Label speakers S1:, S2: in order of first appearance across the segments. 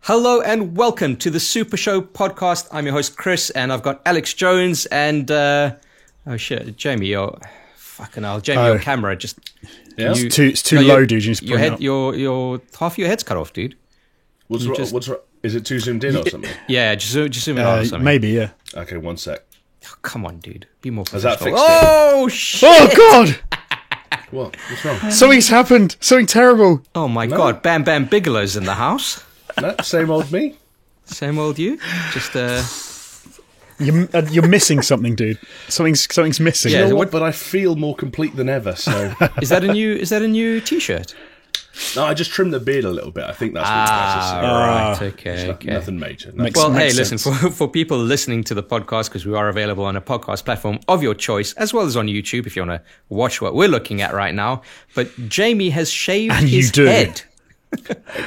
S1: Hello and welcome to the Super Show podcast. I'm your host Chris, and I've got Alex Jones and Jamie. Your camera just
S2: it's too low, dude. You need to
S1: your head, your half of your head's cut off, dude.
S3: What's wrong? Is it too zoomed in or something?
S1: Yeah, just zoom in on or something.
S2: Maybe, yeah.
S3: Okay, one sec.
S1: Oh, come on, dude. Be more
S3: Has
S1: professional.
S3: that fixed
S1: Oh shit!
S2: Oh God!
S3: What? What's wrong?
S2: Something's happened. Something terrible.
S1: Oh my God! Bam Bam Bigelow's in the house.
S3: No, same old me.
S1: Same old you. Just
S2: You're missing something, dude. Something's missing.
S1: Yeah.
S3: You know what? But I feel more complete than ever. So
S1: Is that a new T-shirt?
S3: no, I just trimmed the beard a little bit. I think that's what's necessary.
S1: Right. Okay.
S3: Nothing major.
S1: Well, hey,
S2: Makes
S1: listen,
S2: sense.
S1: for people listening to the podcast, because we are available on a podcast platform of your choice, as well as on YouTube if you want to watch what we're looking at right now. But Jamie has shaved
S2: And
S1: his
S2: you do.
S1: head.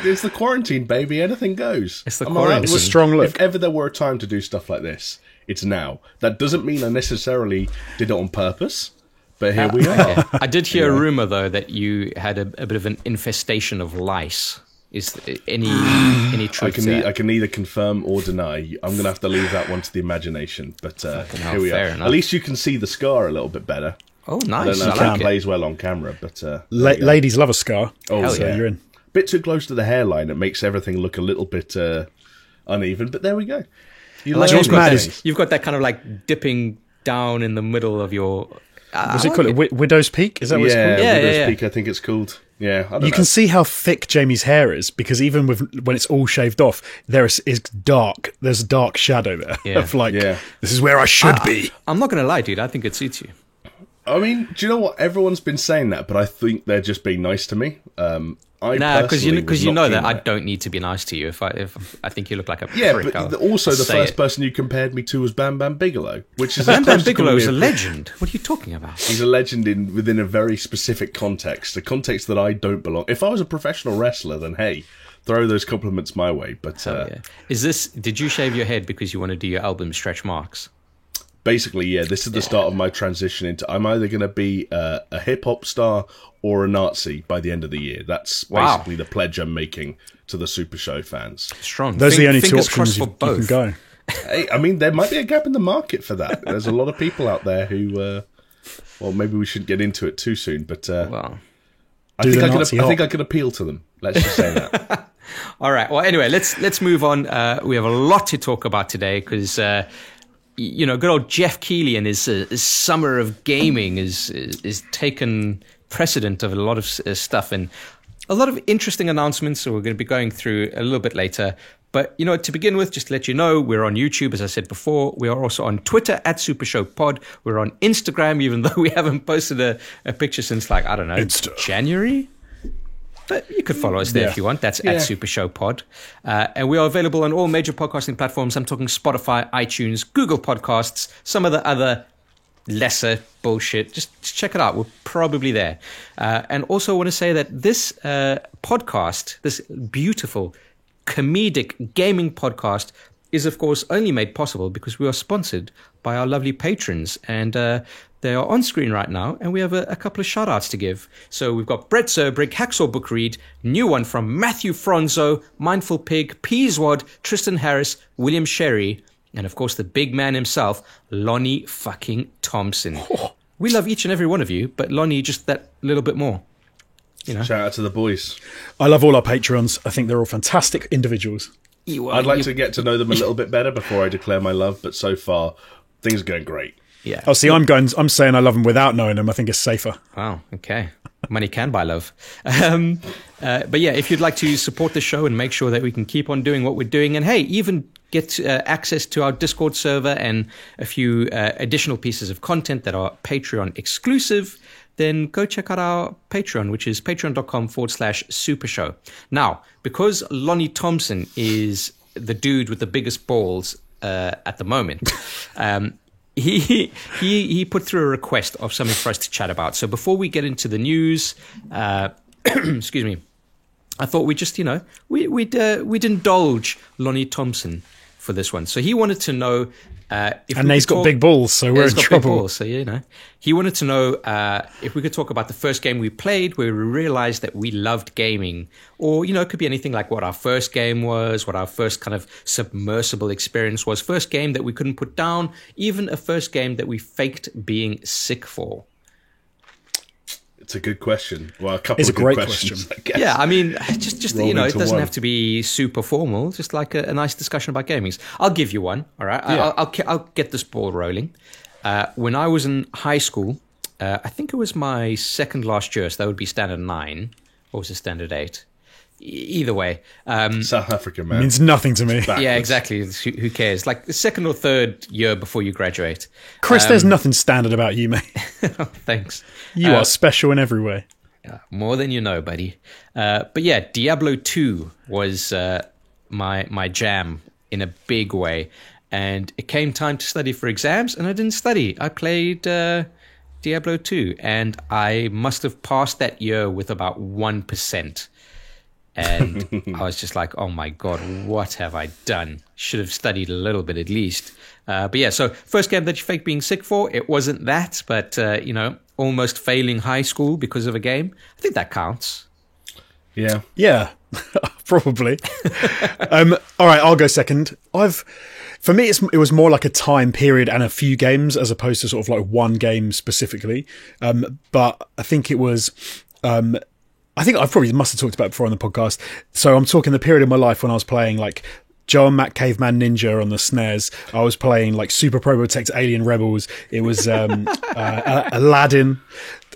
S3: It's the quarantine, baby. Anything goes.
S1: It's the
S3: Am I right?
S1: quarantine.
S2: It's a strong look.
S3: If ever there were a time to do stuff like this, it's now. That doesn't mean I necessarily did it on purpose, but here we are.
S1: Okay. I did hear a rumor, though, that you had a bit of an infestation of lice. Is any truth to that?
S3: I can neither confirm or deny. I'm going to have to leave that one to the imagination. But
S1: hell,
S3: here we
S1: fair
S3: are.
S1: enough.
S3: At least you can see the scar a little bit better.
S1: Oh,
S3: I
S1: nice.
S3: don't know
S1: I
S3: if that
S1: like it.
S3: plays well on camera, but
S2: Ladies love a scar.
S3: oh
S2: so
S3: yeah,
S2: you're in.
S3: bit too close to the hairline. It makes everything look a little bit uneven. But there we go. You
S1: Like
S3: learn
S1: you've, got
S3: these
S1: that,
S3: things.
S1: you've got that kind of like dipping down in the middle of your...
S2: What's it called? Widow's Peak? Is that what it's called?
S1: Yeah,
S3: Widow's
S1: yeah.
S3: Peak, I think it's called. Yeah, I don't
S2: You
S3: know.
S2: can see how thick Jamie's hair is because even when it's all shaved off, there is dark. There's a dark shadow there
S1: Yeah.
S2: of like,
S3: Yeah.
S2: this is where I should be.
S1: I'm not going to lie, dude. I think it suits you.
S3: I mean, do you know what? Everyone's been saying that, but I think they're just being nice to me.
S1: Nah, because you know that I
S3: don't.
S1: don't need to be nice to you if I think you look like a
S3: Yeah,
S1: prick.
S3: but
S1: I'll
S3: also the
S1: say
S3: first
S1: it.
S3: person you compared me to was Bam Bam Bigelow, which is
S1: Bam
S3: as
S1: Bam
S3: close to
S1: Bigelow is a
S3: calling me
S1: legend. What are you talking about?
S3: He's a legend within a very specific context, a context that I don't belong. If I was a professional wrestler, then hey, throw those compliments my way. But
S1: Yeah. Did you shave your head because you want to do your album Stretch Marks?
S3: basically, yeah, this is the start of my transition into. I'm either going to be a hip hop star or a Nazi by the end of the year. That's basically the pledge I'm making to the Super Show fans.
S1: Strong.
S2: Those are the only two
S1: Fingers
S2: options
S1: crossed
S2: you
S1: for both.
S2: can go.
S3: Hey, I mean, there might be a gap in the market for that. There's a lot of people out there who. Well, maybe we shouldn't get into it too soon, but
S1: Well,
S3: I think
S2: Nazi
S3: I
S2: hop.
S3: think I could appeal to them. Let's just say that.
S1: all right. Well, anyway, let's move on. We have a lot to talk about today because good old Jeff Keighley and his summer of gaming is taken precedent of a lot of stuff and a lot of interesting announcements. So we're going to be going through a little bit later. But, to begin with, just to let you know, we're on YouTube, as I said before. We are also on Twitter at Super Show Pod. We're on Instagram, even though we haven't posted a picture since, like, I don't know, January? But you could follow us there if you want. That's at Super Show Pod. And we are available on all major podcasting platforms. I'm talking Spotify, iTunes, Google Podcasts, some of the other lesser bullshit. Just check it out. We're probably there. And also want to say that this podcast, this beautiful comedic gaming podcast, is of course only made possible because we are sponsored by our lovely patrons, and they are on screen right now, and we have a couple of shout outs to give. So we've got Brett Zerbrick, Hacksaw Book Read, new one from Matthew Fronzo, Mindful Pig, Peaswad, Tristan Harris, William Sherry, and of course the big man himself, Lonnie fucking Thompson. We love each and every one of you, but Lonnie just that little bit more.
S3: Shout out to the boys.
S2: I love all our patrons. I think they're all fantastic individuals.
S3: I'd like to get to know them a little bit better before I declare my love, but so far things are going great.
S1: Yeah.
S2: Oh, see, I'm saying I love them without knowing them. I think it's safer.
S1: Wow. Okay. Money can buy love. But yeah, if you'd like to support the show and make sure that we can keep on doing what we're doing, and hey, even get access to our Discord server and a few additional pieces of content that are Patreon exclusive, then go check out our Patreon, which is patreon.com/Super Show. Now, because Lonnie Thompson is the dude with the biggest balls at the moment, he put through a request of something for us to chat about. So before we get into the news, excuse me, I thought we just, we'd indulge Lonnie Thompson for this one. So he wanted to know if
S2: and he's got big balls, so we're in trouble.
S1: Big balls, so he wanted to know if we could talk about the first game we played where we realized that we loved gaming, or it could be anything like what our first game was, what our first kind of submersible experience was, first game that we couldn't put down, even a first game that we faked being sick for.
S3: It's a good question. Well, a couple
S2: it's
S3: of
S2: a great
S3: good questions,
S2: question.
S3: I guess.
S1: Yeah, I mean, just it doesn't
S3: one.
S1: have to be super formal. Just like a nice discussion about gaming. I'll give you one. All right,
S3: Yeah.
S1: I'll get this ball rolling. When I was in high school, I think it was my second last year, so that would be standard 9, or was it standard 8? Either way,
S3: South Africa, man.
S2: Means nothing to me.
S1: yeah, exactly. Who cares? Like the second or third year before you graduate.
S2: Chris, there's nothing standard about you, mate.
S1: Thanks.
S2: You are special in every way.
S1: More than you know, buddy. But yeah, Diablo 2 was my jam in a big way. And it came time to study for exams, and I didn't study. I played Diablo 2, and I must have passed that year with about 1%. And I was just like, oh my God, what have I done? Should have studied a little bit at least. But yeah, so first game that you fake being sick for, it wasn't that, but, almost failing high school because of a game. I think that counts.
S3: Yeah.
S2: Yeah, probably. All right, I'll go second. For me, it was more like a time period and a few games as opposed to sort of like one game specifically. But I think it was... I think I probably must have talked about it before on the podcast. So I'm talking the period of my life when I was playing like Joe and Mac Caveman Ninja on the SNES. I was playing like Super Probotect Alien Rebels. It was Aladdin.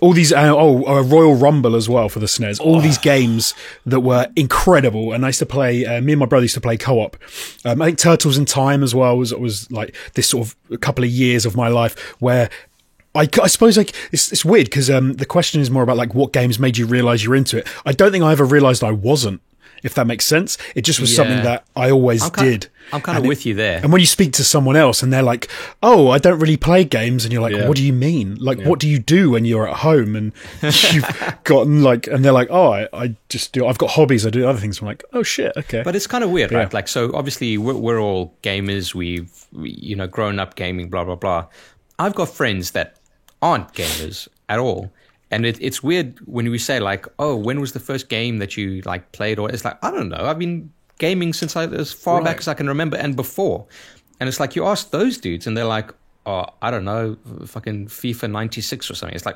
S2: All these, Royal Rumble as well for the SNES. All these games that were incredible. And I used to play, me and my brother used to play co-op. I think Turtles in Time as well was like this sort of a couple of years of my life where I suppose like it's weird because the question is more about like what games made you realize you're into it. I don't think I ever realized I wasn't, if that makes sense. It just was something that I always did.
S1: I'm kind of with you there.
S2: And when you speak to someone else and they're like, "Oh, I don't really play games," and you're like, "What do you mean? Like, what do you do when you're at home?" And you've gotten like, and they're like, "Oh, I just do. I've got hobbies. I do other things." I'm like, "Oh shit, okay."
S1: But it's kind of weird, right? Like, so obviously we're all gamers. We've grown up gaming, blah blah blah. I've got friends that aren't gamers at all, and it's weird when we say like, oh, when was the first game that you like played? Or it's like, I don't know, I've been gaming since as far back as I can remember and before. And it's like you ask those dudes and they're like, oh, I don't know, fucking FIFA 96 or something. It's like,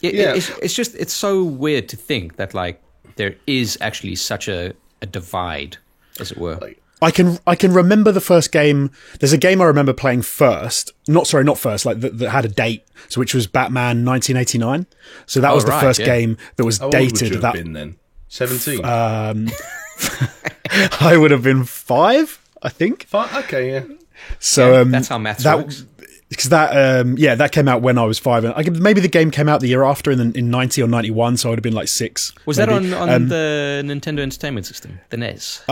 S1: it's so weird to think that like there is actually such a divide, as it were.
S2: I can remember the first game. There's a game I remember playing first. Not first, like that had a date. So which was Batman 1989. So that was the first game that was dated.
S3: How old would you have been then? 17.
S2: I would have been 5, I think.
S3: 5? Okay, yeah.
S2: So
S1: that's how maths works.
S2: Because that came out when I was 5. And maybe the game came out the year after in 90 or 91, so I would have been like 6.
S1: Was that on the Nintendo Entertainment System, the NES?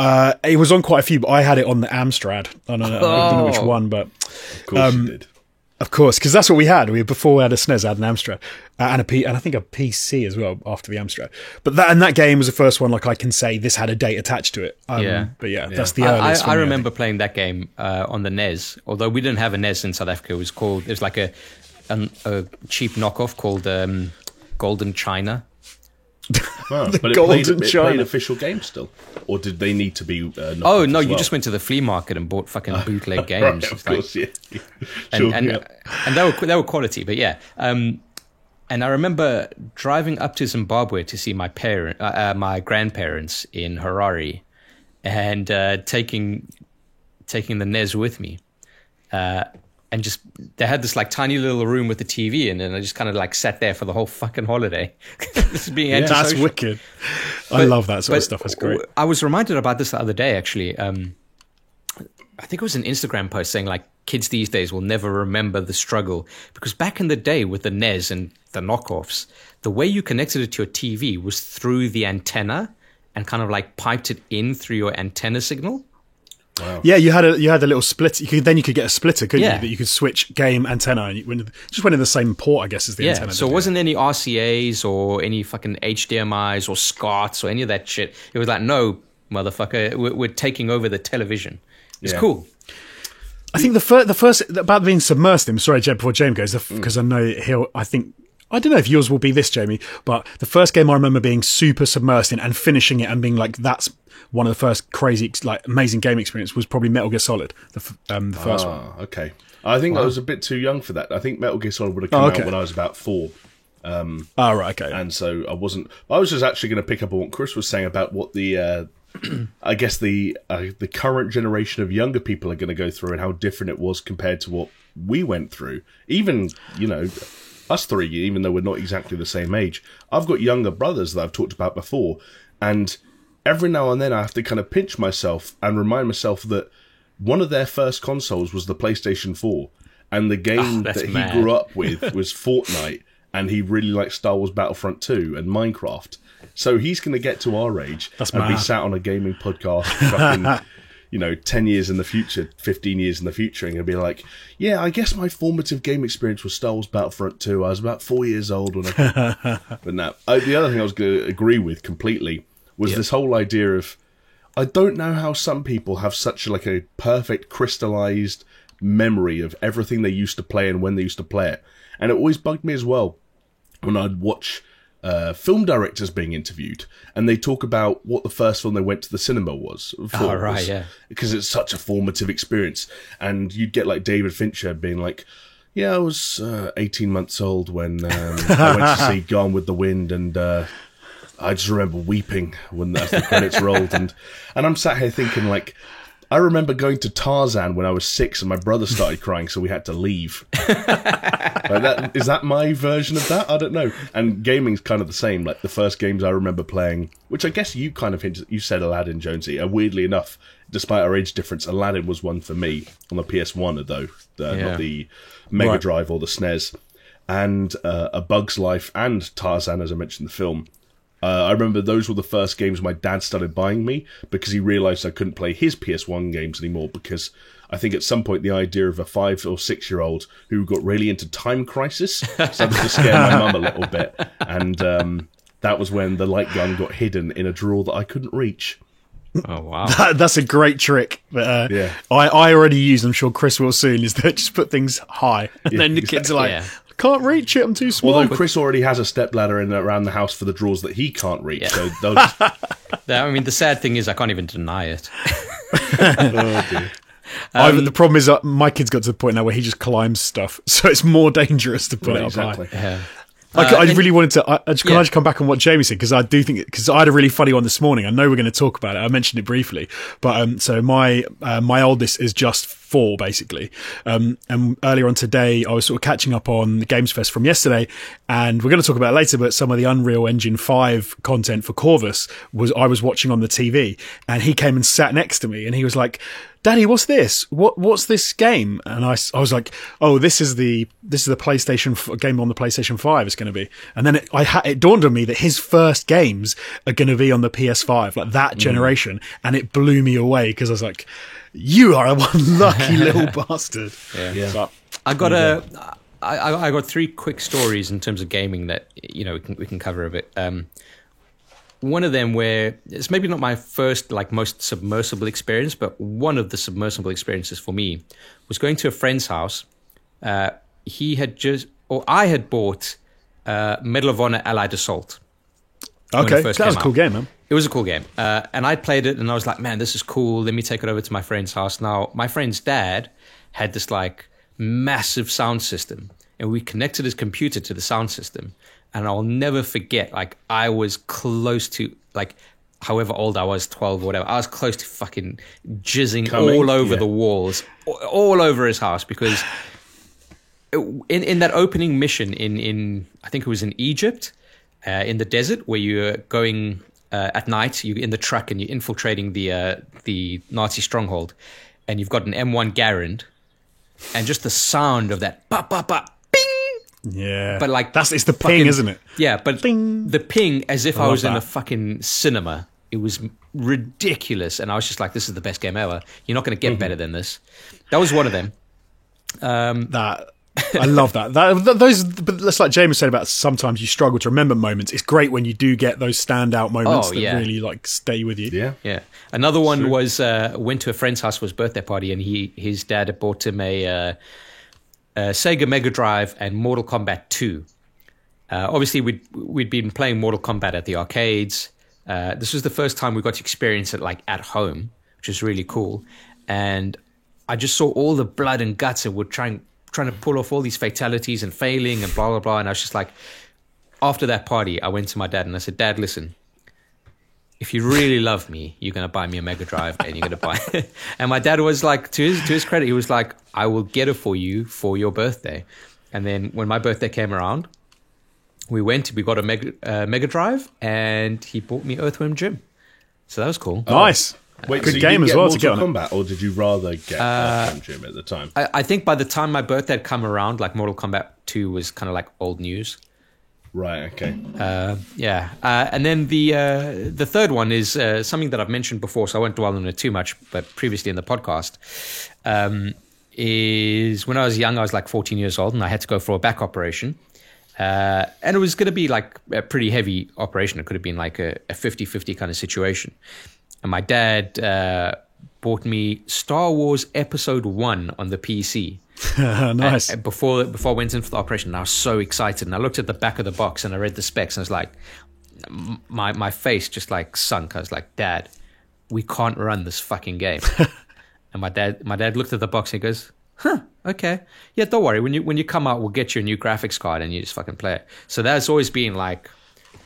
S2: It was on quite a few, but I had it on the Amstrad. I don't know which one, but
S3: of course you did.
S2: Of course, because that's what we had. Before we had a SNES, I had an Amstrad and I think a PC as well after the Amstrad. But that game was the first one. Like I can say this had a date attached to it. But that's the earliest.
S1: I remember playing that game on the NES. Although we didn't have a NES in South Africa, it was like a cheap knockoff called Golden China.
S3: Wow, but it played official games still, or did they need to be?
S1: Oh no, you just went to the flea market and bought fucking bootleg games.
S3: Right, of course, yeah.
S1: And they were quality, but yeah. And I remember driving up to Zimbabwe to see my grandparents in Harare, and taking the NES with me. And just they had this like tiny little room with the TV in it, and I just kind of like sat there for the whole fucking holiday. This is being antisocial.
S2: That's wicked. I love that sort of stuff. It's great.
S1: I was reminded about this the other day, actually. I think it was an Instagram post saying like kids these days will never remember the struggle, because back in the day with the NES and the knockoffs, the way you connected it to your TV was through the antenna and kind of like piped it in through your antenna signal.
S3: Wow.
S2: Yeah, you had a little split. You could get a splitter, couldn't you? That you could switch game antenna, and just went in the same port, I guess, as the antenna.
S1: So it wasn't any RCAs or any fucking HDMIs or SCARTs or any of that shit. It was like, no, motherfucker. We're taking over the television. It's
S3: Yeah.
S1: cool.
S2: I think the first about being submersed in. Sorry, Jeb, before James goes, because I know he'll. I don't know if yours will be this, Jamie, but the first game I remember being super submersed in and finishing it and being like, that's one of the first crazy, like, amazing game experience was probably Metal Gear Solid, the first one.
S3: Okay. I think I was a bit too young for that. I think Metal Gear Solid would have come out when I was about 4.
S2: Right, okay.
S3: And so I wasn't. I was just actually going to pick up on what Chris was saying about what the, I guess the current generation of younger people are going to go through and how different it was compared to what we went through. Even, us three, even though we're not exactly the same age. I've got younger brothers that I've talked about before, and every now and then I have to kind of pinch myself and remind myself that one of their first consoles was the PlayStation 4, and the game that he grew up with was Fortnite, and he really liked Star Wars Battlefront 2 and Minecraft. So he's going to get to our age be sat on a gaming podcast fucking, 10 years in the future, 15 years in the future, and going to be like, yeah, I guess my formative game experience was Star Wars Battlefront 2. I was about 4 years old when I... But no, the other thing I was going to agree with completely was this whole idea of, I don't know how some people have such like a perfect crystallized memory of everything they used to play and when they used to play it. And it always bugged me as well when I'd watch film directors being interviewed, and they talk about what the first film they went to the cinema was. Because it's such a formative experience. And you'd get like David Fincher being like, yeah, I was 18 months old when I went to see Gone with the Wind, and I just remember weeping when the credits rolled. And I'm sat here thinking, like, I remember going to Tarzan when I was 6 and my brother started crying, so we had to leave. Is that my version of that? I don't know. And gaming's kind of the same. Like, the first games I remember playing, which I guess you kind of hinted, you said Aladdin, Jonesy. Weirdly enough, despite our age difference, Aladdin was one for me on the PS1, though, not the Mega Drive or the SNES. And A Bug's Life and Tarzan, as I mentioned in the film. I remember those were the first games my dad started buying me because he realised I couldn't play his PS1 games anymore, because I think at some point the idea of a 5 or 6 year old who got really into Time Crisis started to scare my mum a little bit, and that was when the light gun got hidden in a drawer that I couldn't reach.
S1: Oh wow,
S2: that's a great trick. But, I already use. I'm sure Chris will soon. Is that just put things high, and then the kids are like, can't reach it, I'm too small.
S3: Although Chris already has a stepladder around the house for the drawers that he can't reach. So they'll just...
S1: I mean, the sad thing is I can't even deny it.
S2: Oh, dear. The problem is my kid's got to the point now where he just climbs stuff, so it's more dangerous to put it up high.
S1: Yeah.
S2: I really wanted to. Can I just come back on what Jamie said, because I do think because I had a really funny one this morning. I know we're going to talk about it. I mentioned it briefly, but so my oldest is just 4 basically. And earlier on today, I was sort of catching up on the Games Fest from yesterday, and we're going to talk about it later. But some of the Unreal Engine 5 content for Corvus I was watching on the TV, and he came and sat next to me, and he was like, Daddy, what's this? What's this game? And I was like, oh, this is the PlayStation game on the PlayStation 5. It's going to be. And then it dawned on me that his first games are going to be on the PS5, like that generation. And it blew me away, because I was like, you are one lucky little bastard.
S1: Yeah. So, I got 3 quick stories in terms of gaming that we can cover a bit. One of them where it's maybe not my first, like, most submersible experience, but one of the submersible experiences for me was going to a friend's house. I had bought Medal of Honor Allied Assault.
S2: Okay, that was a cool game, man.
S1: It was a cool game. And I played it, and I was like, man, this is cool. Let me take it over to my friend's house. Now, my friend's dad had this, like, massive sound system, and we connected his computer to the sound system. And I'll never forget, like, I was close to, like, however old I was, 12 or whatever, I was close to fucking jizzing all over the walls, all over his house, because in that opening mission in I think it was in Egypt, in the desert, where you're going at night, you're in the truck and you're infiltrating the Nazi stronghold, and you've got an M1 Garand, and just the sound of that, ba, ba, ba,
S2: yeah,
S1: but like
S2: it's the ping, isn't it?
S1: Yeah, but
S2: Bing.
S1: The ping, as if I was in a fucking cinema. It was ridiculous, and I was just like, "This is the best game ever. You're not going to get better than this." That was one of them.
S2: I love that. Those, but that's like James said about sometimes you struggle to remember moments. It's great when you do get those standout moments that really like stay with you.
S3: Yeah.
S1: Yeah. Another one was went to a friend's house for his birthday party, and his dad had bought him a Sega Mega Drive and Mortal Kombat 2. Obviously, we'd been playing Mortal Kombat at the arcades. This was the first time we got to experience it like at home, which was really cool. And I just saw all the blood and guts, and we're trying to pull off all these fatalities and failing and blah, blah, blah. And I was just like, after that party, I went to my dad and I said, Dad, listen, if you really love me, you're going to buy me a Mega Drive and you're going to buy it. And my dad was like, to his credit, he was like, I will get it for you for your birthday. And then when my birthday came around, we got a Mega Drive, and he bought me Earthworm Jim. So that was cool.
S2: Nice.
S3: Wait,
S2: good
S3: so you
S2: game
S3: didn't
S2: as well
S3: get
S2: to get
S3: Mortal
S2: on it.
S3: Kombat, or did you rather get Earthworm Jim at the time?
S1: I think by the time my birthday had come around, like Mortal Kombat 2 was kind of like old news.
S3: Right. Okay.
S1: Yeah. And then the third one is something that I've mentioned before, so I won't dwell on it too much, but previously in the podcast, is when I was young, I was like 14 years old, and I had to go for a back operation. And it was going to be like a pretty heavy operation. It could have been like a 50-50 kind of situation. And my dad bought me Star Wars Episode 1 on the PC.
S2: Nice.
S1: And before I went in for the operation, and I was so excited. And I looked at the back of the box and I read the specs, and I was like, my face just like sunk. I was like, Dad, we can't run this fucking game. And my dad looked at the box and he goes, okay. Yeah, don't worry. When you come out, we'll get you a new graphics card and you just fucking play it. So that's always been like,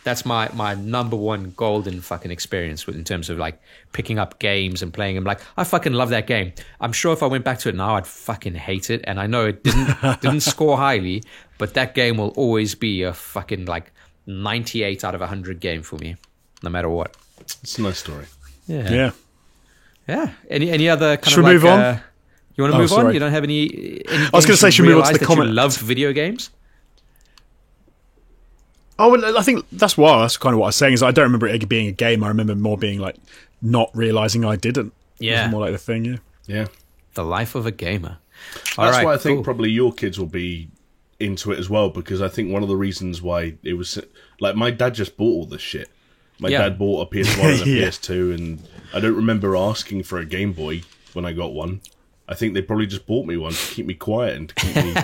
S1: that's my number one golden fucking experience in terms of like picking up games and playing them. Like, I fucking love that game. I'm sure if I went back to it now, I'd fucking hate it. And I know it didn't score highly, but that game will always be a fucking like 98 out of 100 game for me, no matter what.
S3: It's a nice story.
S2: Yeah.
S1: Any other kind
S2: Should
S1: of
S2: we
S1: like...
S2: move on?
S1: You want to move on?
S2: Sorry.
S1: You don't have any
S2: I was going to say, should we move on to the comment?
S1: You loved video games?
S2: Oh, well, I think that's kind of what I was saying. Is I don't remember it being a game. I remember more being like not realizing I didn't.
S1: Yeah,
S2: it was more like the thing.
S3: Yeah.
S1: The life of a gamer.
S3: That's why I think probably your kids will be into it as well, because I think one of the reasons why it was like my dad just bought all this shit. My dad bought a PS1 and a PS2, and I don't remember asking for a Game Boy when I got one. I think they probably just bought me one to keep me quiet and to keep me...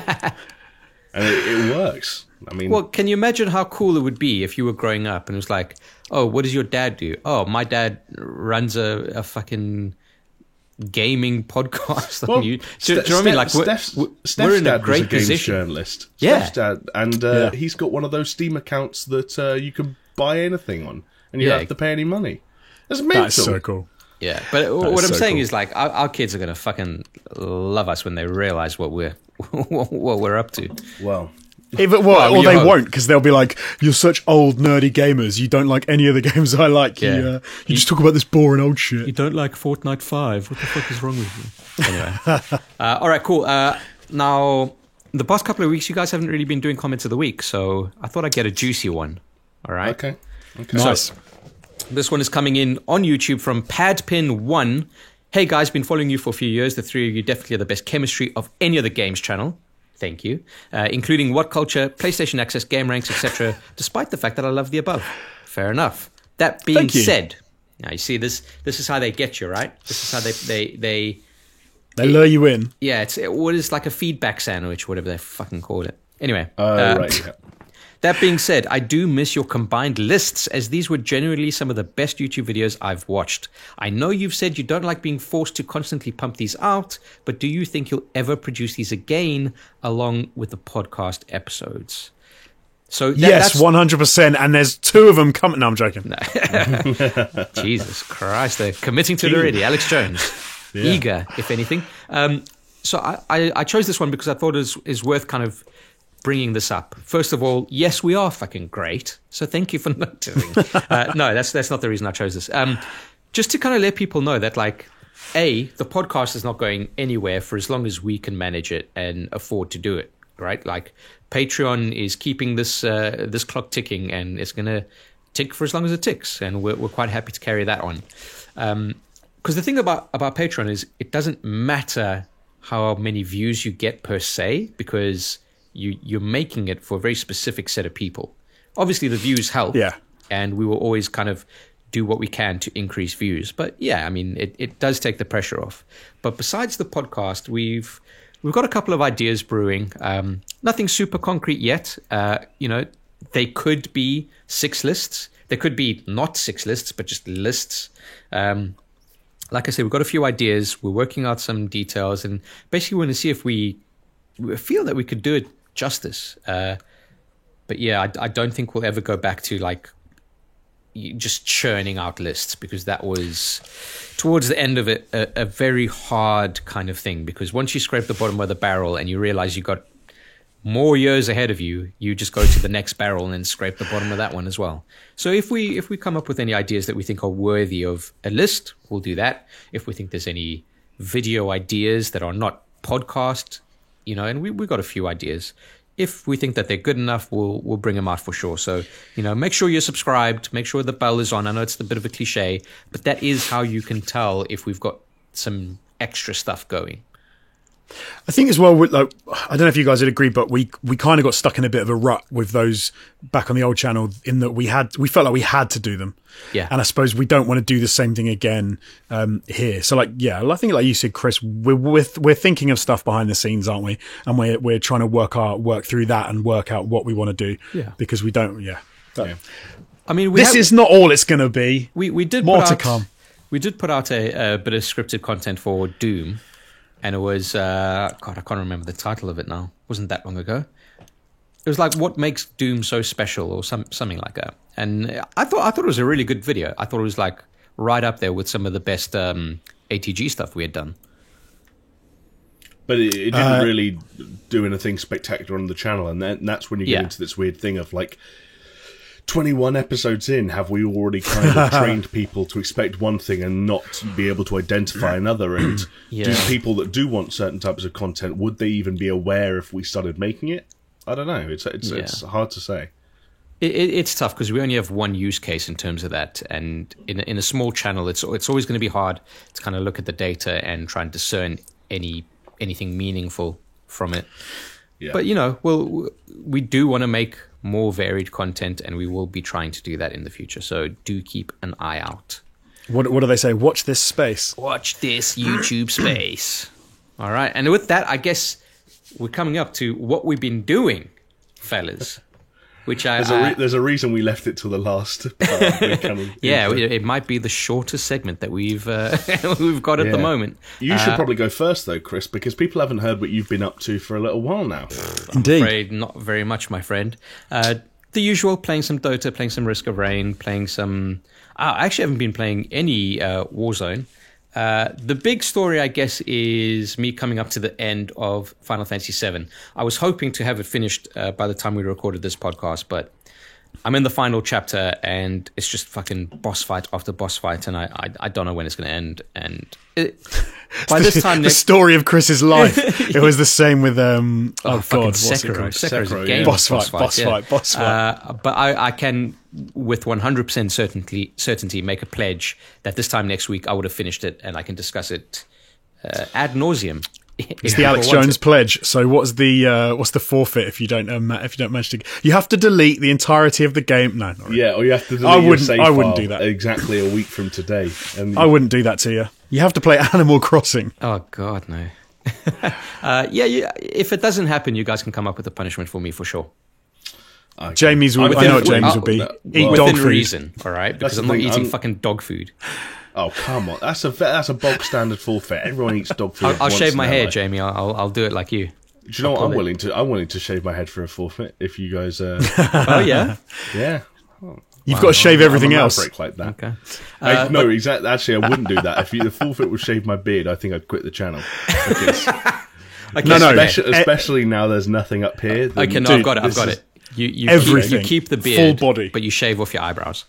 S3: And it works. I mean...
S1: Well, can you imagine how cool it would be if you were growing up and it was like, oh, what does your dad do? Oh, my dad runs a fucking gaming podcast on you. Do you know what I mean? Like, we're in a great position.
S3: Journalist.
S1: Yeah.
S3: Steph's dad, and he's got one of those Steam accounts that you can buy anything on, and you don't have to pay any money. That's mental.
S2: That's so cool.
S1: Yeah, but what I'm saying
S2: cool.
S1: is like our kids are going to fucking love us when they realize what we're up to.
S3: Well,
S2: they won't, because they'll be like, "You're such old nerdy gamers. You don't like any of the games I like.
S1: Yeah.
S2: You just talk about this boring old shit.
S1: You don't like Fortnite 5. What the fuck is wrong with you?" Anyway, all right, cool. Now, the past couple of weeks, you guys haven't really been doing comments of the week, so I thought I'd get a juicy one. All right.
S3: Okay.
S2: Nice.
S1: So, this one is coming in on YouTube from Padpin1. Hey guys, been following you for a few years. The three of you definitely are the best chemistry of any other games channel. Thank you. Including What Culture, PlayStation Access, Game Ranks, etc. Despite the fact that I love the above. Fair enough. That being said, now you see this is how they get you, right? This is how they
S2: lure you in.
S1: Yeah, it's what is like a feedback sandwich, whatever they fucking call it. Anyway.
S3: Right. Yeah.
S1: That being said, I do miss your combined lists, as these were genuinely some of the best YouTube videos I've watched. I know you've said you don't like being forced to constantly pump these out, but do you think you'll ever produce these again along with the podcast episodes? So
S2: yes, 100%. And there's two of them coming. No, I'm joking.
S1: No. Jesus Christ, they're committing to it already. Alex Jones, eager, if anything. So I chose this one because I thought it is worth kind of bringing this up. First of all, yes, we are fucking great. So thank you for noticing. No, that's not the reason I chose this. Just to kind of let people know that, like, the podcast is not going anywhere for as long as we can manage it and afford to do it, right? Like, Patreon is keeping this clock ticking, and it's going to tick for as long as it ticks, and we're quite happy to carry that on. Because the thing about Patreon is it doesn't matter how many views you get per se, because you're making it for a very specific set of people. Obviously, the views help, and we will always kind of do what we can to increase views. But yeah, I mean, it does take the pressure off. But besides the podcast, we've got a couple of ideas brewing. Nothing super concrete yet. They could be 6 lists. They could be not 6 lists, but just lists. Like I said, we've got a few ideas. We're working out some details, and basically we want to see if we feel that we could do it justice. But yeah, I don't think we'll ever go back to like just churning out lists, because that was towards the end of it a very hard kind of thing, because once you scrape the bottom of the barrel and you realize you got more years ahead of you, you just go to the next barrel and then scrape the bottom of that one as well. So if we come up with any ideas that we think are worthy of a list, we'll do that. If we think there's any video ideas that are not podcast, and we've got a few ideas. If we think that they're good enough, we'll bring them out for sure. So, make sure you're subscribed, make sure the bell is on. I know it's a bit of a cliche, but that is how you can tell if we've got some extra stuff going.
S2: I think as well, I don't know if you guys would agree, but we kind of got stuck in a bit of a rut with those back on the old channel, in that we felt like we had to do them.
S1: Yeah.
S2: And I suppose we don't want to do the same thing again here. So I think like you said, Chris, we're thinking of stuff behind the scenes, aren't we? And we're trying to work through that and work out what we want to do.
S1: Yeah.
S2: Because we don't. Yeah.
S1: I mean,
S2: this is not all it's going to be.
S1: We did
S2: more to come.
S1: We did put out a bit of scripted content for Doom. And it was, I can't remember the title of it now. It wasn't that long ago. It was like, what makes Doom so special, or something like that. And I thought it was a really good video. I thought it was like right up there with some of the best ATG stuff we had done.
S3: But it didn't really do anything spectacular on the channel. And that's when you get into this weird thing of like, 21 episodes in, have we already kind of trained people to expect one thing and not be able to identify another? And do people that do want certain types of content, would they even be aware if we started making it? I don't know. It's hard to say.
S1: It's tough because we only have one use case in terms of that, and in a small channel, it's always going to be hard to kind of look at the data and try and discern anything meaningful from it. Yeah. But we do want to make more varied content, and we will be trying to do that in the future. So do keep an eye out.
S2: What do they say? Watch this space.
S1: Watch this YouTube space. All right. And with that, I guess we're coming up to what we've been doing, fellas. Which
S3: there's a reason we left it till the last part.
S1: It might be the shortest segment that we've got at the moment.
S3: You should probably go first, though, Chris, because people haven't heard what you've been up to for a little while now.
S2: Indeed.
S1: I'm afraid not very much, my friend. The usual, playing some Dota, playing some Risk of Rain, playing some... I actually haven't been playing any Warzone. The big story, I guess, is me coming up to the end of Final Fantasy VII. I was hoping to have it finished by the time we recorded this podcast, but I'm in the final chapter, and it's just fucking boss fight after boss fight, and I don't know when it's going to end. And by this time,
S2: the story of Chris's life. It was the same with
S1: Sekiro. Sekiro's a game.
S2: Boss fight.
S1: But I can, with 100% certainty, make a pledge that this time next week I would have finished it, and I can discuss it ad nauseum.
S2: It's the Alex Jones pledge. So what's the forfeit if you don't manage to? You have to delete the entirety of the game. No, not really.
S3: Yeah, or you have to delete your save
S2: I wouldn't
S3: file
S2: do that.
S3: Exactly a week from today. And
S2: I wouldn't do that to you. You have to play Animal Crossing.
S1: Oh God, no. If it doesn't happen, you guys can come up with a punishment for me for sure.
S2: Jamie's would. I know what Jamie's would be. Eat dog food.
S1: Reason, all right? Because I'm not eating fucking dog food.
S3: Oh come on, that's a bog standard forfeit. Everyone eats dog food.
S1: I'll shave my hair, Jamie. I'll do it like you.
S3: Do you know what? I'm willing to shave my head for a forfeit if you guys.
S1: Oh yeah,
S3: yeah.
S2: You've got to shave everything else.
S3: Break like that.
S1: Okay.
S3: No, exactly. Actually, I wouldn't do that. If the forfeit would shave my beard, I think I'd quit the channel. Especially now there's nothing up here.
S1: Okay, no, I've got it. You keep the beard, full body, but you shave off your eyebrows.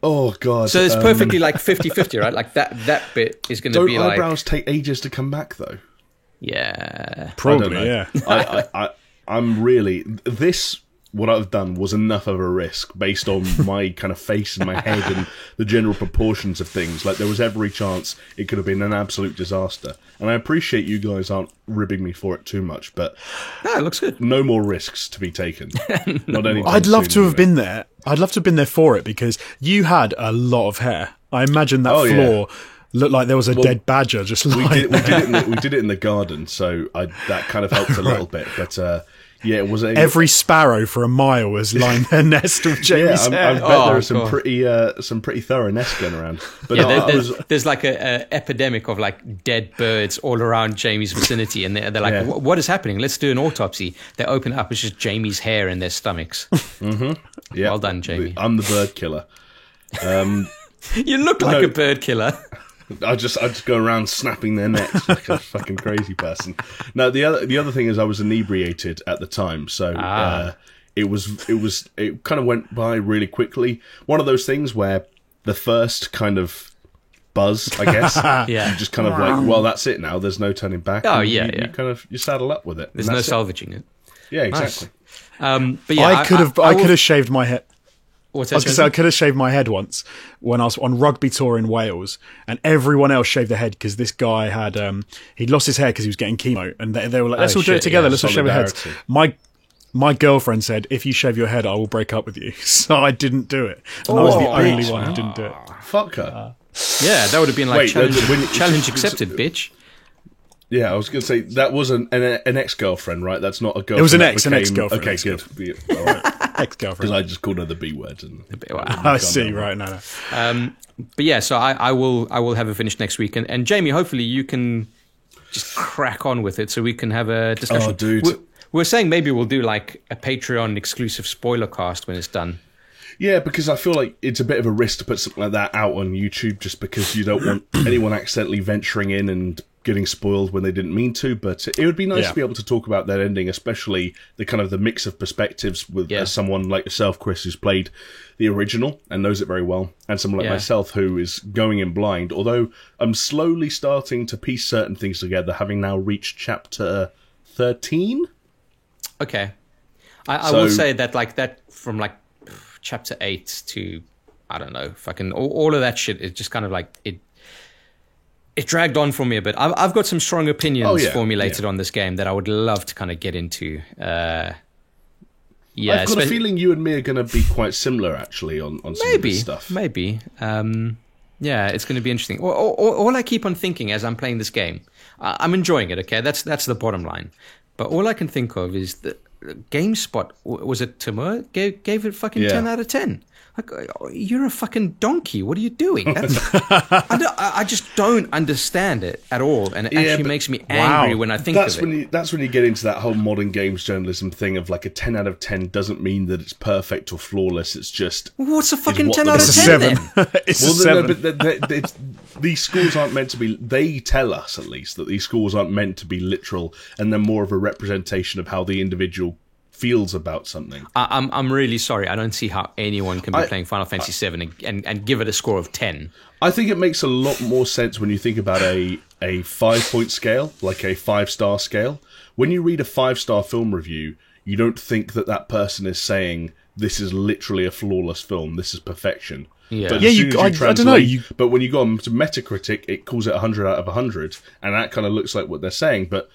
S3: Oh god!
S1: So it's perfectly like 50-50, right? Like that bit is going to be like.
S3: Don't eyebrows take ages to come back though?
S1: Yeah,
S2: probably. Yeah.
S3: I'm really this what I've done was enough of a risk based on my kind of face and my head and the general proportions of things. Like, there was every chance it could have been an absolute disaster. And I appreciate you guys aren't ribbing me for it too much, but
S1: No, it looks good.
S3: no more risks to be taken. Not anytime
S2: I'd love
S3: soon,
S2: to have
S3: anyway.
S2: been there. I'd love to have been there for it because you had a lot of hair. I imagine that
S3: Oh, yeah.
S2: floor looked like there was a dead badger just
S3: We
S2: lying
S3: did it in the garden, so that kind of helped a little bit. But yeah, it was
S2: Every sparrow for a mile was lined their nest with Jamie's
S3: I
S2: hair.
S3: bet
S1: Oh,
S3: there are some
S1: God.
S3: pretty thorough nests going around. But
S1: Yeah,
S3: no, I was,
S1: there's like a epidemic of like dead birds all around Jamie's vicinity, and they're like,
S3: Yeah.
S1: What is happening? Let's do an autopsy." They open it up, it's just Jamie's hair in their stomachs.
S3: yeah,
S1: Well done, Jamie.
S3: I'm the bird killer.
S1: You look like
S3: No.
S1: a bird killer.
S3: I just go around snapping their necks like a fucking crazy person. Now the other thing is I was inebriated at the time, so it kind of went by really quickly. One of those things where the first kind of buzz, I guess,
S1: Yeah.
S3: you just kind of like, well, that's it now. There's no turning back.
S1: Oh,
S3: and
S1: yeah,
S3: you
S1: yeah.
S3: kind of you saddle up with it.
S1: There's
S3: and
S1: no
S3: that's it.
S1: salvaging it.
S3: Yeah, exactly.
S1: But yeah,
S2: I could have
S1: will-
S2: shaved my head.
S1: What's
S2: I was
S1: that?
S2: going to say I could have shaved my head once when I was on rugby tour in Wales, and everyone else shaved their head because this guy had he'd lost his hair because he was getting chemo, and they were like, "Let's all do
S1: shit,
S2: it together.
S1: yeah,
S2: Let's all shave our heads."
S3: solidarity.
S2: My girlfriend said, "If you shave your head, I will break up with you." So I didn't do it, and I was the only
S3: bitch.
S2: one who didn't do it.
S3: Fuck her.
S1: Yeah, that would have been like
S3: Wait,
S1: challenge, challenge
S3: so-
S1: accepted, bitch.
S3: Yeah, I was going to say that was an ex-girlfriend, right? That's not a girlfriend.
S2: It was an
S3: that
S2: ex-girlfriend,
S3: Okay, good. All right. Because
S2: Ex-girlfriend.
S3: I just called her the B word. And
S2: I see. Right, no.
S1: But yeah, so I will have it finished next week, and Jamie, hopefully you can just crack on with it, so we can have a discussion.
S3: Oh, dude.
S1: We're saying maybe we'll do like a Patreon exclusive spoiler cast when it's done.
S3: Yeah, because I feel like it's a bit of a risk to put something like that out on YouTube, just because you don't want anyone accidentally venturing in and getting spoiled when they didn't mean to. But it would be nice
S2: Yeah.
S3: to be able to talk about that ending, especially the kind of the mix of perspectives with
S1: Yeah.
S3: someone like yourself, Chris, who's played the original and knows it very well, and someone like
S1: Yeah.
S3: myself who is going in blind. Although I'm slowly starting to piece certain things together, having now reached chapter 13.
S1: Okay, I
S3: So-
S1: will say that like that from like chapter 8 to I don't know, fucking all of that shit. It just kind of like it dragged on for me a bit. I've got some strong opinions formulated on this game that I would love to kind of get into. Yeah,
S3: I've got a feeling you and me are going to be quite similar, actually, on some of
S1: maybe
S3: this stuff.
S1: maybe. Yeah, it's going to be interesting. All I keep on thinking as I'm playing this game, I'm enjoying it. Okay, that's the bottom line. But all I can think of is that GameSpot, was it Timur, gave it fucking 10 out of 10. Like, you're a fucking donkey. What are you doing? I just don't understand it at all, and it actually makes me angry when I think of it.
S3: That's when you get into that whole modern games journalism thing of like a 10 out of 10 doesn't mean that it's perfect or flawless. It's just
S1: What's a fucking
S3: what
S1: 10
S3: the-
S1: out of
S2: It's a
S1: 10
S2: 7.
S1: then?
S2: It's
S3: well,
S2: a 7.
S3: but these schools aren't meant to be. They tell us at least that these schools aren't meant to be literal, and they're more of a representation of how the individual feels about something.
S1: I'm really sorry. I don't see how anyone can be playing Final Fantasy VII and give it a score of 10.
S3: I think it makes a lot more sense when you think about a 5-point scale, like a 5-star scale. When you read a 5-star film review, you don't think that person is saying this is literally a flawless film, this is perfection.
S1: Yeah.
S3: But
S2: Yeah,
S3: as
S2: you-
S3: soon as
S2: I don't know, you-
S3: But when you go on to Metacritic, it calls it 100 out of 100, and that kind of looks like what they're saying. But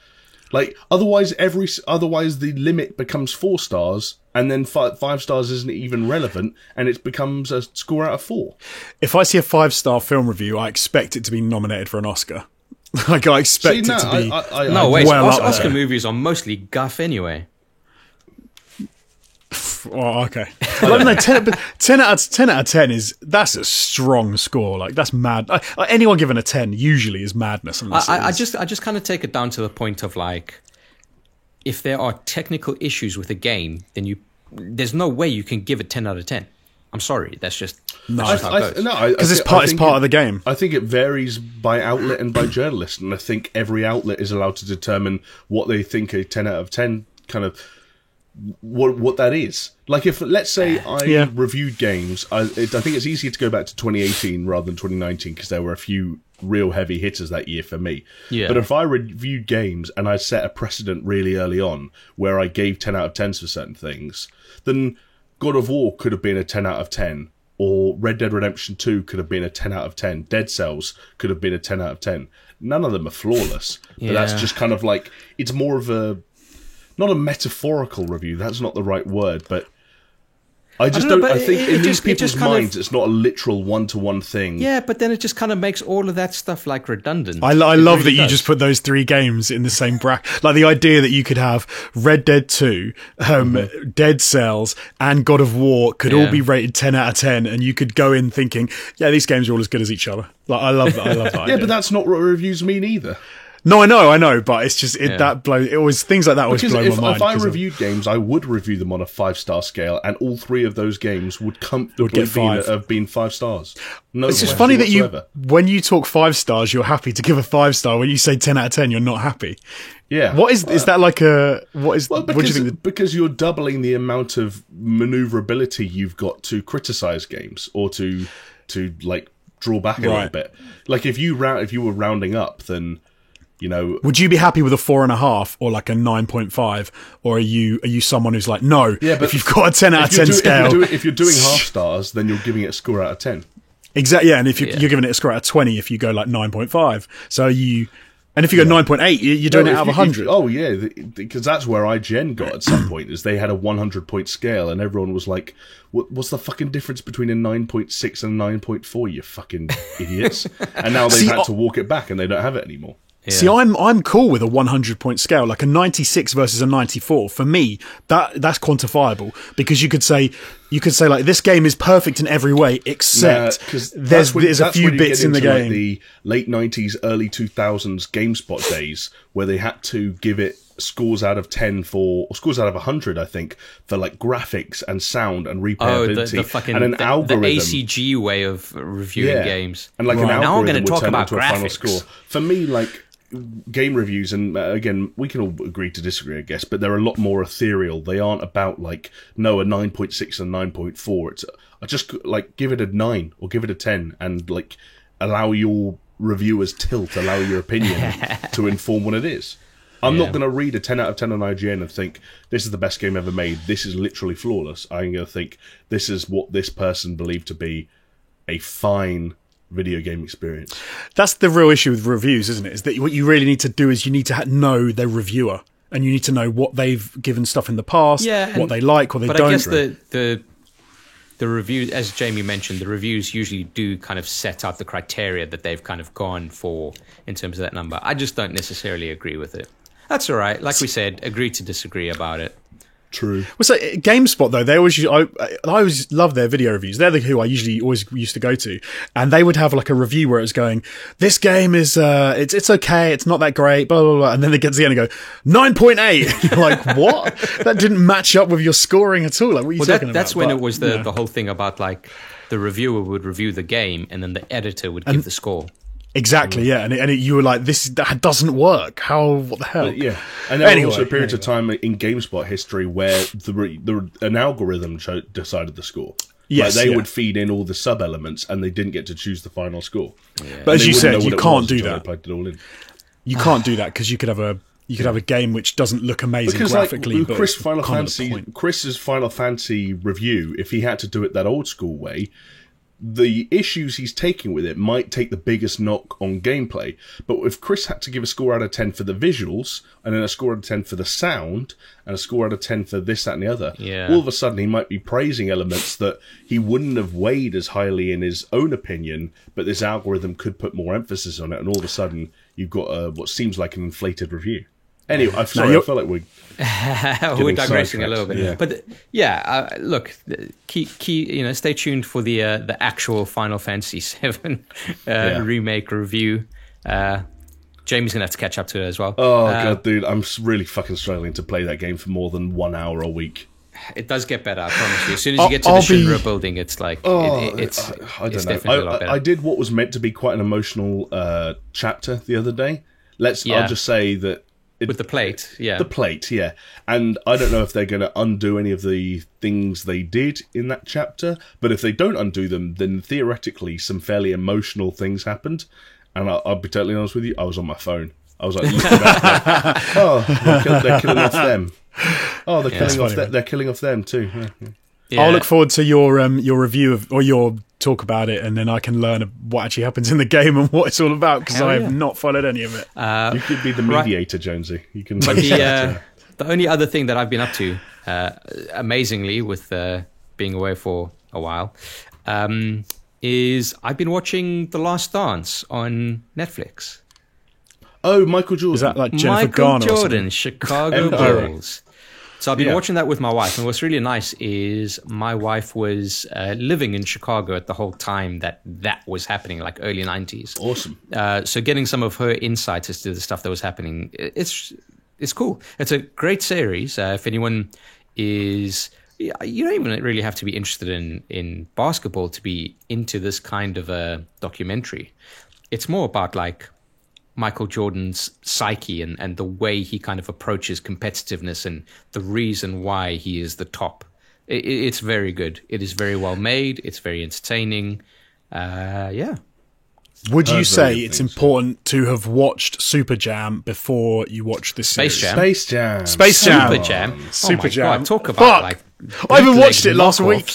S3: like otherwise the limit becomes 4 stars, and then 5 stars isn't even relevant, and it becomes a score out of 4.
S2: If I see a 5-star film review, I expect it to be nominated for an Oscar. Like, I expect it to be...
S1: No, wait.
S2: well up
S1: Oscar
S2: there.
S1: movies are mostly guff anyway.
S2: Oh, okay. Like, no, 10 out of 10 that's a strong score. Like, that's mad. Anyone given a 10 usually is madness. Unless
S1: I
S2: it is.
S1: just kind of take it down to the point of like, if there are technical issues with a game, then there's no way you can give it 10 out of 10. I'm sorry, that's just how it goes.
S2: Because it's part of the game.
S3: I think it varies by outlet and by journalist, and I think every outlet is allowed to determine what they think a 10 out of 10 kind of what that is. Like, if let's say I reviewed games, I think it's easier to go back to 2018 rather than 2019 because there were a few real heavy hitters that year for me.
S1: Yeah.
S3: But if I reviewed games and I set a precedent really early on where I gave 10 out of 10s for certain things, then God of War could have been a 10 out of 10, or Red Dead Redemption 2 could have been a 10 out of 10. Dead Cells could have been a 10 out of 10. None of them are flawless, but that's just kind of like, it's more of a, not a metaphorical review, that's not the right word, but I think in these people's minds, it's not a literal one-to-one thing.
S1: Yeah, but then it just kind of makes all of that stuff like redundant.
S2: I love that you just put those three games in the same bracket. Like the idea that you could have Red Dead 2, Dead Cells, and God of War could all be rated 10 out of 10, and you could go in thinking, yeah, these games are all as good as each other. Like I love that.
S3: Yeah,
S2: idea.
S3: but that's not what reviews mean either.
S2: No, I know, but it's just that blows. It was things like that always blow my mind.
S3: If I reviewed games, I would review them on a 5-star scale, and all three of those games would comfortably have been 5 stars. No,
S2: it's just funny that when you talk 5 stars, you're happy to give a 5-star. When you say 10 out of 10, you're not happy.
S3: Yeah,
S2: what is that like a what is?
S3: Well,
S2: what do you think?
S3: Because you're doubling the amount of maneuverability you've got to criticize games or to like draw back a little bit. Like if you were rounding up, then. You know,
S2: would you be happy with a 4.5 or like a 9.5, or are you someone who's like, no? Yeah, but if you've got a 10 out of 10 scale,
S3: if you're doing half stars, then you're giving it a score out of 10.
S2: Exactly. Yeah, and if you're giving it a score out of 20, if you go like 9.5, so and if you go 9.8, you're doing it out of 100.
S3: Oh yeah, because that's where IGN got at some point. Is they had a 100-point scale, and everyone was like, "What's the fucking difference between a 9.6 and a 9.4? You fucking idiots!" And now they've had to walk it back, and they don't have it anymore.
S2: Yeah. See, I'm cool with a 100-point scale, like a 96 versus a 94. For me, that's quantifiable, because you could say like this game is perfect in every way except there's a few bits in the game.
S3: Like the late 90s, early 2000s GameSpot days where they had to give it scores out of 10 or scores out of 100, I think, for like graphics and sound and replayability and an algorithm.
S1: The ACG way of reviewing games.
S3: And like an algorithm
S1: now I'm going to talk about
S3: graphics. A final score. For me, like game reviews, and again, we can all agree to disagree, I guess, but they're a lot more ethereal. They aren't about like, no, a 9.6 and 9.4. It's I just like give it a 9 or give it a 10 and like allow your reviewer's tilt, allow your opinion to inform what it is. I'm not going to read a 10 out of 10 on IGN and think, this is the best game ever made, this is literally flawless. I'm going to think, this is what this person believed to be a fine video game experience.
S2: That's the real issue with reviews, isn't it? Is that what you really need to do is you need to know their reviewer, and you need to know what they've given stuff in the past, what they like, what they don't.
S1: But I guess the review, as Jamie mentioned, the reviews usually do kind of set out the criteria that they've kind of gone for in terms of that number. I just don't necessarily agree with it. That's all right. Like we said, agree to disagree about it.
S3: True.
S2: Well, so GameSpot though, they always I always love their video reviews. They're who I usually always used to go to, and they would have like a review where it's going, "This game is it's okay, it's not that great," blah blah blah, and then they get to the end and go 9.8. You're like, what? That didn't match up with your scoring at all. Like, what are you talking about?
S1: That's when it was the whole thing about like the reviewer would review the game and then the editor would give the score.
S2: Exactly, yeah, and you were like, that doesn't work. What the hell?
S3: But yeah, and there were also periods of time in GameSpot history where an algorithm decided the score.
S2: Yes,
S3: like they would feed in all the sub elements, and they didn't get to choose the final score.
S2: Yeah. But as you said, you can't do that. You can't do that because you could have a game which doesn't look amazing graphically.
S3: Like, Chris's Final Fantasy review, if he had to do it that old school way, the issues he's taking with it might take the biggest knock on gameplay. But if Chris had to give a score out of 10 for the visuals, and then a score out of 10 for the sound, and a score out of 10 for this, that, and the other, all of a sudden he might be praising elements that he wouldn't have weighed as highly in his own opinion, but this algorithm could put more emphasis on it, and all of a sudden you've got what seems like an inflated review. Anyway, I feel like we're
S1: digressing a little bit. Yeah. But look, stay tuned for the actual Final Fantasy VII remake review. Jamie's gonna have to catch up to it as well.
S3: Oh god, dude, I'm really fucking struggling to play that game for more than 1 hour a week.
S1: It does get better, I promise you. As soon as you get to the Shinra building, it's like it's definitely a lot better.
S3: I did what was meant to be quite an emotional chapter the other day. I'll just say that.
S1: With the plate, yeah.
S3: The plate, yeah. And I don't know if they're going to undo any of the things they did in that chapter, but if they don't undo them, then theoretically some fairly emotional things happened. And I'll be totally honest with you, I was on my phone. I was like, looking back, like, oh, they're killing off them. Oh, they're killing off them too.
S2: Yeah. I'll look forward to your review or your talk about it, and then I can learn what actually happens in the game and what it's all about, because I have not followed any of it.
S3: You could be the mediator, Jonesy. You can.
S1: But the only other thing that I've been up to, amazingly, with being away for a while, is I've been watching The Last Dance on Netflix.
S3: Oh, Michael Jordan.
S2: Is that like Jennifer
S1: Michael
S2: Garner
S1: Jordan, Chicago Bulls. So I've been watching that with my wife, and what's really nice is my wife was living in Chicago at the whole time that was happening, like early 90s.
S3: Awesome.
S1: So getting some of her insights as to the stuff that was happening, it's cool. It's a great series. If anyone is... You don't even really have to be interested in basketball to be into this kind of a documentary. It's more about like Michael Jordan's psyche and the way he kind of approaches competitiveness and the reason why he is the top. It's very good. It is very well made. It's very entertaining.
S2: Would you say it's important to have watched Super Jam before you watch this series?
S3: Space Jam.
S1: Super Jam.
S2: Super Jam.
S1: God, talk about
S2: like I even watched it last week.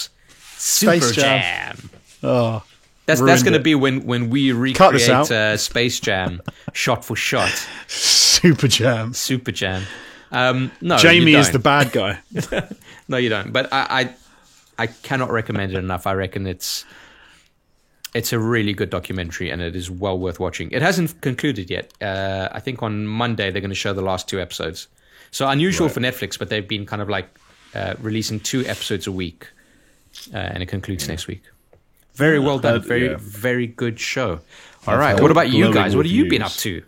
S1: Super Jam.
S2: Oh,
S1: that's going to be when we recreate Space Jam shot for shot.
S2: Super Jam.
S1: No,
S2: Jamie is the bad guy.
S1: No, you don't. But I cannot recommend it enough. I reckon it's a really good documentary, and it is well worth watching. It hasn't concluded yet. I think on Monday they're going to show the last 2 episodes. So unusual for Netflix, but they've been kind of like releasing 2 episodes a week, and it concludes next week. Very well done. Very good show. All right. What about you guys? What have you been up to?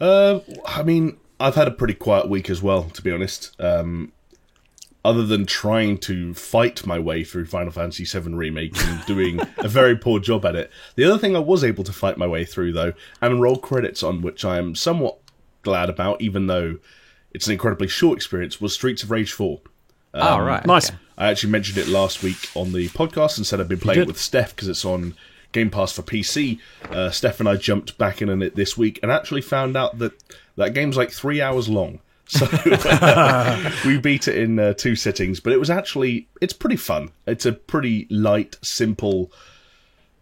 S3: I mean, I've had a pretty quiet week as well, to be honest. Other than trying to fight my way through Final Fantasy VII Remake and doing a very poor job at it. The other thing I was able to fight my way through, though, and roll credits on, which I am somewhat glad about, even though it's an incredibly short experience, was Streets of Rage 4.
S1: Right.
S2: Nice.
S1: Okay.
S3: I actually mentioned it last week on the podcast and said I've been playing it with Steph because it's on Game Pass for PC. Steph and I jumped back in on it this week and actually found out that game's like 3 hours long. So we beat it in 2 sittings, but it's pretty fun. It's a pretty light, simple,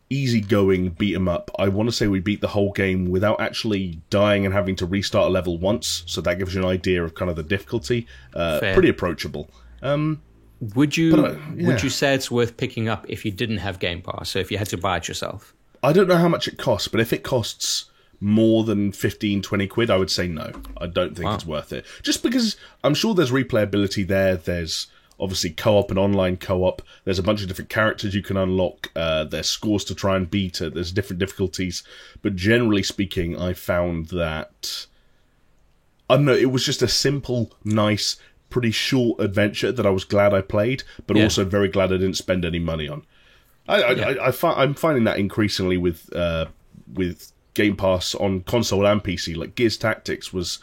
S3: easygoing beat 'em up. I want to say we beat the whole game without actually dying and having to restart a level once, so that gives you an idea of kind of the difficulty. Pretty approachable.
S1: Would you say it's worth picking up if you didn't have Game Pass, so if you had to buy it yourself?
S3: I don't know how much it costs, but if it costs more than 15, 20 quid, I would say no. I don't think it's worth it. Just because I'm sure there's replayability there. There's obviously co-op and online co-op. There's a bunch of different characters you can unlock. There's scores to try and beat. There's different difficulties. But generally speaking, I found that... I don't know, it was just a simple, nice, pretty short adventure that I was glad I played, but also very glad I didn't spend any money on. I'm finding that increasingly with Game Pass on console and PC. Like Gears Tactics was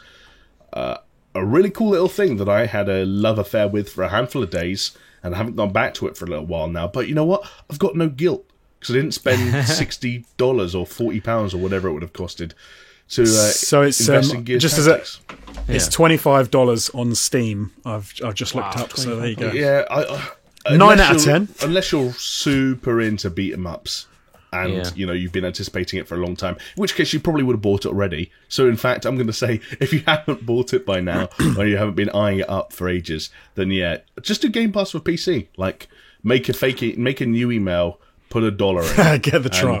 S3: a really cool little thing that I had a love affair with for a handful of days, and I haven't gone back to it for a little while now. But you know what? I've got no guilt because I didn't spend $60 or £40 or whatever it would have costed to
S2: so it's
S3: invest in Gears
S2: just
S3: Tactics.
S2: It's $25 on Steam. I've just looked up, so there you go.
S3: Yeah,
S2: 9 out of 10.
S3: Unless you're super into beat 'em ups. And, you've been anticipating it for a long time. In which case, you probably would have bought it already. So, in fact, I'm going to say, if you haven't bought it by now, or you haven't been eyeing it up for ages, then just do Game Pass for PC. Like, make a new email, put $1 in.
S2: Get the trial.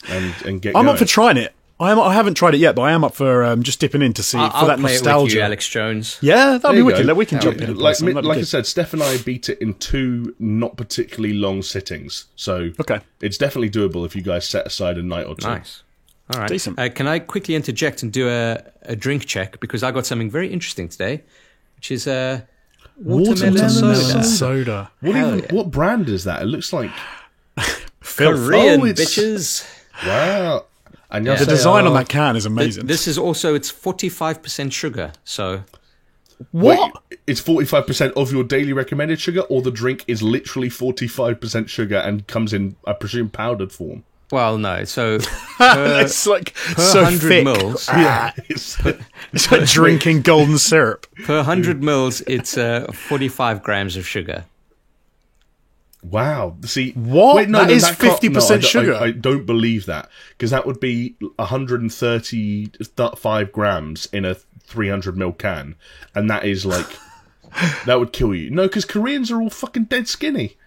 S3: And get
S2: I'm
S3: going.
S2: up for trying it. I haven't tried it yet, but I am up for just dipping in to see for that nostalgia.
S1: It with you, Alex Jones.
S2: Yeah, that'd be wicked. We can jump in.
S3: Like I said, Steph and I beat it in 2 not particularly long sittings, so it's definitely doable if you guys set aside a night or 2.
S1: Nice. All right.
S2: Decent.
S1: Can I quickly interject and do a drink check, because I got something very interesting today, which is watermelon
S2: soda.
S3: What brand is that? It looks like
S1: Korean bitches.
S3: Wow. And
S2: the design on that can is amazing.
S1: This is also, it's 45% sugar, so...
S2: What?
S3: Wait, it's 45% of your daily recommended sugar, or the drink is literally 45% sugar and comes in, I presume, powdered form?
S1: Well, no. So per,
S2: It's like
S1: per
S2: so
S1: 100
S2: thick.
S1: mils,
S3: Yeah.
S2: It's like drinking golden syrup.
S1: per 100 mils, it's 45 grams of sugar.
S3: Wow. See,
S2: What?
S3: Wait, no,
S2: That
S3: no,
S2: is
S3: that can't-
S2: 50%
S3: no,
S2: sugar.
S3: I don't believe that, because that would be 135 grams in a 300 ml can, and that is like that would kill you. No, because Koreans are all fucking dead skinny.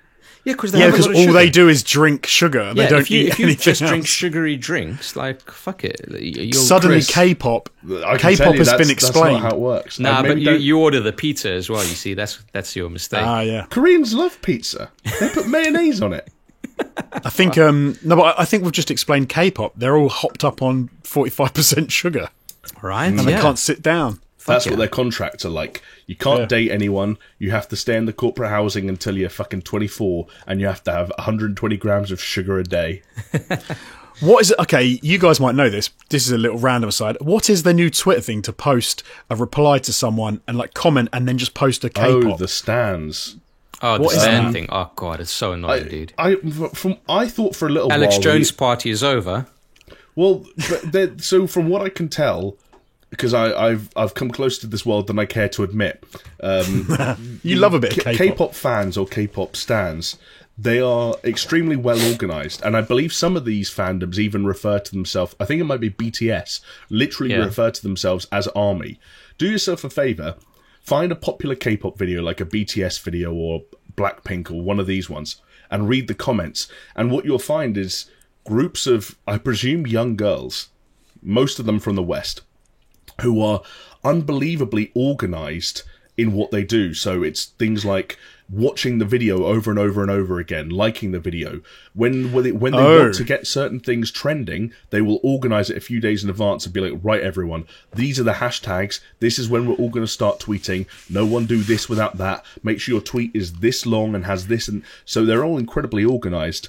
S1: Yeah, because
S2: Yeah, because all they do is drink sugar. They
S1: Yeah,
S2: don't
S1: if you,
S2: eat
S1: if you
S2: anything
S1: just drink
S2: else.
S1: sugary drinks, like fuck it, you'll
S2: Suddenly,
S3: Chris,
S2: K-pop.
S3: I can tell
S2: K-pop
S3: you
S2: has
S3: that's-
S2: been explained.
S3: That's not how it works.
S1: Nah,
S3: Maybe
S1: but
S3: don't-
S1: you order the pizza as well. You see, that's your mistake.
S2: Ah, yeah.
S3: Koreans love pizza. They put mayonnaise on it.
S2: I think no, but I think we've just explained K-pop. They're all hopped up on 45% sugar,
S1: right?
S2: and they can't sit down.
S3: That's
S1: yeah.
S3: what their contracts are like. You can't
S2: Yeah.
S3: date anyone. You have to stay in the corporate housing until you're fucking 24, and you have to have 120 grams of sugar a day.
S2: What is it? Okay, you guys might know this. This is a little random aside. What is the new Twitter thing to post a reply to someone and like comment and then just post a
S3: Oh,
S2: K-pop?
S3: the stands.
S1: Oh,
S2: What
S1: the
S2: is
S1: stand
S2: that?
S1: thing. Oh god, it's so annoying, dude.
S3: I thought for a little
S1: Alex
S3: while.
S1: Jones' party is over.
S3: Well, but so from what I can tell, because I've come closer to this world than I care to admit.
S2: You love a bit of K-pop.
S3: K-pop fans or K-pop stans, they are extremely well organized, and I believe some of these fandoms even refer to themselves. I think it might be BTS. Literally
S1: Yeah.
S3: refer to themselves as ARMY. Do yourself a favor. Find a popular K-pop video like a BTS video or Blackpink or one of these ones, and read the comments. And what you'll find is groups of, I presume, young girls, most of them from the West, who are unbelievably organized in what they do. So it's things like watching the video over and over and over again, liking the video. When they want to get certain things trending, they will organize it a few days in advance and be like, right, everyone, these are the hashtags. This is when we're all going to start tweeting. No one do this without that. Make sure your tweet is this long and has this. And so they're all incredibly organized.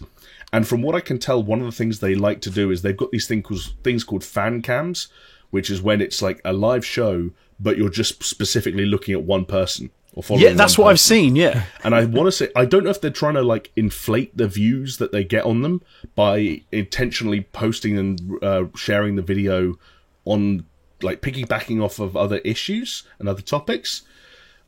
S3: And from what I can tell, one of the things they like to do is they've got these things called fan cams, which is when it's like a live show, but you're just specifically looking at one person or following.
S2: Yeah, that's
S3: one
S2: what I've
S3: person.
S2: seen. Yeah,
S3: And I want to say, I don't know if they're trying to like inflate the views that they get on them by intentionally posting and sharing the video on, like, piggybacking off of other issues and other topics.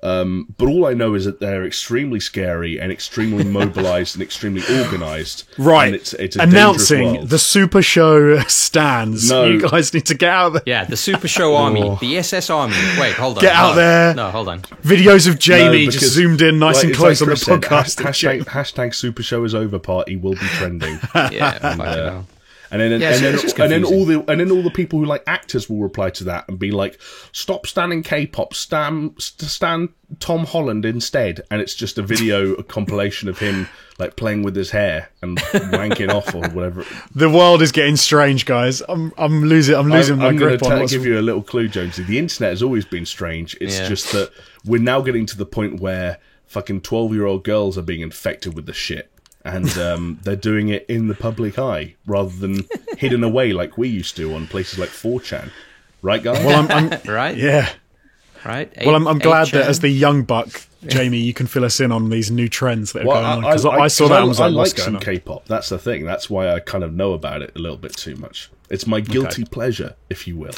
S3: But all I know is that they're extremely scary and extremely mobilized and extremely organized.
S2: right.
S3: And it's a dangerous
S2: Announcing
S3: world.
S2: the Super Show stands.
S3: No.
S2: You guys need to get out there.
S1: Yeah, the Super Show Army, the SS Army. Wait, hold on.
S2: Get out
S1: No.
S2: there.
S1: No, hold on.
S2: Videos of
S3: No,
S2: Jamie just
S3: because,
S2: zoomed in nice
S3: like,
S2: and
S3: it's
S2: close
S3: like
S2: on the
S3: Chris said,
S2: podcast.
S3: hashtag Super Show is over party will be trending.
S1: Yeah, fucking hell.
S3: And then,
S1: Yeah, so it's just
S3: and then
S1: confusing.
S3: all the people who like actors will reply to that and be like, "Stop standing K-pop, stand Tom Holland instead." And it's just a video, a compilation of him like playing with his hair and wanking off or whatever.
S2: The world is getting strange, guys. I'm losing my
S3: I'm
S2: grip
S3: going
S2: on
S3: to
S2: what's.
S3: give you a little clue, Jonesy. The internet has always been strange. It's
S1: Yeah.
S3: just that we're now getting to the point where fucking 12-year-old girls are being infected with the shit. And they're doing it in the public eye rather than hidden away like we used to on places like 4chan. Right, guys?
S2: Well, I'm
S1: Right?
S2: yeah.
S1: Right?
S2: Well, I'm glad that
S1: 8chan.
S2: as the young buck, Jamie, you can fill us in on these new trends that are
S3: Well,
S2: going on. Because I saw that and was
S3: I
S2: like, what's
S3: like
S2: going
S3: some
S2: on?
S3: K-pop. That's the thing. That's why I kind of know about it a little bit too much. It's my guilty pleasure, if you will.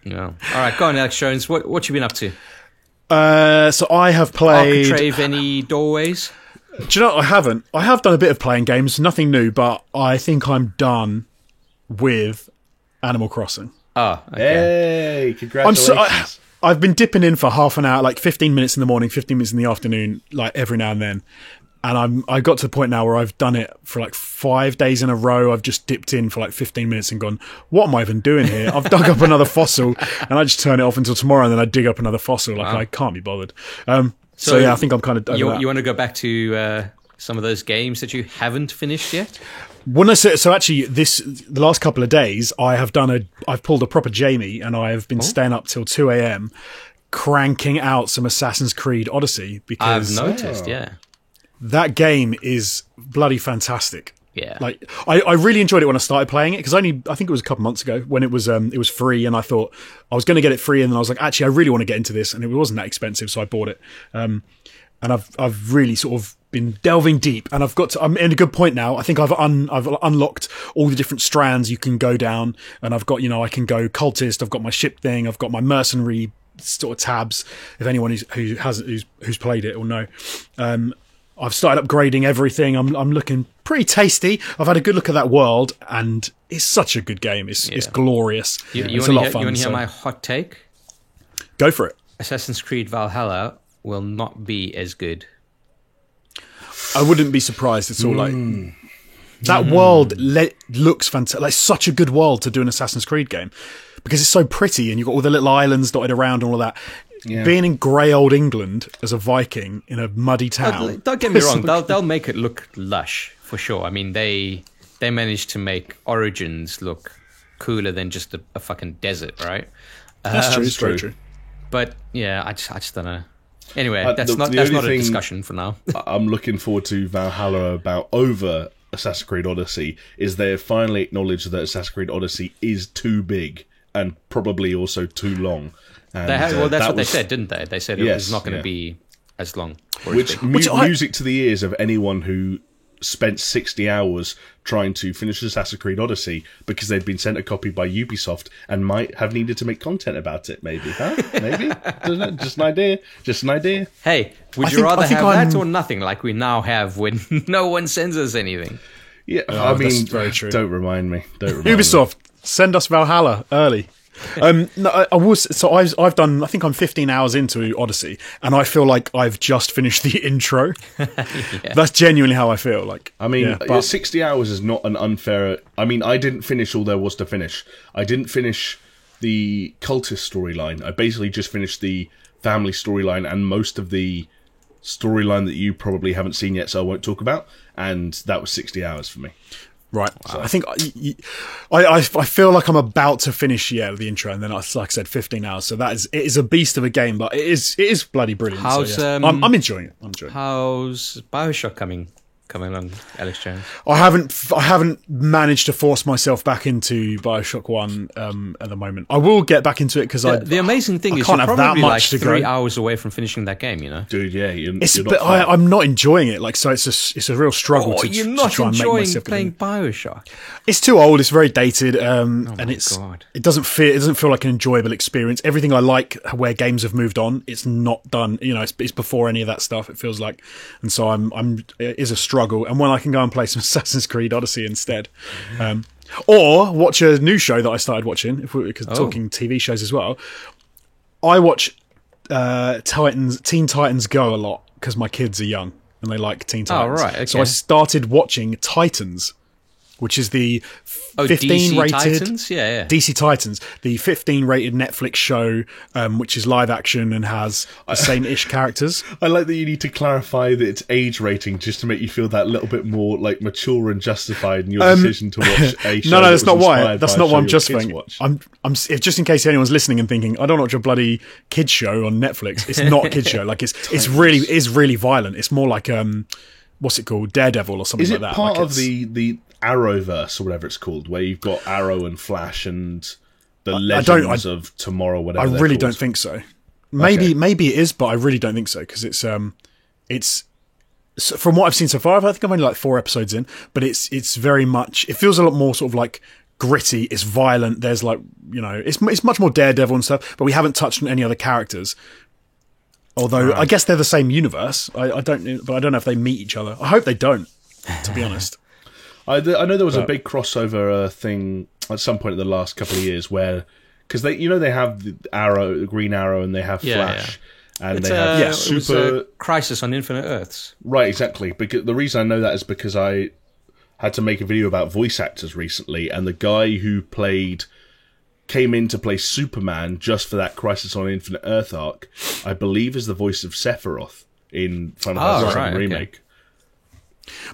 S1: No. All right, go on, Alex Jones. What you been up to?
S2: So I have played.
S1: Architrave any doorways?
S2: Do you know what? I haven't. I have done a bit of playing games, nothing new, but I think I'm done with Animal Crossing.
S1: Oh, okay.
S3: Hey,
S2: I'm
S3: congratulations.
S2: I've been dipping in for half an hour, like 15 minutes in the morning, 15 minutes in the afternoon, like every now and then. And I got to the point now where I've done it for like 5 days in a row. I've just dipped in for like 15 minutes and gone, what am I even doing here? I've dug up another fossil and I just turn it off until tomorrow and then I dig up another fossil. Like, I can't be bothered. So yeah, I think I'm kind of over that.
S1: You want to go back to some of those games that you haven't finished yet?
S2: When I say, so actually, the last couple of days, I've pulled a proper Jamie, and I have been staying up till 2 a.m. cranking out some Assassin's Creed Odyssey
S1: I've
S2: because
S1: noticed, yeah.
S2: that game is bloody fantastic.
S1: Yeah.
S2: Like I really enjoyed it when I started playing it because I think it was a couple months ago when it was free, and I thought I was going to get it free, and then I was like, actually, I really want to get into this, and it wasn't that expensive, so I bought it. And I've really sort of been delving deep, and I'm in a good point now. I think I've unlocked all the different strands you can go down, and I've got, I can go cultist. I've got my ship thing. I've got my mercenary sort of tabs. If anyone who's played it will know. I've started upgrading everything. I'm looking pretty tasty. I've had a good look at that world, and it's such a good game. It's glorious. It's a lot of fun.
S1: You want to hear my hot take?
S2: Go for it.
S1: Assassin's Creed Valhalla will not be as good.
S2: I wouldn't be surprised at all. Like that world looks fantastic. Like such a good world to do an Assassin's Creed game because it's so pretty, and you've got all the little islands dotted around and all that. Yeah. Being in grey old England as a Viking in a muddy town.
S1: Don't get me wrong; they'll make it look lush for sure. I mean, they managed to make Origins look cooler than just a fucking desert, right?
S2: That's true. It's very true.
S1: But yeah, I just don't know. Anyway, that's not a discussion for now.
S3: I'm looking forward to Valhalla about over Assassin's Creed Odyssey is they have finally acknowledged that Assassin's Creed Odyssey is too big and probably also too long. And,
S1: that's what they said, didn't they? They said it was not going to be as long.
S3: Which music to the ears of anyone who spent 60 hours trying to finish Assassin's Creed Odyssey because they'd been sent a copy by Ubisoft and might have needed to make content about it, maybe. Huh? Maybe? Just an idea. Just an idea.
S1: Hey, would you rather have that or nothing like we now have when no one sends us anything?
S3: Yeah, I mean, that's very true. Don't remind me.
S2: Ubisoft, send us Valhalla early. No, I was. So I've done. I think I'm 15 hours into Odyssey, and I feel like I've just finished the intro. Yeah. That's genuinely how I feel. Like,
S3: I mean, 60 hours is not an unfair. I mean, I didn't finish all there was to finish. I didn't finish the cultist storyline. I basically just finished the family storyline and most of the storyline that you probably haven't seen yet, so I won't talk about. And that was 60 hours for me.
S2: Right. So. I think I feel like I'm about to finish the intro, and then like I said, 15 hours. So it is a beast of a game, but it is bloody brilliant. I'm enjoying it.
S1: How's BioShock coming along, Alex Jones?
S2: I haven't managed to force myself back into BioShock 1 at the moment. I will get back into it because
S1: the amazing thing is you're probably like 3 hours away from finishing that game,
S3: Dude, yeah.
S2: I'm not enjoying it. Like, so it's a real struggle to
S1: you're not
S2: try and make myself
S1: playing BioShock.
S2: It's too old. It's very dated, and it doesn't feel like an enjoyable experience. Everything I like where games have moved on, it's not done. It's before any of that stuff. It feels like, and so it is a struggle. And when I can go and play some Assassin's Creed Odyssey instead, or watch a new show that I started watching, because talking TV shows as well. I watch Teen Titans Go a lot because my kids are young and they like Teen Titans.
S1: Oh, right. Okay.
S2: So I started watching Titans, which is the 15
S1: DC
S2: rated
S1: Titans? Yeah.
S2: DC Titans, the 15 rated Netflix show, which is live action and has the same-ish characters.
S3: I like that you need to clarify that it's age rating just to make you feel that little bit more like mature and justified in your decision to watch a show.
S2: No, that's not why. That's not why I'm justifying. I'm just in case anyone's listening and thinking, I don't watch a bloody kids show on Netflix. It's not a kids show. Like it's really violent. It's more like what's it called, Daredevil or something like that.
S3: Is it part of the Arrowverse or whatever it's called, where you've got Arrow and Flash and the Legends of Tomorrow, whatever.
S2: I really don't think so. Maybe it is, but I really don't think so because it's from what I've seen so far. I think I'm only like 4 episodes in, but it's very much. It feels a lot more sort of like gritty. It's violent. There's like it's much more Daredevil and stuff. But we haven't touched on any other characters. Although I guess they're the same universe. I don't know if they meet each other. I hope they don't. To be honest.
S3: I know there was a big crossover thing at some point in the last couple of years where, because they have the Green Arrow, and they have Flash, and they have
S1: Super it was a Crisis on Infinite Earths.
S3: Right, exactly. Because the reason I know that is because I had to make a video about voice actors recently, and the guy who came in to play Superman just for that Crisis on Infinite Earth arc, I believe is the voice of Sephiroth in Final Fantasy VII Remake.
S2: Okay.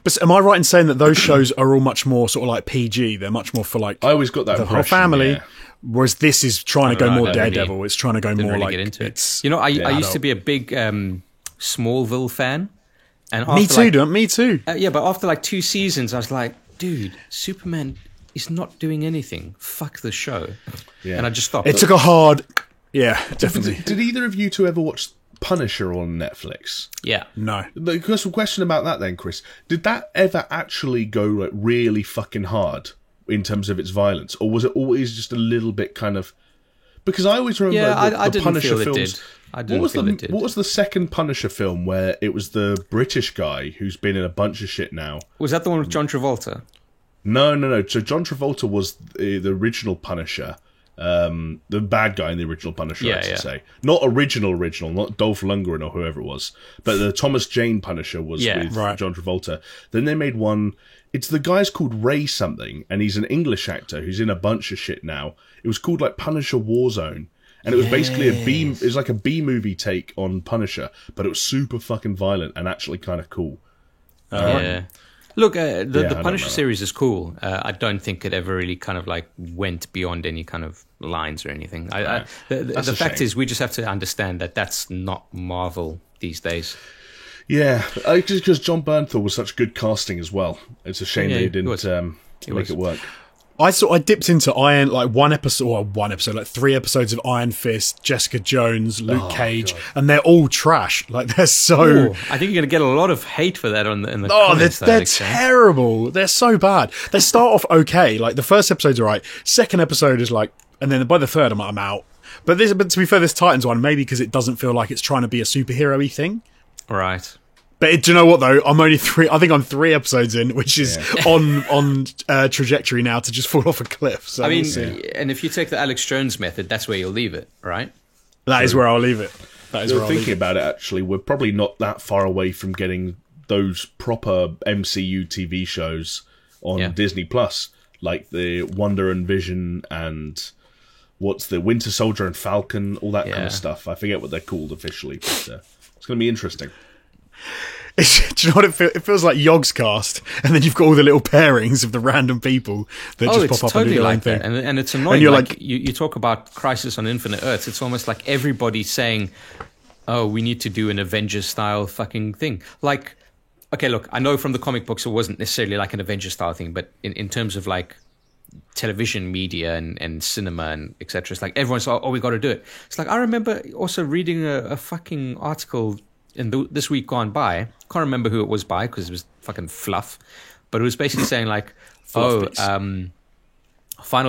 S2: But am I right in saying that those shows are all much more sort of like PG? They're much more for like
S3: I always got that
S2: the whole family. Whereas this is trying to go more Daredevil. Really, it's trying to go more
S1: really
S2: like
S1: get into it. I used to be a big Smallville fan. And
S2: me too.
S1: Yeah, but after like 2 seasons, I was like, dude, Superman is not doing anything. Fuck the show. Yeah. And I just stopped.
S2: It took a hard. Yeah, definitely.
S3: Did either of you two ever watch Punisher on Netflix.
S1: Yeah.
S2: No.
S3: The question about that then, Chris, did that ever actually go like really fucking hard in terms of its violence, or was it always just a little bit kind of? Because I always remember
S1: I
S3: the
S1: didn't
S3: Punisher
S1: feel it
S3: films.
S1: did. I didn't feel it did.
S3: What was the second Punisher film where it was the British guy who's been in a bunch of shit now?
S1: Was that the one with John Travolta?
S3: No. So John Travolta was the original Punisher. The bad guy in the original Punisher, I should say. Not original, not Dolph Lundgren or whoever it was. But the Thomas Jane Punisher was with John Travolta. Then they made one. It's the guy's called Ray something, and he's an English actor who's in a bunch of shit now. It was called like Punisher Warzone. And it was basically it was like a B-movie take on Punisher, but it was super fucking violent and actually kind of cool.
S1: Yeah. Look, the Punisher series is cool. I don't think it ever really kind of like went beyond any kind of lines or anything. The fact is, we just have to understand that that's not Marvel these days.
S3: Yeah, because John Bernthal was such good casting as well. It's a shame they didn't make it work.
S2: I dipped into one episode, like 3 episodes of Iron Fist, Jessica Jones, Luke Cage, and they're all trash. Like they're so.
S1: Ooh, I think you're going to get a lot of hate for that in the comments.
S2: They're terrible. They're so bad. They start off okay. Like the first episode's alright. Second episode is like, and then by the third, I'm out. But to be fair, this Titans one, maybe because it doesn't feel like it's trying to be a superhero-y thing.
S1: Right.
S2: But do you know what though? I'm only 3. I think I'm 3 episodes in, which is on trajectory now to just fall off a cliff. So
S1: I mean, and if you take the Alex Jones method, that's where you'll leave it, right?
S2: That is where I'll leave it.
S3: Thinking about it, actually, we're probably not that far away from getting those proper MCU TV shows on Disney Plus, like the Wonder and Vision and what's the Winter Soldier and Falcon, all that kind of stuff. I forget what they're called officially, but it's going to be interesting.
S2: Do you know what it feels? It feels like Yogscast, and then you've got all the little pairings of the random people that just pop up
S1: totally
S2: and do their own
S1: like
S2: thing.
S1: That. And it's annoying. And you're like you talk about Crisis on Infinite Earths. It's almost like everybody's saying, "Oh, we need to do an Avengers style fucking thing." Like, okay, look, I know from the comic books it wasn't necessarily like an Avengers style thing, but in terms of like television media and cinema and etc., it's like everyone's like, "Oh, we got to do it." It's like I remember also reading a fucking article in this week gone by. Can't remember who it was by because it was fucking fluff, but it was basically saying like, Final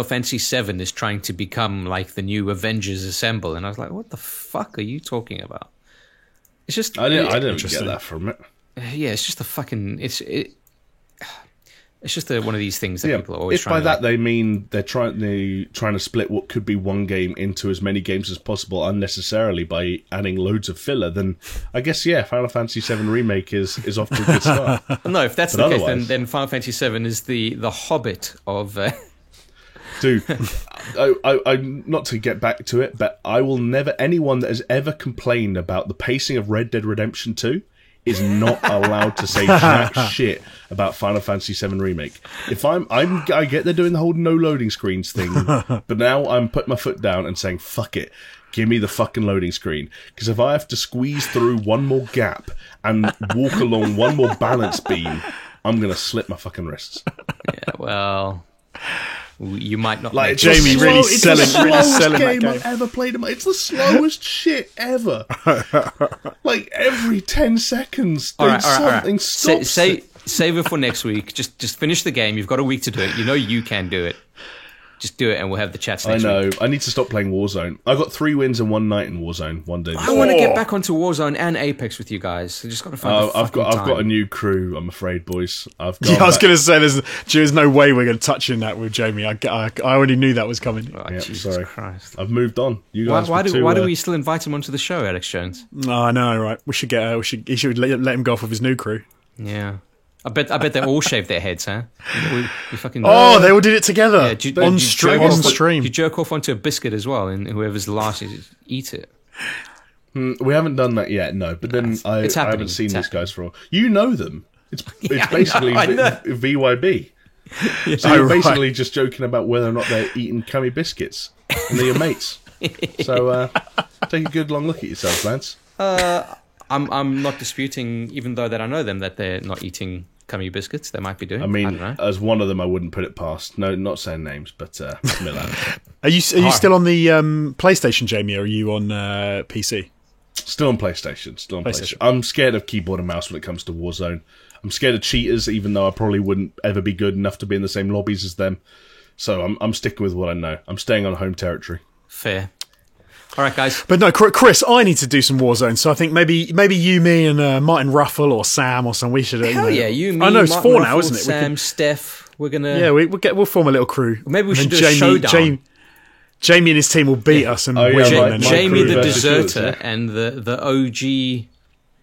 S1: Fantasy VII is trying to become like the new Avengers Assemble, and I was like, what the fuck are you talking about? It's just
S3: I didn't get that from it.
S1: Yeah, it's just a fucking it's just one of these things that people are always
S3: if
S1: trying
S3: by that they mean they're trying to split what could be one game into as many games as possible unnecessarily by adding loads of filler, then I guess Final Fantasy VII Remake is off to a good start.
S1: No, if that's the case, then Final Fantasy VII is the Hobbit of.
S3: Dude, I not to get back to it, but I will never. Anyone that has ever complained about the pacing of Red Dead Redemption 2 is not allowed to say jack shit about Final Fantasy VII Remake. If I get they're doing the whole no loading screens thing, but now I'm putting my foot down and saying fuck it, give me the fucking loading screen. Because if I have to squeeze through one more gap and walk along one more balance beam, I'm gonna slip my fucking wrists.
S1: Yeah, well. You might not
S2: like Jamie really selling that game
S3: I've ever played. It's the slowest shit ever. Like every 10 seconds, something stops.
S1: Save it for next week. Just finish the game. You've got a week to do it. You know you can do it. Just do it, and we'll have the chats next week.
S3: I know. I need to stop playing Warzone. I got 3 wins in one night in Warzone one day.
S1: I want to get back onto Warzone and Apex with you guys. I just got to find.
S3: I've got a new crew. I'm afraid, boys.
S2: I was going to say there's no way we're going to touch in that with Jamie. I already knew that was coming.
S1: Oh, Jesus Christ!
S3: I've moved on. You guys.
S1: Why do we still invite him onto the show, Alex Jones?
S2: No, I know, right? We should he should let him go off with his new crew.
S1: Yeah. I bet they all shaved their heads, huh? We fucking
S2: they all did it together on stream.
S1: You jerk off onto a biscuit as well, and whoever's last eat it.
S3: We haven't done that yet, no. But then I haven't seen these guys for a while. You know them. It's basically VYB. So you're basically just joking about whether or not they're eating cummy biscuits, and they're your mates. So take a good long look at yourselves, lads.
S1: I'm not disputing, even though that I know them, that they're not eating cummy biscuits. They might be doing.
S3: I mean, as one of them, I wouldn't put it past. No, not saying names, but Milan.
S2: Are you still on the PlayStation, Jamie, or are you on PC?
S3: Still on PlayStation. Still on PlayStation.
S2: PlayStation.
S3: I'm scared of keyboard and mouse when it comes to Warzone. I'm scared of cheaters, even though I probably wouldn't ever be good enough to be in the same lobbies as them. So I'm sticking with what I know. I'm staying on home territory.
S1: Fair. All right, guys.
S2: But no, Chris, I need to do some Warzone. So I think maybe you, me, and Martin Ruffle or Sam or something. We should.
S1: Hell yeah, you, me,
S2: I know it's
S1: Martin
S2: 4
S1: Ruffle,
S2: now, isn't it?
S1: Sam, Steph. We're gonna.
S2: Yeah, we'll form a little crew.
S1: Maybe we should
S2: And
S1: do a showdown.
S2: Jamie and his team will beat us and win.
S3: right,
S2: and then
S1: Jamie the
S3: versus
S1: deserter
S3: yours,
S1: and the OG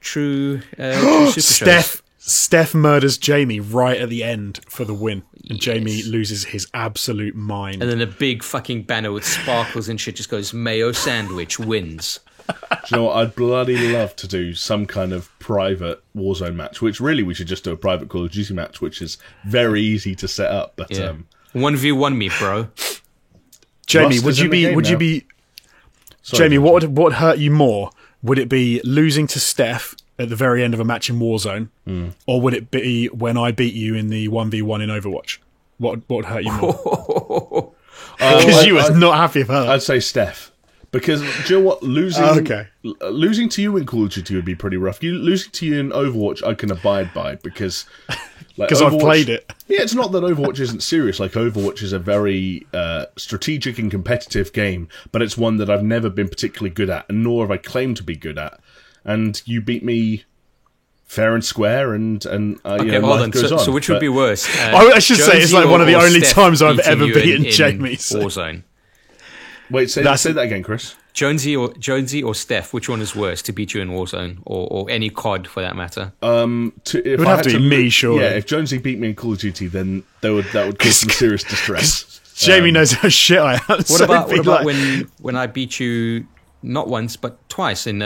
S1: true Super Shows.
S2: Steph murders Jamie right at the end for the win, and Jamie loses his absolute mind.
S1: And then a big fucking banner with sparkles and shit just goes, Mayo Sandwich wins.
S3: Do you know what? I'd bloody love to do some kind of private Warzone match, which really we should just do a private Call of Duty match, which is very easy to set up. But
S1: Yeah. 1v1 me, bro.
S2: Jamie,
S3: Rust
S2: would
S3: is
S2: you
S3: in the game now.
S2: be
S3: Sorry,
S2: Jamie? What would hurt you more? Would it be losing to Steph at the very end of a match in Warzone, or would it be when I beat you in the 1v1 in Overwatch? What would hurt you more? Because you was not happy with her.
S3: I'd say Steph. Because, do you know what? Losing to you in Call of Duty would be pretty rough. Losing to you in Overwatch, I can abide by, because...
S2: Because I've played it.
S3: Yeah, it's not that Overwatch isn't serious. Like, Overwatch is a very strategic and competitive game, but it's one that I've never been particularly good at, and nor have I claimed to be good at. And you beat me fair and square, and
S1: Okay,
S3: you know,
S1: hold
S3: life
S1: on.
S3: goes on.
S1: So which would be worse?
S2: I should say it's
S1: Jonesy
S2: like one of the
S1: or
S2: only
S1: Steph
S2: times I've
S1: beating
S2: ever
S1: you
S2: beaten
S1: in
S2: Jamie. So.
S1: Warzone.
S3: Wait, say that again, Chris.
S1: Jonesy or Steph, which one is worse to beat you in Warzone, or any COD for that matter?
S3: It
S2: would have to be me, surely.
S3: Yeah, if Jonesy beat me in Call of Duty, then that would cause some serious distress.
S2: Jamie knows how shit I am.
S1: What about when I beat you not once but twice in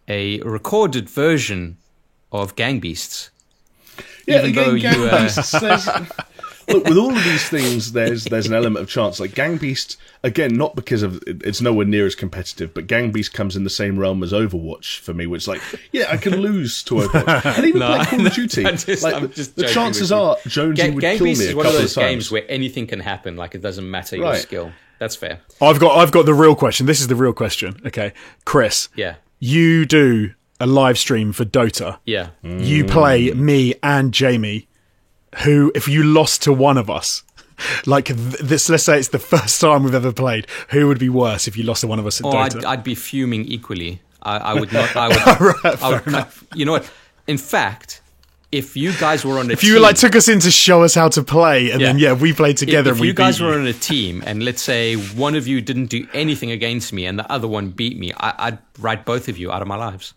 S1: a recorded version of Gang Beasts?
S3: Yeah,
S1: Even though
S3: Gang
S1: you,
S3: Beasts, look, with all of these things, there's an element of chance. Like Gang Beast, again, not because of it's nowhere near as competitive, but Gang Beast comes in the same realm as Overwatch for me, which, like, yeah, I can lose to Overwatch, and even like Call of Duty. The chances are Jonesy would
S1: Gang
S3: kill
S1: Beast
S3: me
S1: is
S3: a
S1: one of
S3: couple
S1: those
S3: of
S1: games
S3: times.
S1: where anything can happen. Like, it doesn't matter your
S3: Right.
S1: skill. That's fair.
S2: I've got the real question. This is the real question. Okay, Chris.
S1: Yeah.
S2: You do a live stream for Dota.
S1: Yeah.
S2: You play me and Jamie, who, if you lost to one of us, like this, let's say it's the first time we've ever played, who would be worse if you lost to one of us at Dota?
S1: I'd be fuming equally. I would not. I would. You know what? In fact, if you guys were on a
S2: if
S1: team,
S2: you like took us in to show us how to play, and then we played together.
S1: If
S2: and we
S1: you guys
S2: beat
S1: were on a team, and let's say one of you didn't do anything against me, and the other one beat me, I'd write both of you out of my lives.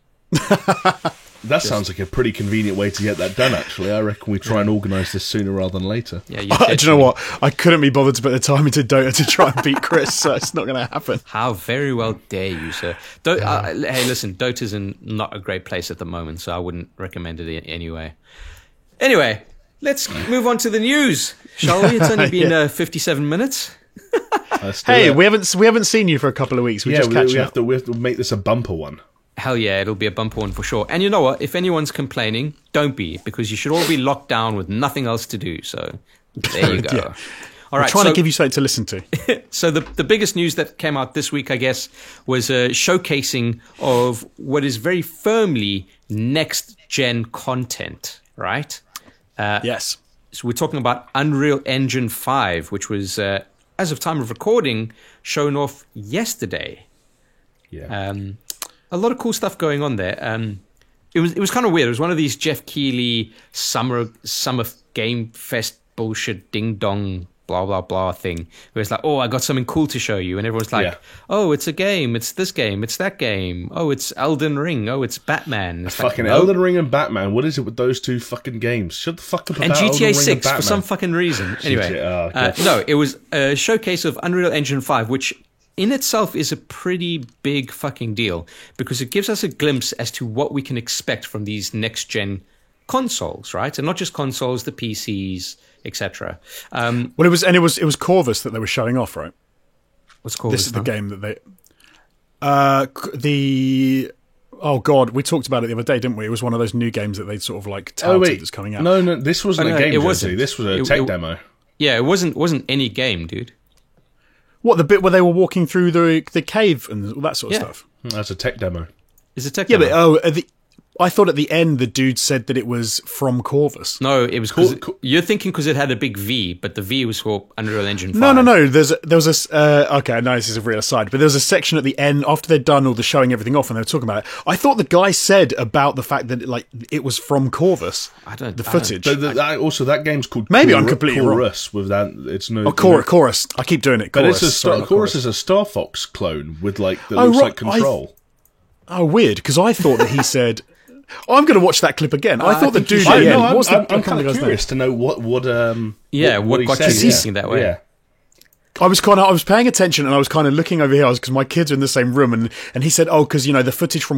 S3: That sounds like a pretty convenient way to get that done, actually. I reckon we try and organise this sooner rather than later.
S1: Yeah,
S2: do you know what? I couldn't be bothered to put the time into Dota to try and beat Chris, so it's not going to happen.
S1: How very well dare you, sir? Hey, listen, Dota's in not a great place at the moment, so I wouldn't recommend it anyway. Anyway, let's move on to the news, shall we? It's only been 57 minutes.
S2: Hey, we haven't seen you for a couple of weeks. We
S3: have to make this a bumper one.
S1: Hell yeah, it'll be a bumper one for sure. And you know what? If anyone's complaining, don't be, because you should all be locked down with nothing else to do. So there you go.
S2: Yeah.
S1: All right,
S2: We're trying to give you something to listen to.
S1: So the biggest news that came out this week, I guess, was a showcasing of what is very firmly next-gen content, right?
S2: Yes.
S1: So we're talking about Unreal Engine 5, which was, as of time of recording, shown off yesterday.
S3: Yeah.
S1: A lot of cool stuff going on there. It was kind of weird. It was one of these Jeff Keighley summer game fest bullshit ding dong blah blah blah thing. Where it's like, oh, I got something cool to show you, and everyone's like, oh, it's a game, it's this game, it's that game. Oh, it's Elden Ring. Oh, it's Batman. It's
S3: fucking Elden Ring and Batman. What is it with those two fucking games? Shut the fuck up.
S1: And
S3: about
S1: GTA
S3: Elden Ring
S1: 6
S3: and
S1: for some fucking reason. Anyway,
S3: God.
S1: no, it was a showcase of Unreal Engine 5, which in itself is a pretty big fucking deal, because it gives us a glimpse as to what we can expect from these next-gen consoles, right? And not just consoles, the PCs, etc.
S2: Well, it was Corvus that they were showing off, right?
S1: What's Corvus?
S2: This is the game that they... Oh, God, we talked about it the other day, didn't we? It was one of those new games that they'd sort of like touted that's coming out.
S3: No, this wasn't a game,
S1: it wasn't.
S3: This was a tech demo.
S1: Yeah, it wasn't any game, dude.
S2: What, the bit where they were walking through the cave and all that sort of stuff?
S3: That's a tech demo.
S1: It's a tech
S2: Yeah,
S1: demo.
S2: but I thought at the end the dude said that it was from Corvus.
S1: No, it was because you're thinking because it had a big V, but the V was for Unreal Engine 5.
S2: No. There was a okay. I know this is a real aside, but there was a section at the end after they'd done all the showing everything off, and they were talking about it. I thought the guy said about the fact that it was from Corvus. The footage.
S3: That game's called.
S2: Maybe I'm completely wrong.
S3: Chorus with that. It's no.
S2: Chorus. I keep doing it. Chorus.
S3: But it's Chorus is a Star Fox clone with that looks like Control.
S2: Weird, because I thought that he said. I'm going to watch that clip again. I thought the dude.
S3: I'm kind of curious to know what
S1: got
S3: he
S1: you
S3: said.
S1: thinking that way.
S3: Yeah.
S2: I was paying attention, and I was kind of looking over here because my kids are in the same room, and he said, because the footage from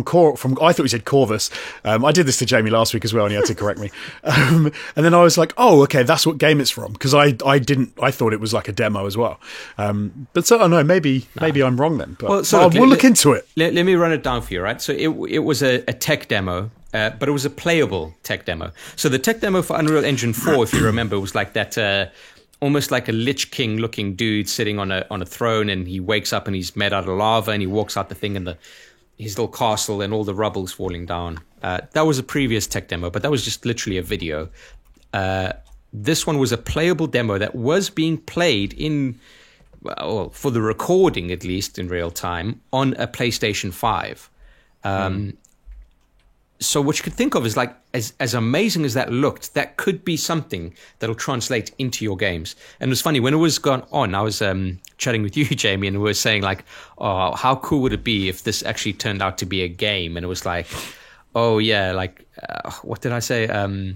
S2: I thought he said Corvus. I did this to Jamie last week as well, and he had to correct me. And then I was like, okay, that's what game it's from, because I thought it was like a demo as well. But so I don't know, maybe I'm wrong then. But we'll look into it.
S1: Let me run it down for you, right? So it was a tech demo. But it was a playable tech demo. So the tech demo for Unreal Engine 4, if you remember, was like that, almost like a Lich King looking dude sitting on a throne, and he wakes up and he's made out of lava, and he walks out the thing in his little castle, and all the rubble's falling down. That was a previous tech demo, but that was just literally a video. This one was a playable demo that was being played for the recording at least in real time on a PlayStation 5. So what you could think of is like, as amazing as that looked, that could be something that'll translate into your games. And it was funny, when it was gone on, I was chatting with you, Jamie, and we were saying like, oh, how cool would it be if this actually turned out to be a game? And it was like, oh yeah, like, what did I say?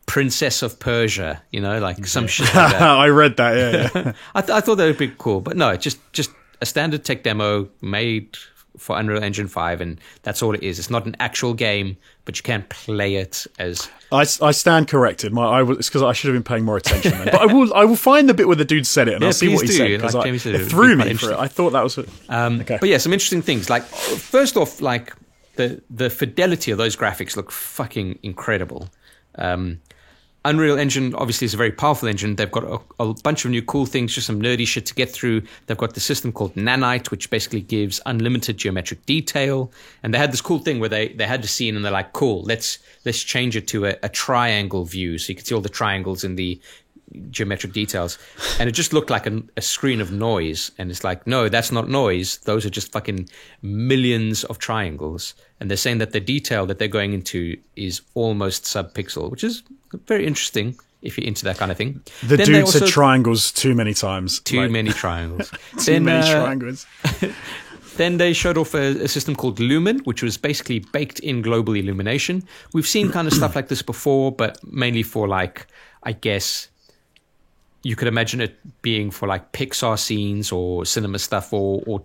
S1: Princess of Persia, like some shit like that.
S2: I read that, yeah.
S1: I thought that would be cool. But no, just a standard tech demo made for Unreal Engine 5, and that's all it is. It's not an actual game, but you can play it as...
S2: I stand corrected. It's because I should have been paying more attention then. But I will find the bit where the dude said it, and I'll see what he said, because it threw me for it. I thought that was... Okay.
S1: But yeah, some interesting things. Like, first off, like, the fidelity of those graphics look fucking incredible. Unreal Engine obviously is a very powerful engine. They've got a bunch of new cool things, just some nerdy shit to get through. They've got the system called Nanite, which basically gives unlimited geometric detail. And they had this cool thing where they had the scene and they're like, cool, let's change it to a triangle view, so you can see all the triangles in the geometric details. And it just looked like a screen of noise. And it's like, no, that's not noise. Those are just fucking millions of triangles. And they're saying that the detail that they're going into is almost sub-pixel, which is very interesting if you're into that kind of thing.
S2: The dude said triangles too many times.
S1: Too many triangles.
S2: Too many triangles.
S1: Then they showed off a system called Lumen, which was basically baked in global illumination. We've seen kind of stuff like this before, but mainly for like, I guess... You could imagine it being for like Pixar scenes or cinema stuff, or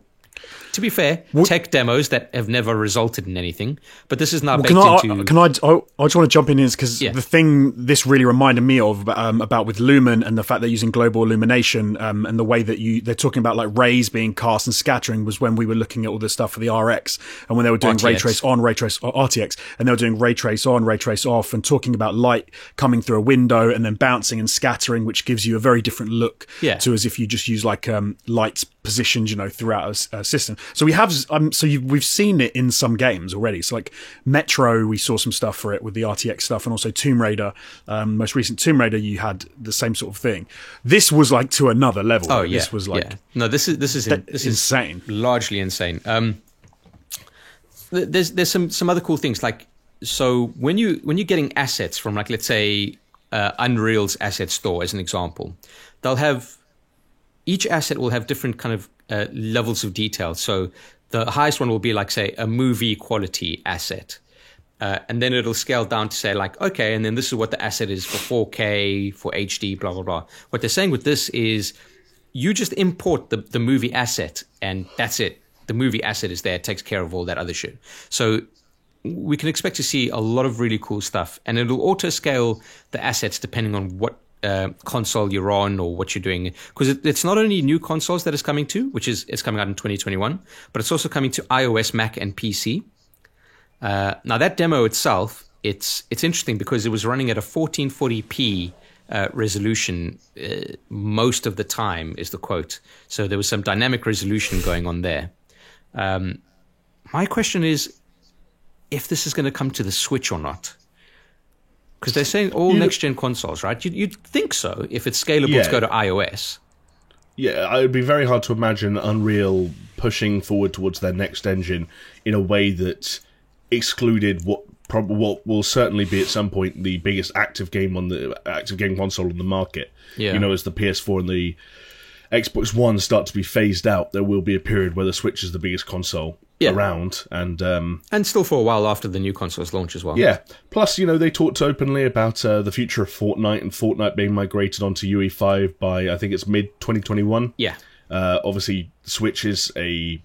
S1: to be fair, tech demos that have never resulted in anything. But this is now baked into...
S2: I just want to jump in because the thing this really reminded me of about with Lumen and the fact they're using global illumination and the way that they're talking about like rays being cast and scattering was when we were looking at all this stuff for the RX and when they were doing RTX. RTX, and they were doing ray trace on, ray trace off, and talking about light coming through a window and then bouncing and scattering, which gives you a very different look to as if you just use like lights positioned, throughout a system. So we've seen it in some games already. So like Metro, we saw some stuff for it with the RTX stuff, and also Tomb Raider. Most recent Tomb Raider, you had the same sort of thing. This was like to another level.
S1: Oh yeah,
S2: this was like
S1: no, this is
S2: insane,
S1: largely insane. There's some other cool things like, so when you're getting assets from like, let's say Unreal's asset store as an example, each asset will have different kind of levels of detail. So the highest one will be like, say, a movie quality asset. And then it'll scale down to say like, okay, and then this is what the asset is for 4K, for HD, blah, blah, blah. What they're saying with this is you just import the movie asset and that's it. The movie asset is there, it takes care of all that other shit. So we can expect to see a lot of really cool stuff. And it'll auto scale the assets depending on what console you're on or what you're doing, because it's not only new consoles that it's coming to, it's coming out in 2021, but it's also coming to iOS, Mac, and PC. Now that demo itself, it's interesting because it was running at a 1440p resolution most of the time, is the quote. So there was some dynamic resolution going on there. My question is if this is going to come to the Switch or not. Because they're saying all next-gen consoles, right? You'd think so if it's scalable to go to iOS.
S3: Yeah, it would be very hard to imagine Unreal pushing forward towards their next engine in a way that excluded what will certainly be at some point the biggest active game console on the market.
S1: Yeah.
S3: You know, as the PS4 and the Xbox One start to be phased out, there will be a period where the Switch is the biggest console around, and
S1: still for a while after the new consoles launch as well.
S3: Yeah. Plus, they talked openly about the future of Fortnite and Fortnite being migrated onto UE5 by, I think it's mid-2021.
S1: Yeah.
S3: Obviously, Switch is a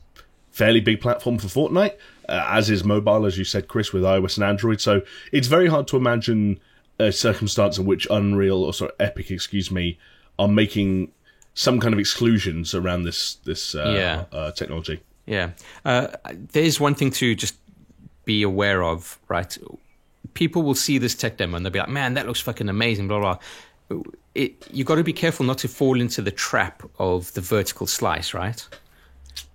S3: fairly big platform for Fortnite, as is mobile, as you said, Chris, with iOS and Android. So it's very hard to imagine a circumstance in which Epic, are making some kind of exclusions around this technology.
S1: Yeah. There's one thing to just be aware of, right? People will see this tech demo and they'll be like, man, that looks fucking amazing, blah, blah. You got to be careful not to fall into the trap of the vertical slice, right?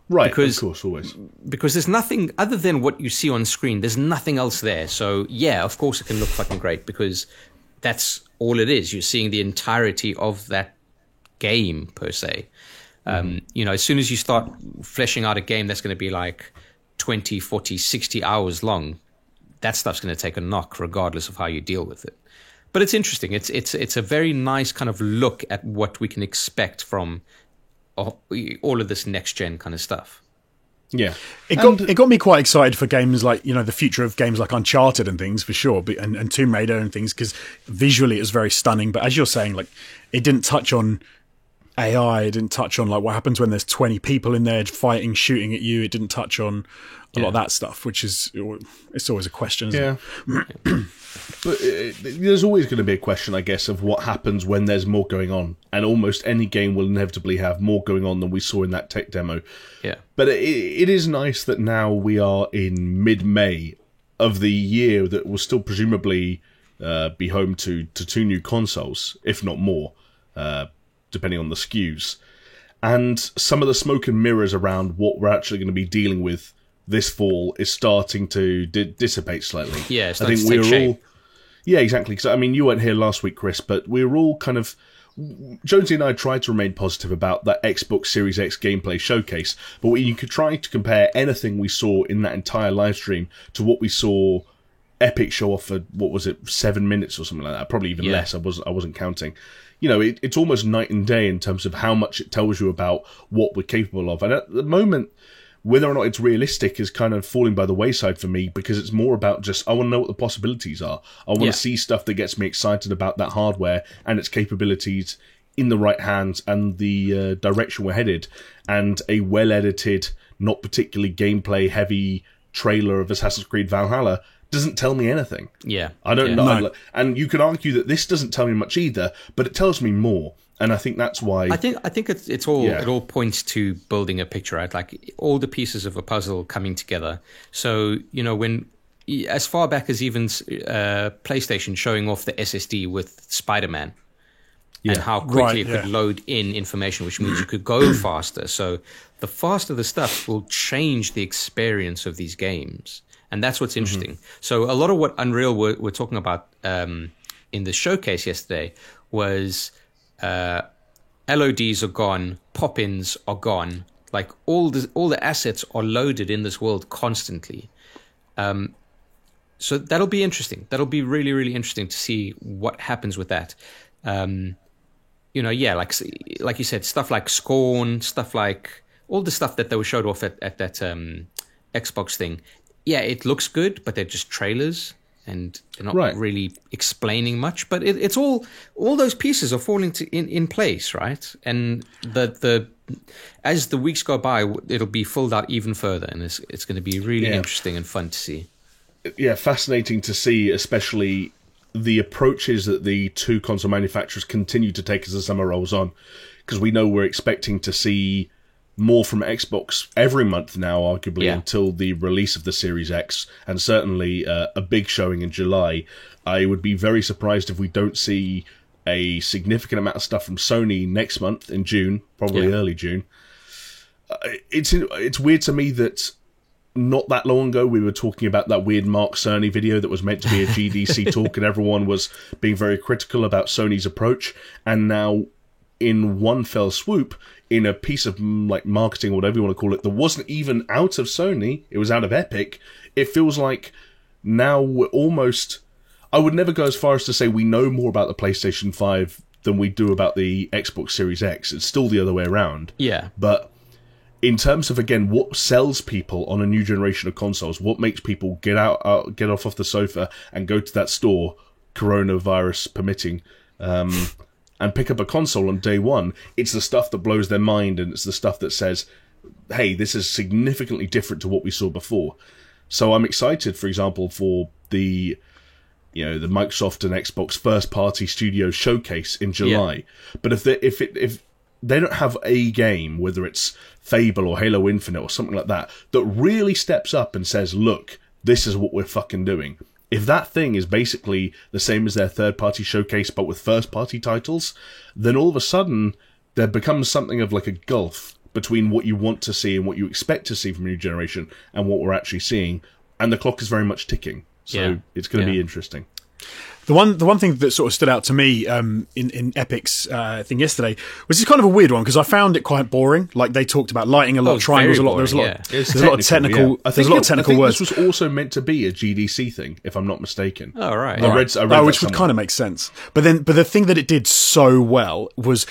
S3: Right, of course, always.
S1: Because there's nothing other than what you see on screen. There's nothing else there. So, yeah, of course it can look fucking great because that's all it is. You're seeing the entirety of that game, per se. As soon as you start fleshing out a game that's going to be like 20, 40, 60 hours long, that stuff's going to take a knock regardless of how you deal with it. But it's interesting. It's a very nice kind of look at what we can expect from all of this next-gen kind of stuff.
S3: Yeah.
S2: It got me quite excited for games like, the future of games like Uncharted and things, for sure, and Tomb Raider and things, because visually it was very stunning. But as you're saying, like, it didn't touch on AI, it didn't touch on like what happens when there's 20 people in there fighting, shooting at you. It didn't touch on a lot of that stuff, which is, it's always a question, isn't it?
S3: But there's always going to be a question, I guess, of what happens when there's more going on. And almost any game will inevitably have more going on than we saw in that tech demo.
S1: Yeah.
S3: But it is nice that now we are in mid-May of the year that will still presumably be home to 2 new consoles, if not more, depending on the SKUs. And some of the smoke and mirrors around what we're actually going to be dealing with this fall is starting to dissipate slightly.
S1: Yeah, it's starting to take shape.
S3: Yeah, exactly. Because you weren't here last week, Chris, but we were all kind of... Jonesy and I tried to remain positive about that Xbox Series X gameplay showcase, but you could try to compare anything we saw in that entire live stream to what we saw Epic show off for, 7 minutes or something like that? Probably even less. I wasn't counting. It's almost night and day in terms of how much it tells you about what we're capable of. And at the moment, whether or not it's realistic is kind of falling by the wayside for me, because it's more about just, I want to know what the possibilities are. I want to see stuff that gets me excited about that hardware and its capabilities in the right hands and the direction we're headed. And a well-edited, not particularly gameplay-heavy trailer of Assassin's Creed Valhalla doesn't tell me anything.
S1: Yeah.
S3: I don't know.
S2: No.
S3: And you could argue that this doesn't tell me much either, but it tells me more. And I think that's why...
S1: I think it all points to building a picture, right? Like all the pieces of a puzzle coming together. So, when as far back as even PlayStation showing off the SSD with Spider-Man and how quickly it could load in information, which means you could go faster. So the faster the stuff will change the experience of these games. And that's what's interesting. So a lot of what Unreal were talking about in the showcase yesterday was... LODs are gone, pop-ins are gone. Like all the assets are loaded in this world constantly. So that'll be interesting. That'll be really, really interesting to see what happens with that. Like you said, stuff like Scorn, stuff like all the stuff that they were showed off at that Xbox thing. Yeah, it looks good, but they're just trailers. And they're not really explaining much, but it's all those pieces are falling in place, right? And as the weeks go by, it'll be filled out even further, and it's going to be really interesting and fun to see.
S3: Yeah, fascinating to see, especially the approaches that the 2 console manufacturers continue to take as the summer rolls on, because we know we're expecting to see more from Xbox every month now, arguably, until the release of the Series X, and certainly a big showing in July. I would be very surprised if we don't see a significant amount of stuff from Sony next month in June, probably early June. It's weird to me that not that long ago, we were talking about that weird Mark Cerny video that was meant to be a GDC talk, and everyone was being very critical about Sony's approach. And now, in one fell swoop, in a piece of like marketing, or whatever you want to call it, that wasn't even out of Sony, it was out of Epic, it feels like now we're almost... I would never go as far as to say we know more about the PlayStation 5 than we do about the Xbox Series X. It's still the other way around.
S1: Yeah.
S3: But in terms of, again, what sells people on a new generation of consoles, what makes people get off the sofa and go to that store, coronavirus permitting, and pick up a console on day one, it's the stuff that blows their mind, and it's the stuff that says, hey, this is significantly different to what we saw before. So I'm excited, for example, for the Microsoft and Xbox first-party studio showcase in July. Yeah. But if they don't have a game, whether it's Fable or Halo Infinite or something like that, that really steps up and says, look, this is what we're fucking doing. If that thing is basically the same as their third-party showcase but with first-party titles, then all of a sudden there becomes something of like a gulf between what you want to see and what you expect to see from a new generation and what we're actually seeing. And the clock is very much ticking. So it's going to be interesting.
S2: The one thing that sort of stood out to me in Epic's thing yesterday was it's kind of a weird one because I found it quite boring. Like they talked about lighting a lot of triangles, there's a lot of technical words.
S3: This was also meant to be a GDC thing, if I'm not mistaken.
S1: Oh right,
S3: I read
S2: which would kind of make sense. But the thing that it did so well was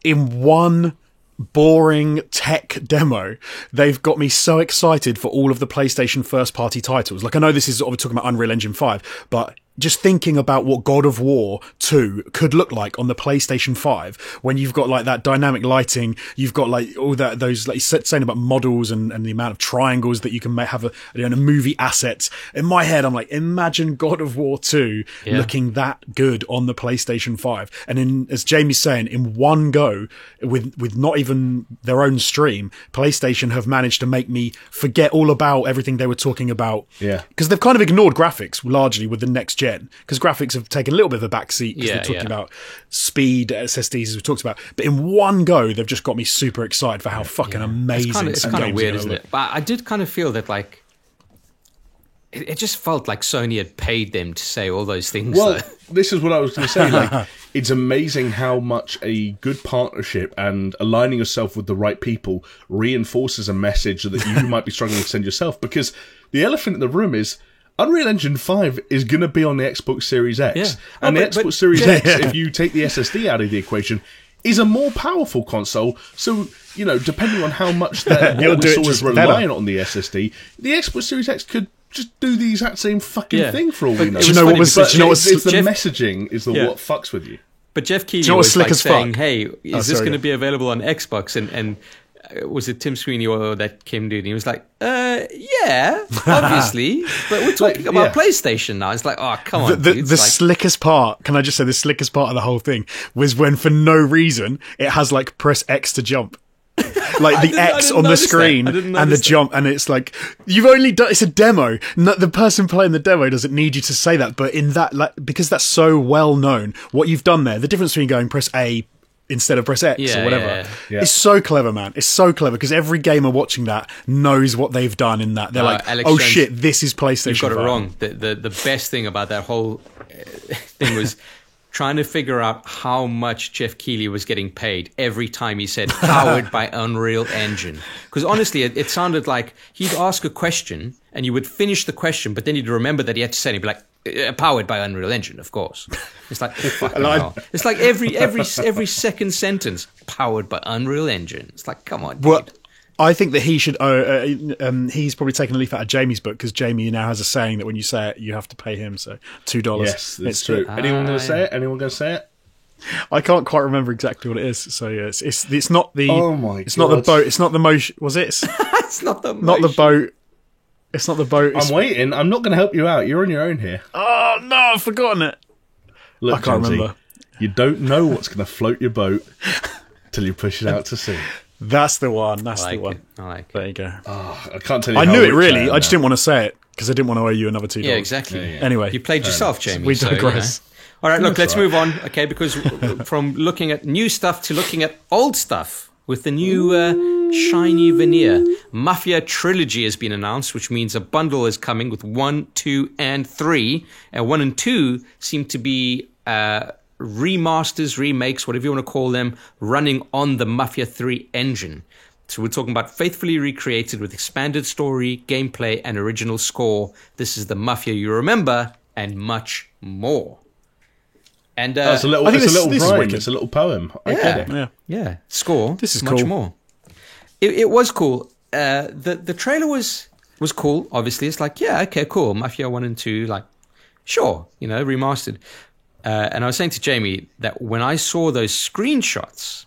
S2: in one boring tech demo, they've got me so excited for all of the PlayStation first party titles. Like I know this is obviously talking about Unreal Engine 5, but just thinking about what God of War 2 could look like on the PlayStation 5 when you've got like that dynamic lighting, you've got like all that, those, like you're saying about models and the amount of triangles that you can have a movie assets. In my head, I'm like, imagine God of War 2 looking that good on the PlayStation 5. And as Jamie's saying, in one go, with not even their own stream, PlayStation have managed to make me forget all about everything they were talking about.
S3: Yeah.
S2: Because they've kind of ignored graphics largely with the next gen, because graphics have taken a little bit of a backseat because they're talking about speed, SSDs as we talked about. But in one go, they've just got me super excited for how fucking amazing
S1: it's kind of weird, isn't it? But I did kind of feel that like it just felt like Sony had paid them to say all those things.
S3: Well, this is what I was going to say. Like, it's amazing how much a good partnership and aligning yourself with the right people reinforces a message that you might be struggling to send yourself. Because the elephant in the room is Unreal Engine 5 is going to be on the Xbox Series X. Yeah. And the Xbox Series X, if you take the SSD out of the equation, is a more powerful console. So, depending on how much what we saw is reliant on the SSD, the Xbox Series X could just do the exact same fucking thing for all we know.
S2: It's the
S3: messaging is what fucks with you.
S1: But Jeff Keighley was like saying, hey, is this going to be available on Xbox? And was it Tim Sweeney or that Kim dude? And he was like, yeah, obviously. But we're talking about PlayStation now. It's like, oh, come on.
S2: The slickest part, can I just say the slickest part of the whole thing was when for no reason it has like press X to jump. Like the X on the screen and the jump, and it's like you've only done. It's a demo. The person playing the demo doesn't need you to say that, but in that, like, because that's so well known, what you've done there, the difference between going press A instead of press X or whatever, it's so clever, man. It's so clever because every gamer watching that knows what they've done in that. They're like, Alex, oh shit, this is PlayStation.
S1: You've got it wrong. The best thing about that whole thing was trying to figure out how much Jeff Keighley was getting paid every time he said powered by Unreal Engine. Because honestly, it sounded like he'd ask a question and you would finish the question, but then you'd remember that he had to say it. He'd be like, powered by Unreal Engine, of course. It's like, oh, fucking hell. It's like every second sentence, powered by Unreal Engine. It's like, come on, dude.
S2: Well, I think that he should. He's probably taken a leaf out of Jamie's book because Jamie now has a saying that when you say it, you have to pay him. So $2.
S3: Yes, that's true. Anyone going to say it? Anyone going to say it?
S2: I can't quite remember exactly what it is. So yeah, it's not the.
S3: Oh my God.
S2: It's not the boat. It's not the motion. Was it?
S1: It's not the motion.
S2: Not the boat. It's not the boat.
S3: I'm waiting. I'm not going to help you out. You're on your own here.
S2: Oh no, I've forgotten it.
S3: Look,
S2: I can't remember.
S3: You don't know what's going to float your boat till you push it out to sea.
S2: That's the one. That's the one.
S1: I like it.
S2: There you go.
S3: Oh, I can't tell you.
S2: I knew it really. I just didn't want to say it because I didn't want to owe you another $2.
S1: Yeah, exactly.
S2: Yeah. Anyway,
S1: you played yourself, Jamie.
S2: We digress.
S1: All right, look, let's move on. Okay, because from looking at new stuff to looking at old stuff with the new shiny veneer. Mafia Trilogy has been announced, which means a bundle is coming with 1, 2, and 3. And 1 and 2 seem to be remasters, remakes, whatever you want to call them, running on the Mafia 3 engine. So we're talking about faithfully recreated with expanded story, gameplay, and original score. This is the Mafia you remember, and much more. And
S3: it's a little rhyme. It's a little poem. I get it.
S1: Yeah. Score.
S2: This is
S1: much
S2: cool.
S1: more. It was cool. The trailer was cool. Obviously, it's like, yeah, okay, cool. Mafia 1 and 2, like, sure, remastered. And I was saying to Jamie that when I saw those screenshots,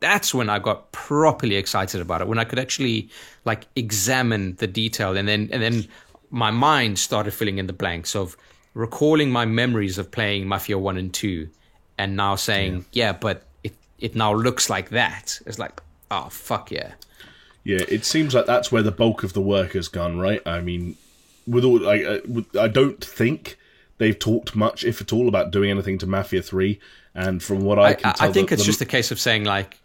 S1: that's when I got properly excited about it. When I could actually like examine the detail, and then my mind started filling in the blanks of recalling my memories of playing Mafia 1 and 2, and now saying, but it now looks like that. It's like, oh, fuck yeah.
S3: Yeah, it seems like that's where the bulk of the work has gone, right? I mean, I don't think they've talked much, if at all, about doing anything to Mafia 3. And from what I can tell...
S1: I think it's just a case of saying, like,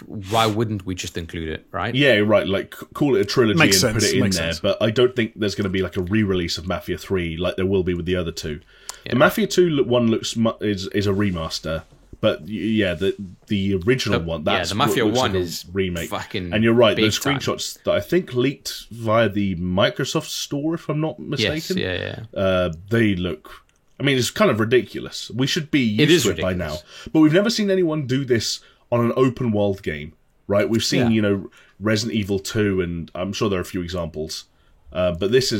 S1: why wouldn't we just include it, right?
S3: Yeah, right. Like, call it a trilogy
S2: Makes
S3: and
S2: sense,
S3: put it in
S2: makes
S3: there.
S2: sense.
S3: But I don't think there's going to be like a re-release of Mafia 3 like there will be with the other two. Yeah. The Mafia 2 one is a remaster. But yeah, the original one, that's
S1: the Mafia
S3: looks
S1: 1
S3: like a
S1: is
S3: remake.
S1: fucking
S3: and you're right,
S1: big
S3: those screenshots that I think leaked via the Microsoft Store, if I'm not mistaken.
S1: Yes, yeah.
S3: They look... I mean, it's kind of ridiculous. We should be used to it by now. But we've never seen anyone do this on an open world game, right? We've seen, Resident Evil 2, and I'm sure there are a few examples. But this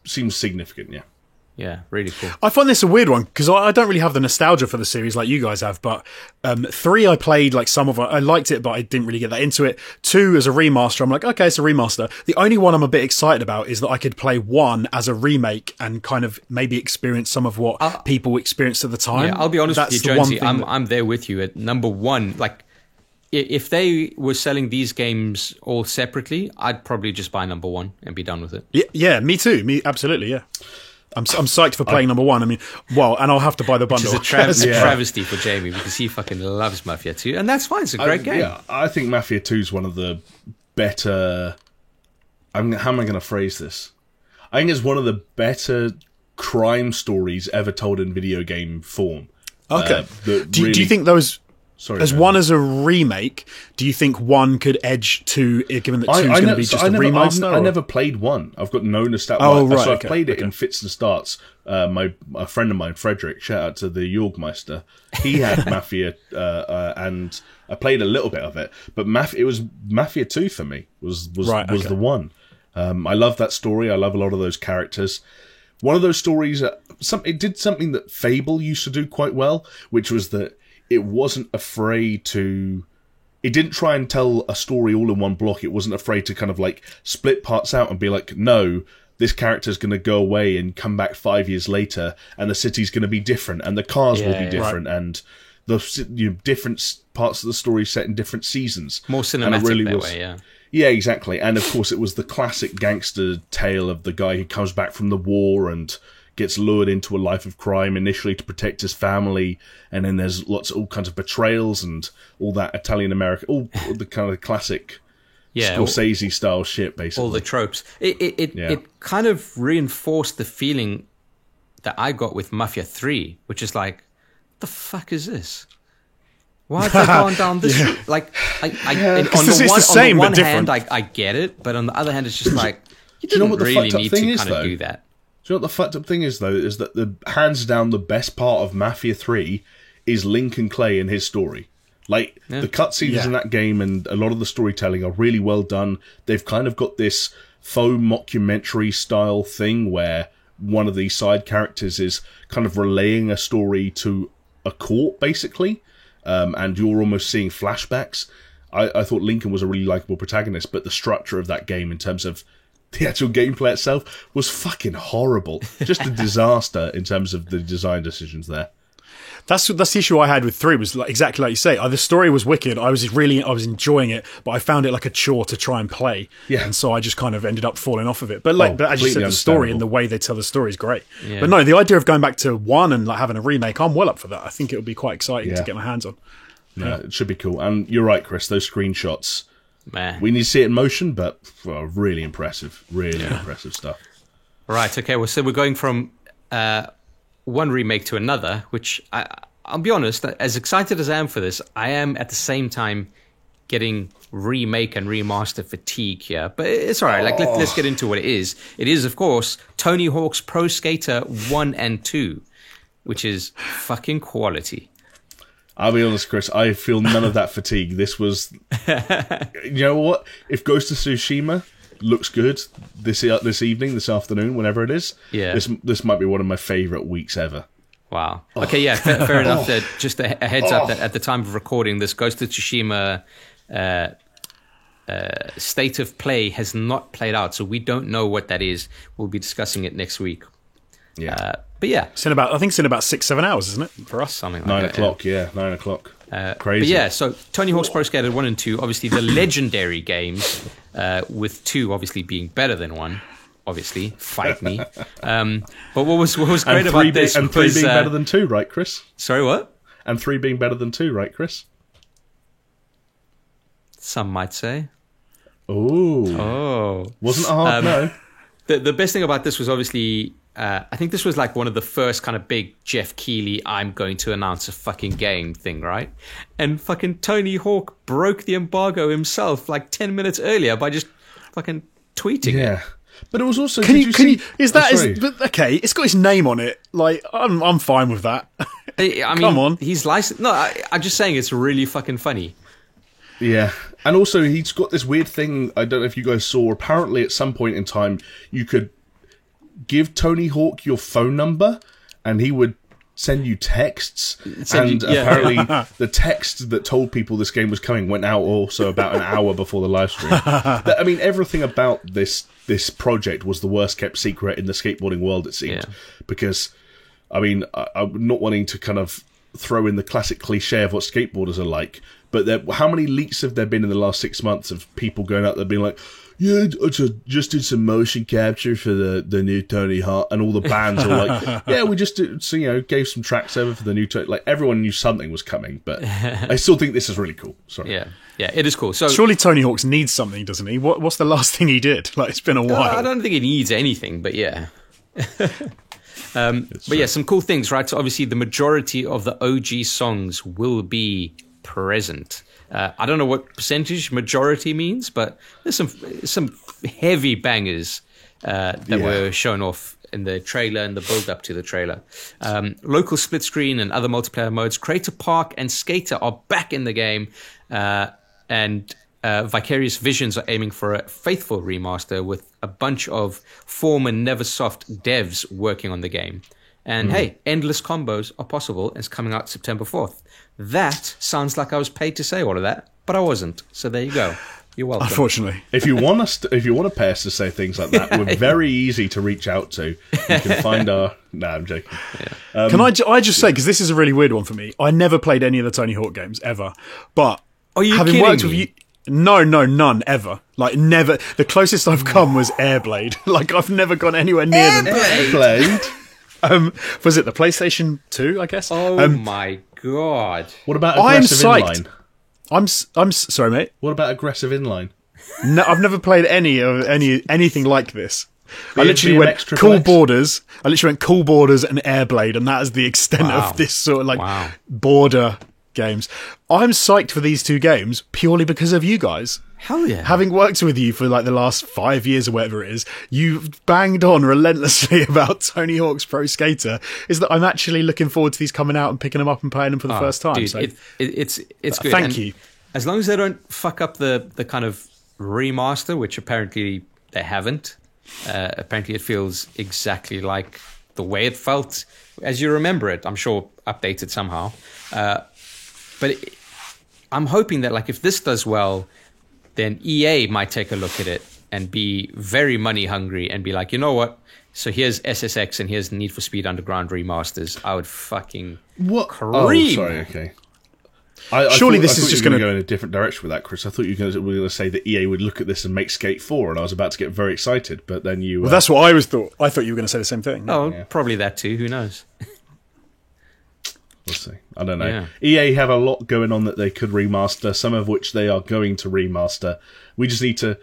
S3: seems significant, yeah.
S1: Yeah, really cool.
S2: I find this a weird one because I don't really have the nostalgia for the series like you guys have, but 3 I played like some of it. I liked it, but I didn't really get that into it. 2 as a remaster, I'm like, okay, it's a remaster. The only one I'm a bit excited about is that I could play 1 as a remake and kind of maybe experience some of what people experienced at the time.
S1: Yeah, I'll be honest with you, Jonesy, I'm there with you at number 1. Like, if they were selling these games all separately, I'd probably just buy number 1 and be done with it.
S2: Yeah, me too. Me absolutely, yeah. I'm psyched for playing number 1. I mean, and I'll have to buy the bundle.
S1: Which is a travesty for Jamie because he fucking loves Mafia 2, and that's fine. It's a great game.
S3: Yeah, I think Mafia 2 is one of the better... how am I going to phrase this? I think it's one of the better crime stories ever told in video game form.
S2: Okay. Do you think those...
S3: Sorry,
S2: as one as a remake, do you think 1 could edge 2, given that 2 is going to be just a remaster?
S3: I never played 1. I've got no nostalgia. So I've played it in fits and starts. A friend of mine, Frederick, shout out to the Jorgmeister, he had Mafia, and I played a little bit of it. But it was Mafia 2 for me, was the one. I love that story. I love a lot of those characters. One of those stories, it did something that Fable used to do quite well, which was that it wasn't afraid to... It didn't try and tell a story all in one block. It wasn't afraid to kind of like split parts out and be like, no, this character's going to go away and come back 5 years later, and the city's going to be different, and the cars will be different, and the different parts of the story set in different seasons.
S1: More cinematic way, yeah.
S3: Yeah, exactly. And of course, it was the classic gangster tale of the guy who comes back from the war and gets lured into a life of crime initially to protect his family, and then there's all kinds of betrayals and all that Italian-American, all the kind of classic Scorsese-style shit, basically.
S1: All the tropes. It kind of reinforced the feeling that I got with Mafia 3, which is like, the fuck is this? Why have they gone down this route? Like, on the one hand, I get it, but on the other hand, it's just like, you didn't really need to kind of do that.
S3: Do you know what the fucked up thing is, though? Is that the hands down the best part of Mafia 3 is Lincoln Clay and his story. Like, the cutscenes in that game and a lot of the storytelling are really well done. They've kind of got this faux mockumentary style thing where one of these side characters is kind of relaying a story to a court, basically, and you're almost seeing flashbacks. I thought Lincoln was a really likable protagonist, but the structure of that game in terms of the actual gameplay itself was fucking horrible. Just a disaster in terms of the design decisions there.
S2: That's the issue I had with 3, was like, exactly like you say. The story was wicked. I was enjoying it, but I found it like a chore to try and play. Yeah. And so I just kind of ended up falling off of it. But but as you said, the story and the way they tell the story is great. Yeah. But no, the idea of going back to 1 and like having a remake, I'm well up for that. I think it would be quite exciting to get my hands on.
S3: Yeah, it should be cool. And you're right, Chris, those screenshots,
S1: Man.
S3: We need to see it in motion, but well, really impressive stuff.
S1: Right, okay, well, so we're going from one remake to another, which I'll be honest, as excited as I am for this, I am at the same time getting remake and remaster fatigue here. But it's all right, let's get into what it is. It is, of course, Tony Hawk's Pro Skater 1 and 2, which is fucking quality.
S3: I'll be honest, Chris, I feel none of that fatigue. This was... You know what? If Ghost of Tsushima looks good this evening, this afternoon, whenever it is, this might be one of my favourite weeks ever.
S1: Wow. Okay, yeah, fair enough. That just a heads up that at the time of recording, this Ghost of Tsushima state of play has not played out, so we don't know what that is. We'll be discussing it next week.
S2: Yeah.
S1: But yeah.
S2: I think it's in about 6-7 hours, isn't it?
S1: For us, something like
S3: 9
S1: that.
S3: o'clock, yeah, 9 o'clock. Crazy.
S1: But yeah, so Tony Hawk's Pro Skater 1 and 2, obviously the legendary games, with 2 obviously being better than 1. Obviously, fight me. But what was great about this...
S3: And 3 being better than 2, right, Chris?
S1: Sorry, what?
S3: And 3 being better than 2, right, Chris?
S1: Some might say.
S3: Oh. Wasn't a hard no.
S1: The best thing about this was obviously... I think this was like one of the first kind of big Jeff Keighley, I'm going to announce a fucking game thing, right? And fucking Tony Hawk broke the embargo himself like 10 minutes earlier by just fucking tweeting it.
S3: Yeah. But it was also...
S2: okay, it's got his name on it. Like, I'm fine with that.
S1: I mean,
S2: come on.
S1: He's licensed... No, I'm just saying it's really fucking funny.
S3: Yeah. And also, he's got this weird thing, I don't know if you guys saw, apparently at some point in time, you could give Tony Hawk your phone number, and he would send you texts. Apparently, the text that told people this game was coming went out also about an hour before the live stream. I mean, everything about this project was the worst kept secret in the skateboarding world, it seemed.
S1: Yeah.
S3: Because, I mean, I'm not wanting to kind of throw in the classic cliche of what skateboarders are like, but how many leaks have there been in the last 6 months of people going out there being like, yeah, just did some motion capture for the new Tony Hawk, and all the bands are like, yeah, we just did, so, gave some tracks over for the new Tony. Like, everyone knew something was coming, but I still think this is really cool. Sorry.
S1: Yeah, it is cool. So
S2: surely Tony Hawk's needs something, doesn't he? What's the last thing he did? Like, it's been a while.
S1: I don't think he needs anything, but yeah. But yeah, some cool things, right? So obviously the majority of the OG songs will be present. I don't know what percentage majority means, but there's some heavy bangers that were shown off in the trailer and the build up to the trailer. Local split screen and other multiplayer modes, Crater Park and Skater are back in the game, and Vicarious Visions are aiming for a faithful remaster with a bunch of former Neversoft devs working on the game. And hey, endless combos are possible. It's coming out September 4th. That sounds like I was paid to say all of that, but I wasn't. So there you go. You're welcome.
S2: Unfortunately,
S3: if you want to pay us to say things like that, we're very easy to reach out to. You can find our. No, I'm joking.
S2: Yeah. Can I just say, because this is a really weird one for me. I never played any of the Tony Hawk games ever, but
S1: are you
S2: having
S1: kidding
S2: worked
S1: me?
S2: with you. No, none ever. Like, never. The closest I've come was Airblade. Like, I've never gone anywhere near them.
S3: Airblade.
S2: Was it the PlayStation 2? I guess.
S1: Oh my god!
S3: What about aggressive inline?
S2: I'm sorry, mate.
S3: What about aggressive inline?
S2: No, I've never played anything like this. I literally went
S3: BMX
S2: Cool Borders. I literally went Cool Borders and Airblade, and that is the extent of this sort of border games. I'm psyched for these two games purely because of you guys.
S1: Hell yeah.
S2: Having worked with you for like the last 5 years or whatever it is, you've banged on relentlessly about Tony Hawk's Pro Skater, is that I'm actually looking forward to these coming out and picking them up and playing them for the first time.
S1: Dude,
S2: so
S1: it's good.
S2: Thank you.
S1: As long as they don't fuck up the kind of remaster, which apparently they haven't. Apparently it feels exactly like the way it felt as you remember it. I'm sure updated somehow. But I'm hoping that like if this does well, then EA might take a look at it and be very money hungry and be like, you know what? So here's SSX and here's Need for Speed Underground remasters. I would fucking cream.
S3: Oh, sorry, okay.
S2: Surely this is just going to
S3: go in a different direction with that, Chris. I thought you were going to say that EA would look at this and make Skate 4, and I was about to get very excited, but then you...
S2: Well, that's what I thought. I thought you were going to say the same thing.
S1: Oh, probably that too. Who knows?
S3: We'll see. I don't know.
S1: Yeah.
S3: EA have a lot going on that they could remaster, some of which they are going to remaster. We just need to...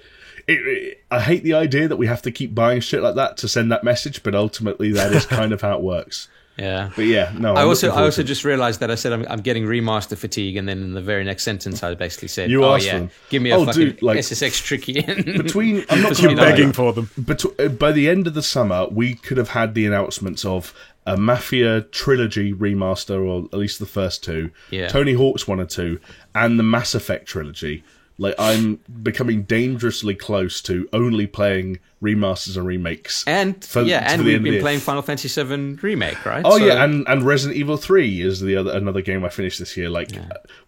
S3: I hate the idea that we have to keep buying shit like that to send that message, but ultimately that is kind of how it works.
S1: Yeah.
S3: But yeah, no.
S1: I also just realized that I said I'm getting remaster fatigue, and then in the very next sentence I basically said,
S3: You asked for
S1: yeah,
S3: them.
S1: give me a fucking
S3: dude, like,
S1: SSX tricky.
S3: between... I'm not
S2: Keep begging for them.
S3: But by the end of the summer, we could have had the announcements of a Mafia trilogy remaster, or at least the first two,
S1: Yeah.
S3: Tony Hawk's 1 and 2, and the Mass Effect trilogy. Like, I'm becoming dangerously close to only playing remasters and remakes.
S1: And
S3: for
S1: we've
S3: the end of
S1: been
S3: the
S1: playing Final Fantasy VII Remake, right?
S3: Oh
S1: So-
S3: yeah, and Resident Evil 3 is another game I finished this year. Like,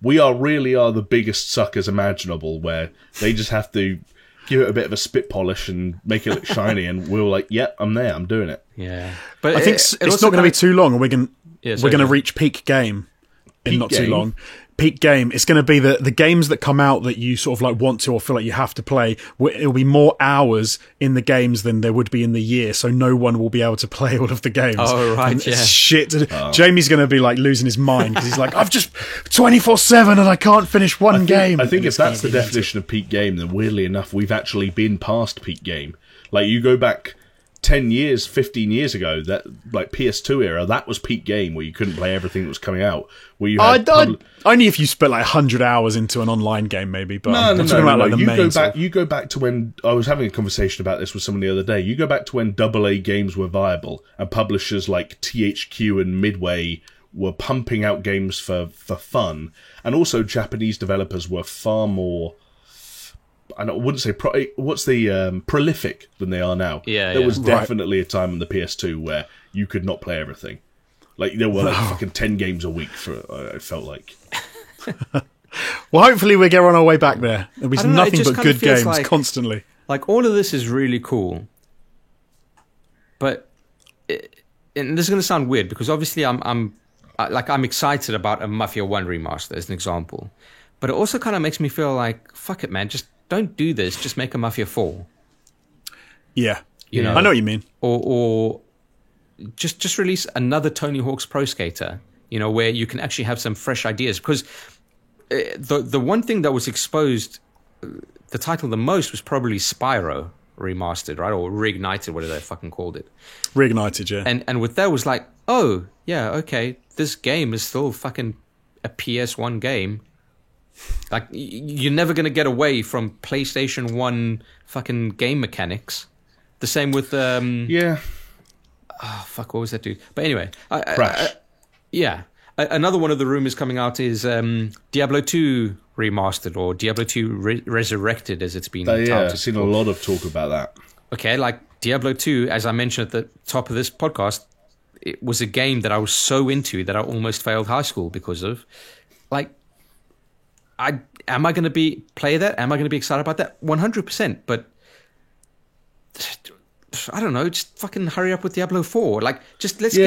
S3: we really are the biggest suckers imaginable, where they just have to give it a bit of a spit polish and make it look shiny, and we're like, yep, I'm there, I'm doing it.
S1: yeah. But
S2: I think it's not going to be too long, and we're going to reach peak game in
S3: Peak
S2: not
S3: game?
S2: too long. Peak game. It's going to be the games that come out that you sort of like want to or feel like you have to play. It'll be more hours in the games than there would be in the year, so no one will be able to play all of the games.
S1: Oh, right,
S2: And
S1: yeah.
S2: it's shit. Jamie's going to be like losing his mind because he's like, I've just 24/7 and I can't finish one game.
S3: I think
S2: And
S3: if
S2: it's gonna
S3: that's the
S2: be
S3: definition of peak game, then weirdly enough, we've actually been past peak game. Like, you go back 10 years, 15 years ago, that like PS2 era, that was peak game, where you couldn't play everything that was coming out. Where you had
S2: only if you spent like 100 hours into an online game, maybe. But
S3: No.
S2: I'm talking about like the
S3: You
S2: main
S3: go
S2: sort
S3: back.
S2: of-
S3: You go back to when I was having a conversation about this with someone the other day. You go back to when AA games were viable, and publishers like THQ and Midway were pumping out games for fun, and also Japanese developers were far more. I wouldn't say prolific than they are now.
S1: Yeah,
S3: there
S1: yeah.
S3: was
S2: Right. definitely
S3: definitely a time on the PS2 where you could not play everything. Like, there were like fucking 10 games a week it felt like.
S2: Well, hopefully we get on our way back there. There'll be
S1: I don't know, it
S2: nothing
S1: just
S2: but
S1: kind of
S2: good
S1: feels
S2: games
S1: like-
S2: constantly.
S1: Like, all of this is really cool, but and this is going to sound weird because obviously I'm excited about a Mafia 1 remaster as an example, but it also kind of makes me feel like, fuck it, man, just don't do this. Just make a Mafia 4,
S2: Yeah.
S1: You know.
S2: I know what you mean.
S1: or just release another Tony Hawk's Pro Skater. You know, where you can actually have some fresh ideas, because the one thing that was exposed, the title the most, was probably Spyro remastered, right, or reignited, whatever they fucking called it.
S2: Reignited, yeah.
S1: And with that was like, oh yeah, okay, this game is still fucking a PS1 game. Like, you're never gonna get away from PlayStation 1 fucking game mechanics. The same with
S3: Yeah,
S1: oh, fuck, what was that dude? But anyway,
S3: Crash.
S1: yeah. Another one of the rumors coming out is Diablo 2 remastered, or Diablo 2 resurrected, as it's been touted.
S3: I've seen a lot of talk about that.
S1: Okay, like Diablo 2, as I mentioned at the top of this podcast, it was a game that I was so into that I almost failed high school because of. Like, am I going to play that? Am I going to be excited about that? 100%. But I don't know. Just fucking hurry up with Diablo 4. Like, just let's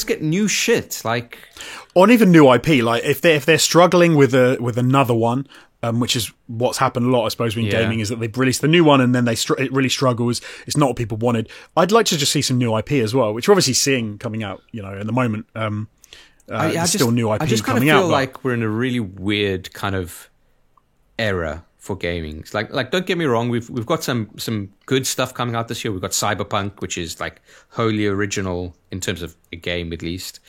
S1: get new shit. Like,
S2: Or even new IP. Like if they're struggling with another one, which is what's happened a lot, I suppose, in gaming, is that they've released the new one and then it really struggles. It's not what people wanted. I'd like to just see some new IP as well, which we're obviously seeing coming out. You know, in the moment, there's still new IP
S1: I just kind of
S2: coming
S1: feel
S2: out.
S1: like we're in a really weird kind of era for gaming. It's like don't get me wrong, we've got some good stuff coming out this year. We've got Cyberpunk, which is like wholly original in terms of a game, at least.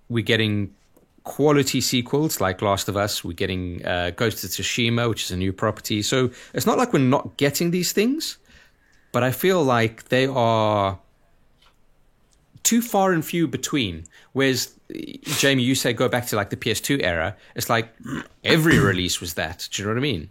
S1: We're getting quality sequels like Last of Us. We're getting Ghost of Tsushima, which is a new property. So it's not like we're not getting these things, but I feel like they are too far and few between. Whereas, Jamie, you say go back to like the PS2 era. It's like every release was that. Do you know what I mean?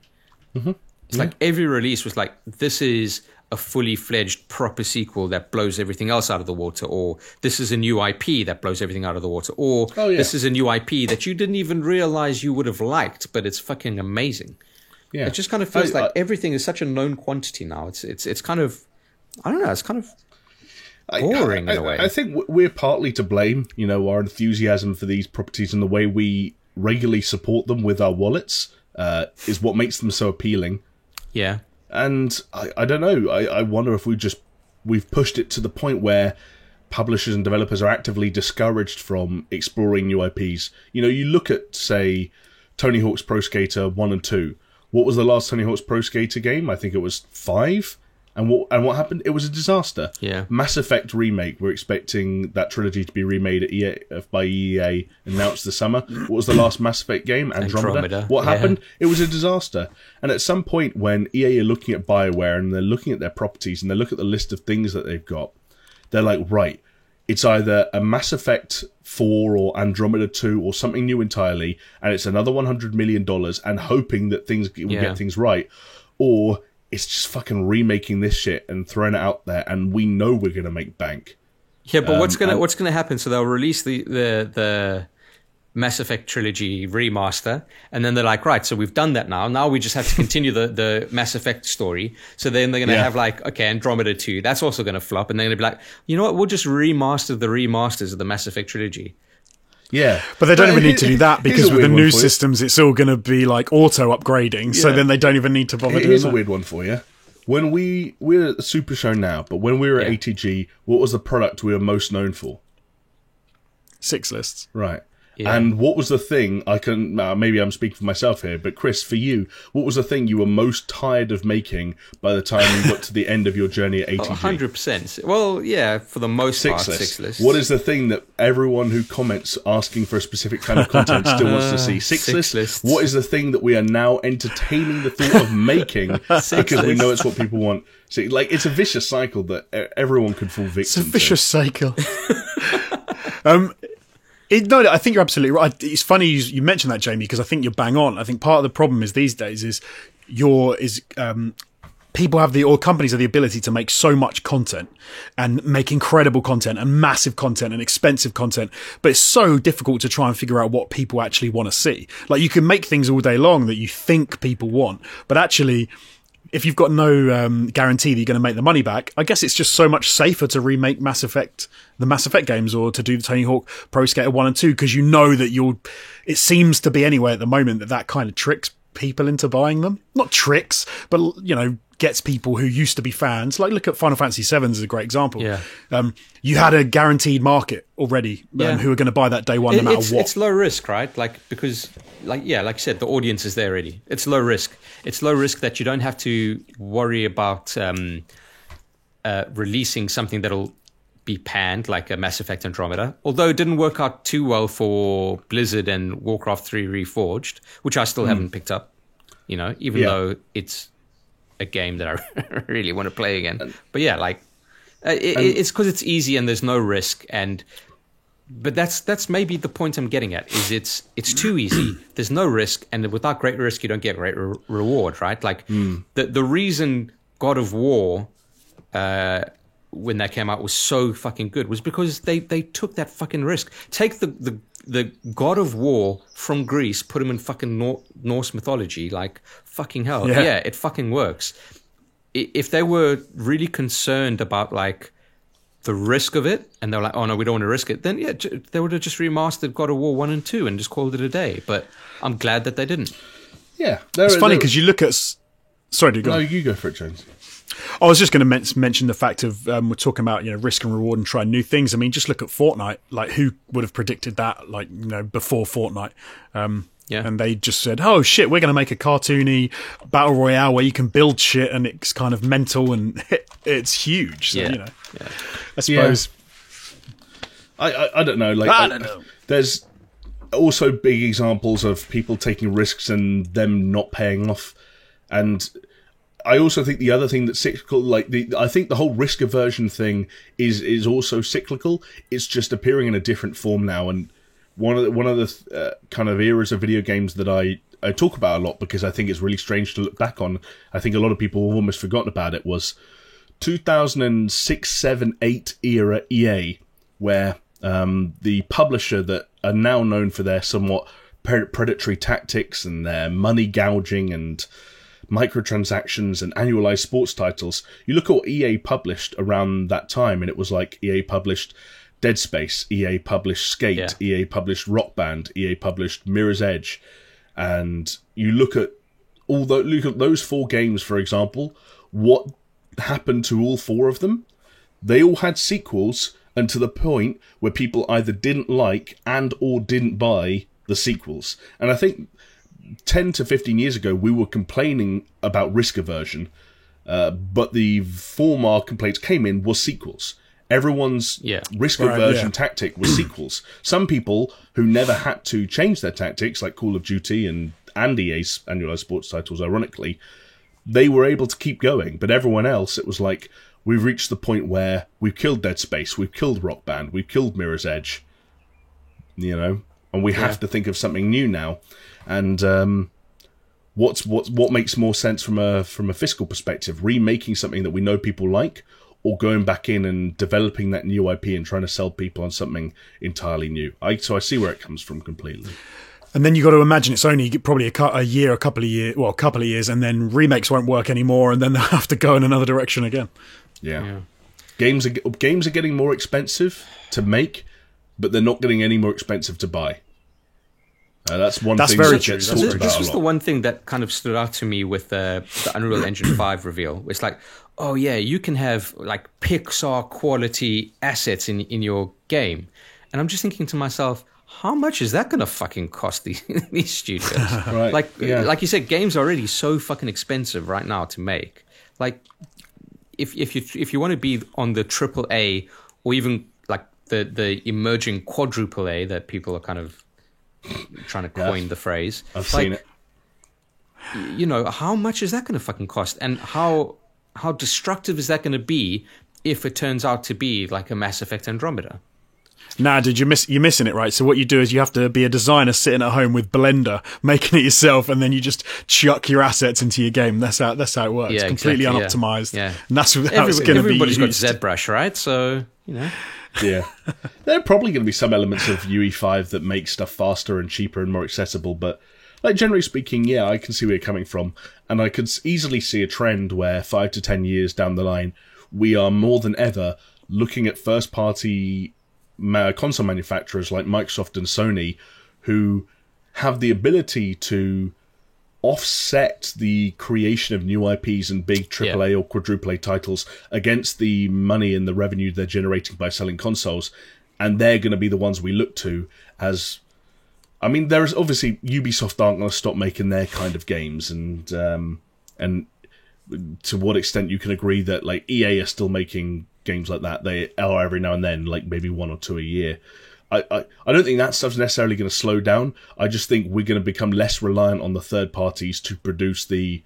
S1: Mm-hmm. It's like every release was like, this is a fully fledged proper sequel that blows everything else out of the water, or this is a new IP that blows everything out of the water, or this is a new IP that you didn't even realize you would have liked, but it's fucking amazing.
S3: Yeah,
S1: It just kind of feels like everything is such a known quantity now. It's kind of, I don't know, it's kind of boring in a way.
S3: I think we're partly to blame, you know, our enthusiasm for these properties and the way we regularly support them with our wallets is what makes them so appealing.
S1: Yeah.
S3: And I don't know, I wonder if we've pushed it to the point where publishers and developers are actively discouraged from exploring new IPs. You know, you look at, say, Tony Hawk's Pro Skater 1 and 2. What was the last Tony Hawk's Pro Skater game? I think it was 5. And what happened? It was a disaster.
S1: Yeah.
S3: Mass Effect remake. We're expecting that trilogy to be remade at by EA, announced this summer. What was the last Mass Effect game? Andromeda. What happened? It was a disaster. And at some point when EA are looking at BioWare and they're looking at their properties and they look at the list of things that they've got, they're like, right, it's either a Mass Effect 4 or Andromeda 2 or something new entirely, and it's another $100 million and hoping that things will get things right, or it's just fucking remaking this shit and throwing it out there, and we know we're going to make bank.
S1: Yeah, but what's gonna happen? So they'll release the Mass Effect trilogy remaster, and then they're like, right, so we've done that now. Now we just have to continue the Mass Effect story. So then they're gonna have like, okay, Andromeda 2, that's also gonna flop, and they're gonna be like, you know what? We'll just remaster the remasters of the Mass Effect trilogy.
S3: Yeah,
S2: but they don't even need to do that because with the new systems, it's all going to be like auto upgrading. So then they don't even need to bother doing that.
S3: Here's a weird one for you. When we're at the Super Show now, but when we were at ATG, what was the product we were most known for?
S2: Six lists,
S3: right? Yeah. And what was the thing, maybe I'm speaking for myself here, but Chris, for you, what was the thing you were most tired of making by the time you got to the end of your journey at ATG?
S1: 100%. Well, yeah, for the most part, six lists.
S3: What is the thing that everyone who comments asking for a specific kind of content still wants to see? Six lists. What is the thing that we are now entertaining the thought of making because we know it's what people want? See, like, it's a vicious cycle that everyone could fall victim to.
S2: It's a vicious cycle. No, I think you're absolutely right. It's funny you mentioned that, Jamie, because I think you're bang on. I think part of the problem is these days is people have or companies have the ability to make so much content and make incredible content and massive content and expensive content, but it's so difficult to try and figure out what people actually want to see. Like, you can make things all day long that you think people want, but actually, if you've got no guarantee that you're going to make the money back, I guess it's just so much safer to remake the Mass Effect games, or to do the Tony Hawk Pro Skater 1 and 2, because you know that it seems to be anyway at the moment that kind of tricks people into buying them. Not tricks, but, you know, gets people who used to be fans. Like, look at Final Fantasy VII as a great example.
S1: Yeah.
S2: You had a guaranteed market already who are going to buy that day one no matter what.
S1: It's low risk, right? Like, because, like you said, the audience is there already. It's low risk. It's low risk that you don't have to worry about releasing something that'll be panned, like a Mass Effect Andromeda. Although it didn't work out too well for Blizzard and Warcraft 3 Reforged, which I still haven't picked up, you know, even though it's a game that I really want to play again. But yeah, like, it's because it's easy and there's no risk. But that's maybe the point I'm getting at, is it's too easy. There's no risk, and without great risk, you don't get great reward, right? Like, the reason God of War, when that came out, was so fucking good was because they took that fucking risk. Take the God of War from Greece, put him in fucking Norse mythology, like, fucking hell. Yeah, it fucking works. If they were really concerned about, like, the risk of it, and they were like, oh no, we don't want to risk it, then yeah, they would have just remastered God of War 1 and 2 and just called it a day. But I'm glad that they didn't.
S3: Yeah.
S2: It's funny because you look at... Sorry, do you go?
S3: No, you go for it, James.
S2: I was just going to mention the fact of we're talking about, you know, risk and reward and trying new things. I mean, just look at Fortnite. Like, who would have predicted that? Like, you know, before Fortnite, and they just said, "Oh shit, we're going to make a cartoony battle royale where you can build shit and it's kind of mental and it's huge." So, you know, I suppose.
S3: Yeah. I don't know. Like,
S2: I don't know.
S3: There's also big examples of people taking risks and them not paying off, and I also think the other thing that's cyclical, like I think the whole risk aversion thing is also cyclical. It's just appearing in a different form now, and one of the kind of eras of video games that I talk about a lot because I think it's really strange to look back on. I think a lot of people have almost forgotten about it. Was 2006, 7, 8 era EA, where the publisher that are now known for their somewhat predatory tactics and their money gouging and microtransactions and annualized sports titles. You look at what EA published around that time, and it was like EA published Dead Space, EA published Skate, EA published Rock Band, EA published Mirror's Edge, and you look at those 4 games, for example. What happened to all 4 of them? They all had sequels, and to the point where people either didn't like and or didn't buy the sequels. And I think 10 to 15 years ago, we were complaining about risk aversion, but the form our complaints came in was sequels. Everyone's risk aversion tactic was sequels. Some people who never had to change their tactics, like Call of Duty and EA's annualized sports titles, ironically, they were able to keep going. But everyone else, it was like, we've reached the point where we've killed Dead Space, we've killed Rock Band, we've killed Mirror's Edge, and we have to think of something new now. And what makes more sense from a fiscal perspective? Remaking something that we know people like, or going back in and developing that new IP and trying to sell people on something entirely new? So I see where it comes from completely.
S2: And then you got to imagine it's only probably a couple of years, and then remakes won't work anymore, and then they'll have to go in another direction again.
S3: Yeah. Games are getting more expensive to make, but they're not getting any more expensive to buy. That's one thing that gets talked about.
S1: This was the one thing that kind of stood out to me with the Unreal Engine 5 reveal. It's like, oh yeah, you can have like Pixar quality assets in your game. And I'm just thinking to myself, how much is that going to fucking cost these studios?
S3: Right.
S1: Like you said, games are already so fucking expensive right now to make. Like, if you want to be on the AAA or even like the emerging quadruple A that people are kind of trying to coin the phrase.
S3: I've seen it.
S1: How much is that going to fucking cost, and how destructive is that going to be if it turns out to be like a Mass Effect Andromeda?
S2: Nah, dude, you're missing it, right? So what you do is you have to be a designer sitting at home with Blender, making it yourself, and then you just chuck your assets into your game. That's how it works. Yeah, completely unoptimized. Yeah. And that's how it's going to be.
S1: Everybody's got ZBrush, right? So,
S3: Yeah. There are probably going to be some elements of UE5 that make stuff faster and cheaper and more accessible, but like generally speaking, yeah, I can see where you're coming from. And I could easily see a trend where 5 to 10 years down the line, we are more than ever looking at first-party console manufacturers like Microsoft and Sony who have the ability to offset the creation of new IPs and big AAA or quadruple A titles against the money and the revenue they're generating by selling consoles, and they're going to be the ones we look to as... I mean, there is obviously Ubisoft aren't going to stop making their kind of games, and to what extent you can agree that like EA are still making games like that. They are every now and then, like maybe 1 or 2 a year. I don't think that stuff's necessarily going to slow down. I just think we're going to become less reliant on the third parties to produce the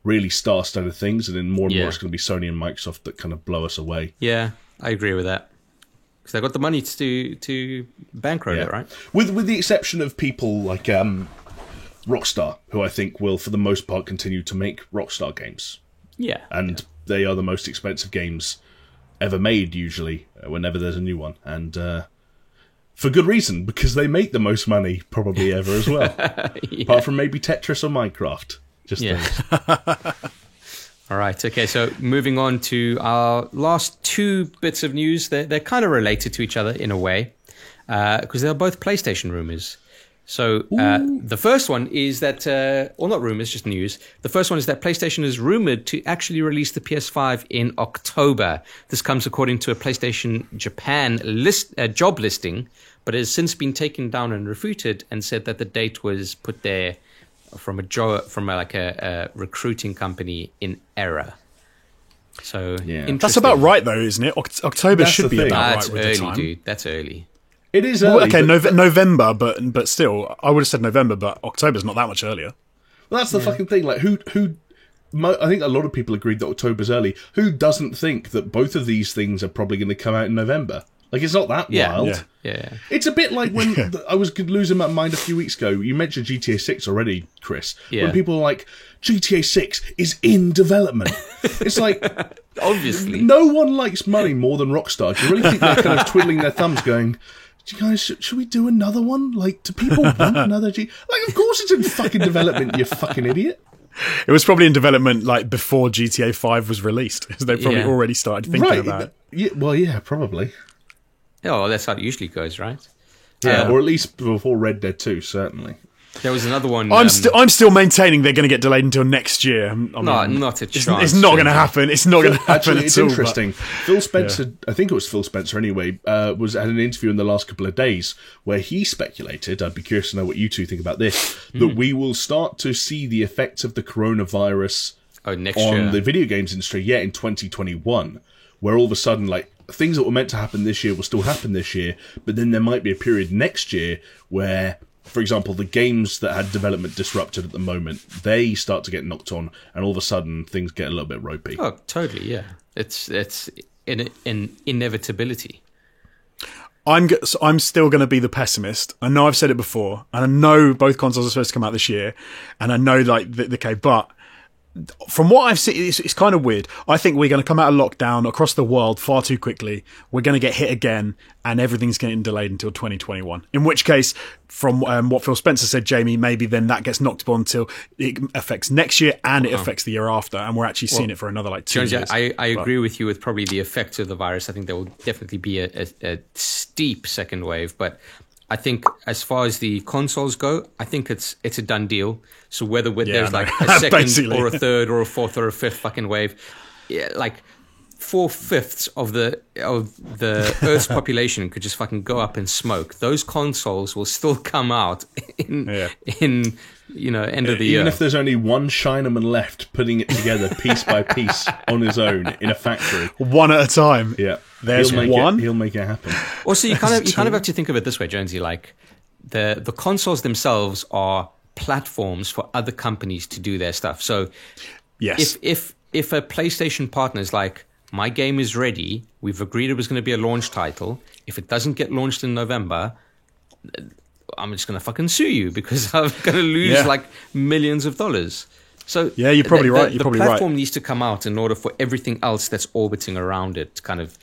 S3: really star-studded things, and then more and more it's going to be Sony and Microsoft that kind of blow us away.
S1: Yeah, I agree with that. Because they've got the money to bankroll it, right?
S3: With the exception of people like Rockstar, who I think will, for the most part, continue to make Rockstar games.
S1: Yeah.
S3: And they are the most expensive games ever made, usually, whenever there's a new one. And for good reason, because they make the most money probably ever as well. Apart from maybe Tetris or Minecraft. Just those.
S1: All right, okay, so moving on to our last 2 bits of news. They're kind of related to each other in a way, because they're both PlayStation rumors. So the first one is that, or not rumors, just news. The first one is that PlayStation is rumored to actually release the PS5 in October. This comes according to a PlayStation Japan job listing, but it has since been taken down and refuted and said that the date was put there from a recruiting company in error. So
S2: that's about right, though, isn't it? October should be about right with
S1: early,
S2: the time.
S1: dude. That's early.
S3: It is early.
S2: Okay, November, but still, I would have said November, but October's not that much earlier.
S3: Well, that's the fucking thing. Like, who? I think a lot of people agreed that October's early. Who doesn't think that both of these things are probably going to come out in November? Like, it's not that wild.
S1: Yeah.
S3: It's a bit like when I was losing my mind a few weeks ago. You mentioned GTA 6 already, Chris. Yeah. When people were like, GTA 6 is in development. It's like,
S1: obviously.
S3: No one likes money more than Rockstar. Do you really think they're kind of twiddling their thumbs going, guys, should we do another one? Like, do people want another Like, of course it's in fucking development, you fucking idiot.
S2: It was probably in development like before GTA 5 was released. They probably already started thinking about it.
S3: Yeah, probably.
S1: Yeah, well, that's how it usually goes, right?
S3: Yeah, or at least before Red Dead 2, certainly.
S1: There was another one.
S2: I'm still maintaining they're going to get delayed until next year. I mean,
S1: not a chance.
S2: It's not going to happen. It's not going to happen
S3: Actually,
S2: at
S3: it's
S2: all.
S3: interesting. Phil Spencer, I think it was Phil Spencer anyway, was at an interview in the last couple of days where he speculated, I'd be curious to know what you two think about this, that we will start to see the effects of the coronavirus
S1: next
S3: on
S1: year.
S3: the video games industry, in 2021, where all of a sudden, like, things that were meant to happen this year will still happen this year, but then there might be a period next year where, for example, the games that had development disrupted at the moment, they start to get knocked on, and all of a sudden things get a little bit ropey.
S1: Oh, totally, yeah. It's an inevitability.
S2: I'm still going to be the pessimist. I know I've said it before, and I know both consoles are supposed to come out this year, and I know like okay, but from what I've seen, it's kind of weird. I think we're going to come out of lockdown across the world far too quickly. We're going to get hit again, and everything's getting delayed until 2021. In which case, from what Phil Spencer said, Jamie, maybe then that gets knocked on until it affects next year and it affects the year after, and we're actually seeing it for another like 2 years.
S1: I agree with you with probably the effects of the virus. I think there will definitely be a steep second wave, but I think as far as the consoles go, I think it's a done deal. So whether there's like a second or a third or a fourth or a fifth fucking wave, like 4/5 of the Earth's population could just fucking go up in smoke. Those consoles will still come out in end of the year.
S3: Even if there's only one Chinaman left putting it together piece by piece on his own in a factory,
S2: one at a time.
S3: Yeah,
S2: there's one.
S3: He'll make it happen.
S1: Also, you kind of have to think of it this way, Jonesy. Like the consoles themselves are platforms for other companies to do their stuff. So,
S2: yes,
S1: if a PlayStation partner is like, my game is ready, we've agreed it was going to be a launch title. If it doesn't get launched in November, I'm just going to fucking sue you because I'm going to lose like millions of dollars. So
S2: yeah, you're probably right.
S1: The platform needs to come out in order for everything else that's orbiting around it to kind of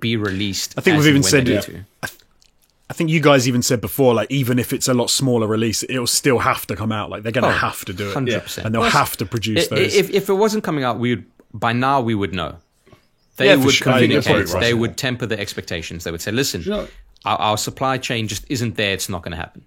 S1: be released.
S2: I think we've even said I think you guys even said before, like, even if it's a lot smaller release, it'll still have to come out. Like, they're going to have to do it.
S1: 100%.
S2: And they'll have to produce those.
S1: If it wasn't coming out, by now we would know. They would communicate. They would temper the expectations. They would say, listen, our supply chain just isn't there. It's not going to happen.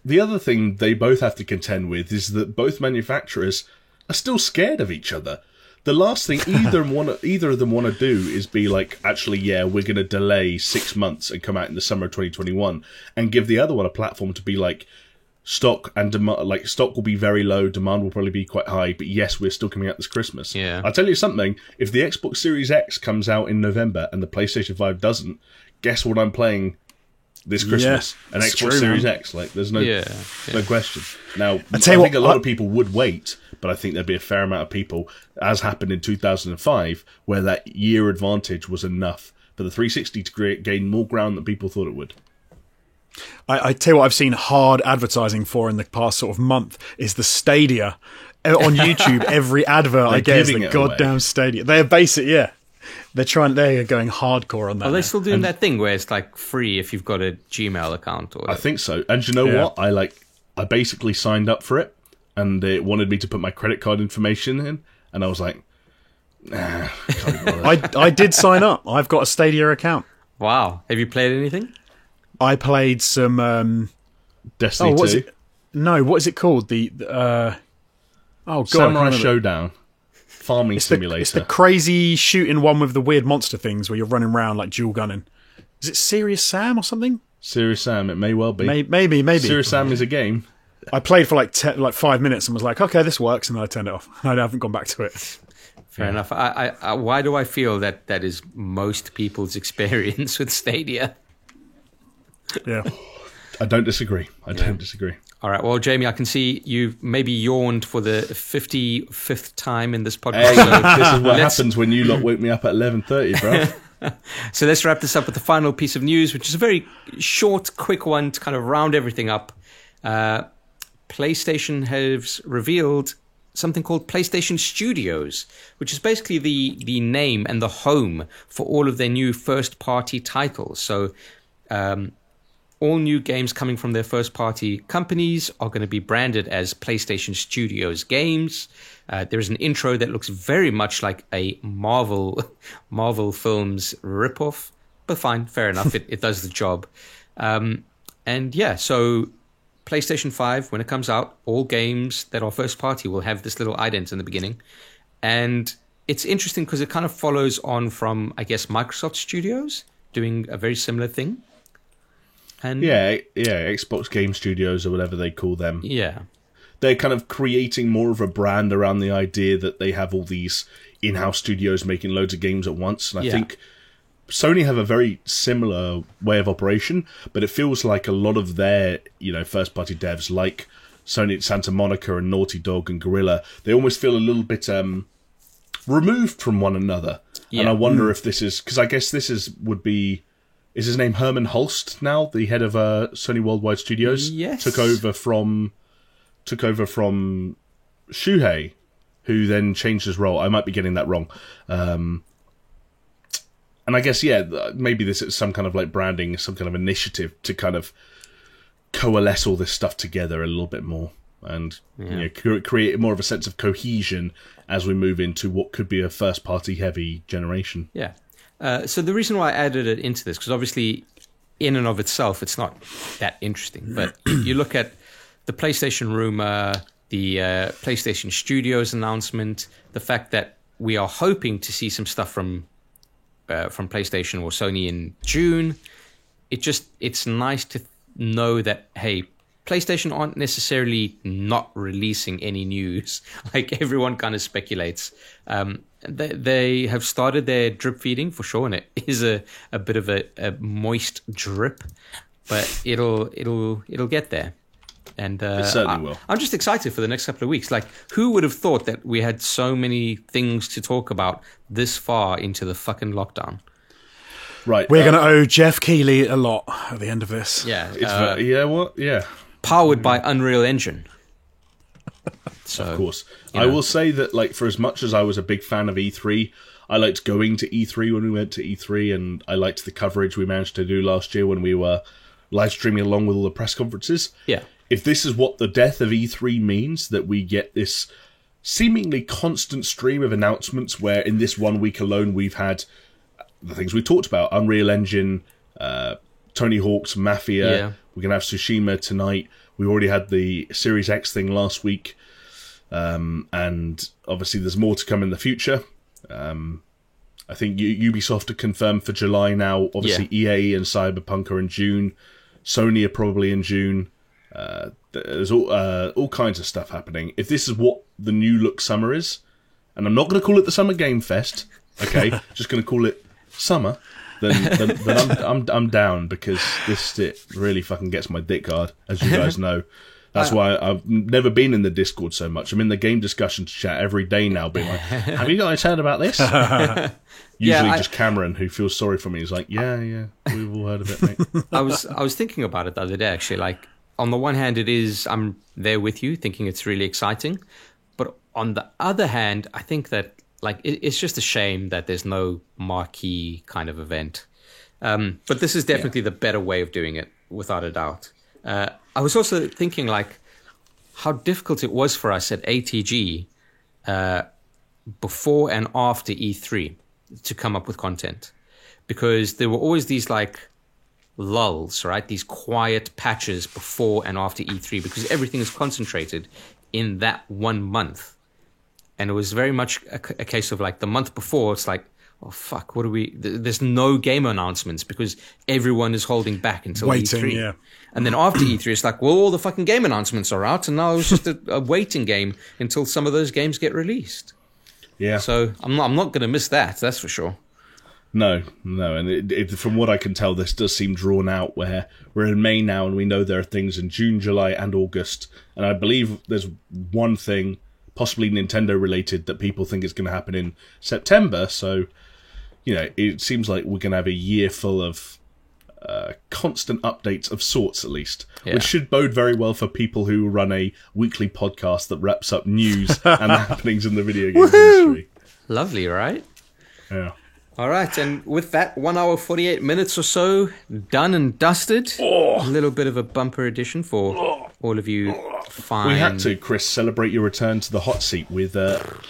S3: The other thing they both have to contend with is that both manufacturers are still scared of each other. The last thing either of them want to do is be like, actually, we're going to delay 6 months and come out in the summer of 2021, and give the other one a platform to be like, stock and demand, like, stock will be very low, demand will probably be quite high, but yes, we're still coming out this Christmas.
S1: Yeah.
S3: I'll tell you something, if the Xbox Series X comes out in November and the PlayStation 5 doesn't, guess what I'm playing this Christmas? An Xbox Series X. Like, there's no question. Now, I think a lot of people would wait, but I think there'd be a fair amount of people, as happened in 2005, where that year advantage was enough for the 360 to gain more ground than people thought it would.
S2: I tell you what I've seen hard advertising for in the past sort of month is the Stadia. On YouTube, every advert I get is the goddamn Stadia. They're basic, They're going hardcore on that.
S1: Are they still doing that thing where it's like free if you've got a Gmail account? Or
S3: I think so. And you know what? I basically signed up for it, and it wanted me to put my credit card information in, and I was like, nah.
S2: I did sign up. I've got a Stadia account.
S1: Wow. Have you played anything?
S2: I played some
S3: Destiny 2.
S2: No, what is it called?
S3: Samurai Showdown. Farming simulator.
S2: It's the crazy shooting one with the weird monster things where you're running around like dual gunning. Is it Serious Sam or something?
S3: Serious Sam, it may well be.
S2: Maybe.
S3: Serious Sam is a game.
S2: I played for like 5 minutes and was like, okay, this works, and then I turned it off. I haven't gone back to it.
S1: Fair enough. I why do I feel that is most people's experience with Stadia?
S2: Yeah.
S3: I don't disagree.
S1: All right. Well, Jamie, I can see you've maybe yawned for the 55th time in this podcast.
S3: Hey, this is what happens when you lot wake me up at 11:30, bro.
S1: So let's wrap this up with the final piece of news, which is a very short, quick one to kind of round everything up. PlayStation has revealed something called PlayStation Studios, which is basically the name and the home for all of their new first-party titles. So all new games coming from their first-party companies are going to be branded as PlayStation Studios games. There's an intro that looks very much like a Marvel Films ripoff, but fine, fair enough. It does the job. So PlayStation 5, when it comes out, all games that are first party will have this little ident in the beginning. And it's interesting because it kind of follows on from, I guess, Microsoft Studios doing a very similar thing. And
S3: Xbox Game Studios or whatever they call them.
S1: Yeah.
S3: They're kind of creating more of a brand around the idea that they have all these in-house studios making loads of games at once. And I think Sony have a very similar way of operation, but it feels like a lot of their, first-party devs, like Sony Santa Monica and Naughty Dog and Guerrilla, they almost feel a little bit removed from one another. Yeah. And I wonder if this is... Because I guess this is his name Herman Hulst now, the head of Sony Worldwide Studios?
S1: Yes.
S3: Took over from Shuhei, who then changed his role. I might be getting that wrong. And I guess, maybe this is some kind of like branding, some kind of initiative to kind of coalesce all this stuff together a little bit more and create more of a sense of cohesion as we move into what could be a first-party heavy generation.
S1: Yeah. So the reason why I added it into this, because obviously in and of itself, it's not that interesting. But you look at the PlayStation rumor, the PlayStation Studios announcement, the fact that we are hoping to see some stuff from PlayStation or Sony in June. It's nice to know that, hey, PlayStation aren't necessarily not releasing any news. Like everyone kind of speculates. They have started their drip feeding for sure, and it is a bit of a moist drip, but it'll get there. And
S3: it certainly will.
S1: I'm just excited for the next couple of weeks. Like, who would have thought that we had so many things to talk about this far into the fucking lockdown?
S3: Right.
S2: We're going to owe Jeff Keighley a lot at the end of this.
S1: Yeah.
S3: Yeah.
S1: Powered by Unreal Engine. So,
S3: of course. I will say that, like, for as much as I was a big fan of E3, I liked going to E3 when we went to E3, and I liked the coverage we managed to do last year when we were live streaming along with all the press conferences.
S1: Yeah.
S3: If this is what the death of E3 means, that we get this seemingly constant stream of announcements where in this 1 week alone we've had the things we talked about, Unreal Engine, Tony Hawk's Mafia, we're going to have Tsushima tonight, we already had the Series X thing last week, and obviously there's more to come in the future. I think Ubisoft are confirmed for July now, obviously EA and Cyberpunk are in June, Sony are probably in June. There's all kinds of stuff happening. If this is what the new look summer is, and I'm not going to call it the Summer Game Fest, okay, just going to call it summer, then I'm down, because this shit really fucking gets my dick hard, as you guys know. That's why I've never been in the Discord so much. I'm in the game discussions chat every day now, being like, "Have you guys heard about this?" Usually just Cameron, who feels sorry for me, is like, "Yeah, we've all heard of it, mate."
S1: I was thinking about it the other day, actually. Like, on the one hand, I'm there with you, thinking it's really exciting. But on the other hand, I think that, like, it's just a shame that there's no marquee kind of event. But this is definitely the better way of doing it, without a doubt. I was also thinking, like, how difficult it was for us at ATG before and after E3 to come up with content. Because there were always these, like, lulls, right? These quiet patches before and after E3, because everything is concentrated in that 1 month. And it was very much a case of, like, the month before, it's like, oh, fuck, what do we... There's no game announcements because everyone is holding back until E3. Yeah. And then after E3, it's like, well, all the fucking game announcements are out, and now it's just a waiting game until some of those games get released.
S3: Yeah.
S1: So I'm not going to miss that, that's for sure.
S3: No, and from what I can tell, this does seem drawn out, where we're in May now, and we know there are things in June, July, and August, and I believe there's one thing, possibly Nintendo-related, that people think is going to happen in September, so, it seems like we're going to have a year full of constant updates of sorts, at least, which should bode very well for people who run a weekly podcast that wraps up news and the happenings in the video game industry.
S1: Lovely, right?
S3: Yeah.
S1: All right, and with that 1 hour, 48 minutes or so done and dusted, a little bit of a bumper edition for all of you fine...
S3: We had to, Chris, celebrate your return to the hot seat with a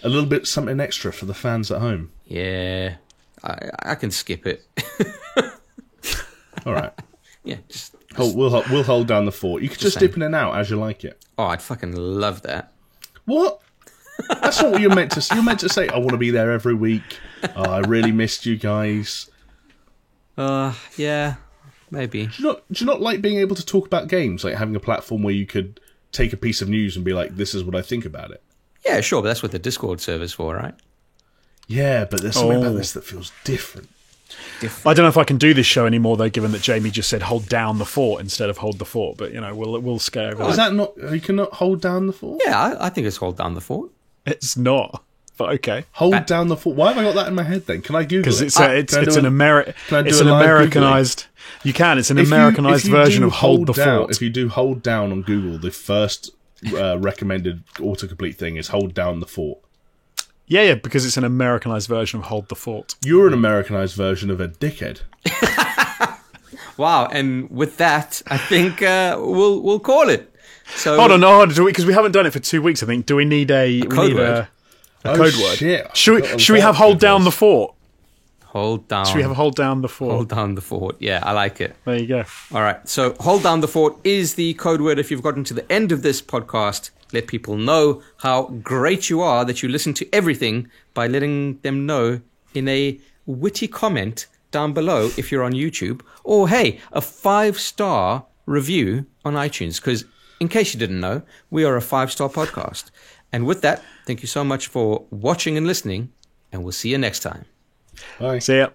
S3: little bit something extra for the fans at home.
S1: Yeah, I can skip it.
S3: All right.
S1: Yeah, just
S3: We'll hold down the fort. You could just dip in and out as you like it.
S1: Oh, I'd fucking love that.
S3: What? That's not what you're meant to say. You're meant to say, I want to be there every week. I really missed you guys.
S1: Yeah, maybe.
S3: Do you not like being able to talk about games? Like having a platform where you could take a piece of news and be like, this is what I think about it.
S1: Yeah, sure, but that's what the Discord server's for, right?
S3: Yeah, but there's something about this that feels different.
S2: I don't know if I can do this show anymore, though, given that Jamie just said hold down the fort instead of hold the fort. But, we'll scare over
S3: Is that not... You cannot hold down the fort?
S1: Yeah, I think it's hold down the fort.
S2: It's not, but okay.
S3: Hold down the fort. Why have I got that in my head then? Can I Google it?
S2: Because it's an Americanized... You can. It's an Americanized version of hold the fort.
S3: If you do hold down on Google, the first recommended autocomplete thing is hold down the fort.
S2: Yeah, because it's an Americanized version of hold the fort.
S3: You're an Americanized version of a dickhead.
S1: Wow, and with that, I think we'll call it. So
S2: hold on, because we haven't done it for 2 weeks. I think. Do we need a
S1: code word?
S2: A code word.
S3: Shit.
S2: Should we have hold down the fort?
S1: Hold down.
S2: Should we have hold down the fort?
S1: Hold down the fort. Yeah, I like it.
S2: There you go.
S1: All right. So hold down the fort is the code word. If you've gotten to the end of this podcast, let people know how great you are that you listen to everything by letting them know in a witty comment down below if you're on YouTube, or hey, a 5-star review on iTunes, because in case you didn't know, we are a 5-star podcast. And with that, thank you so much for watching and listening, and we'll see you next time.
S3: Bye.
S2: See ya.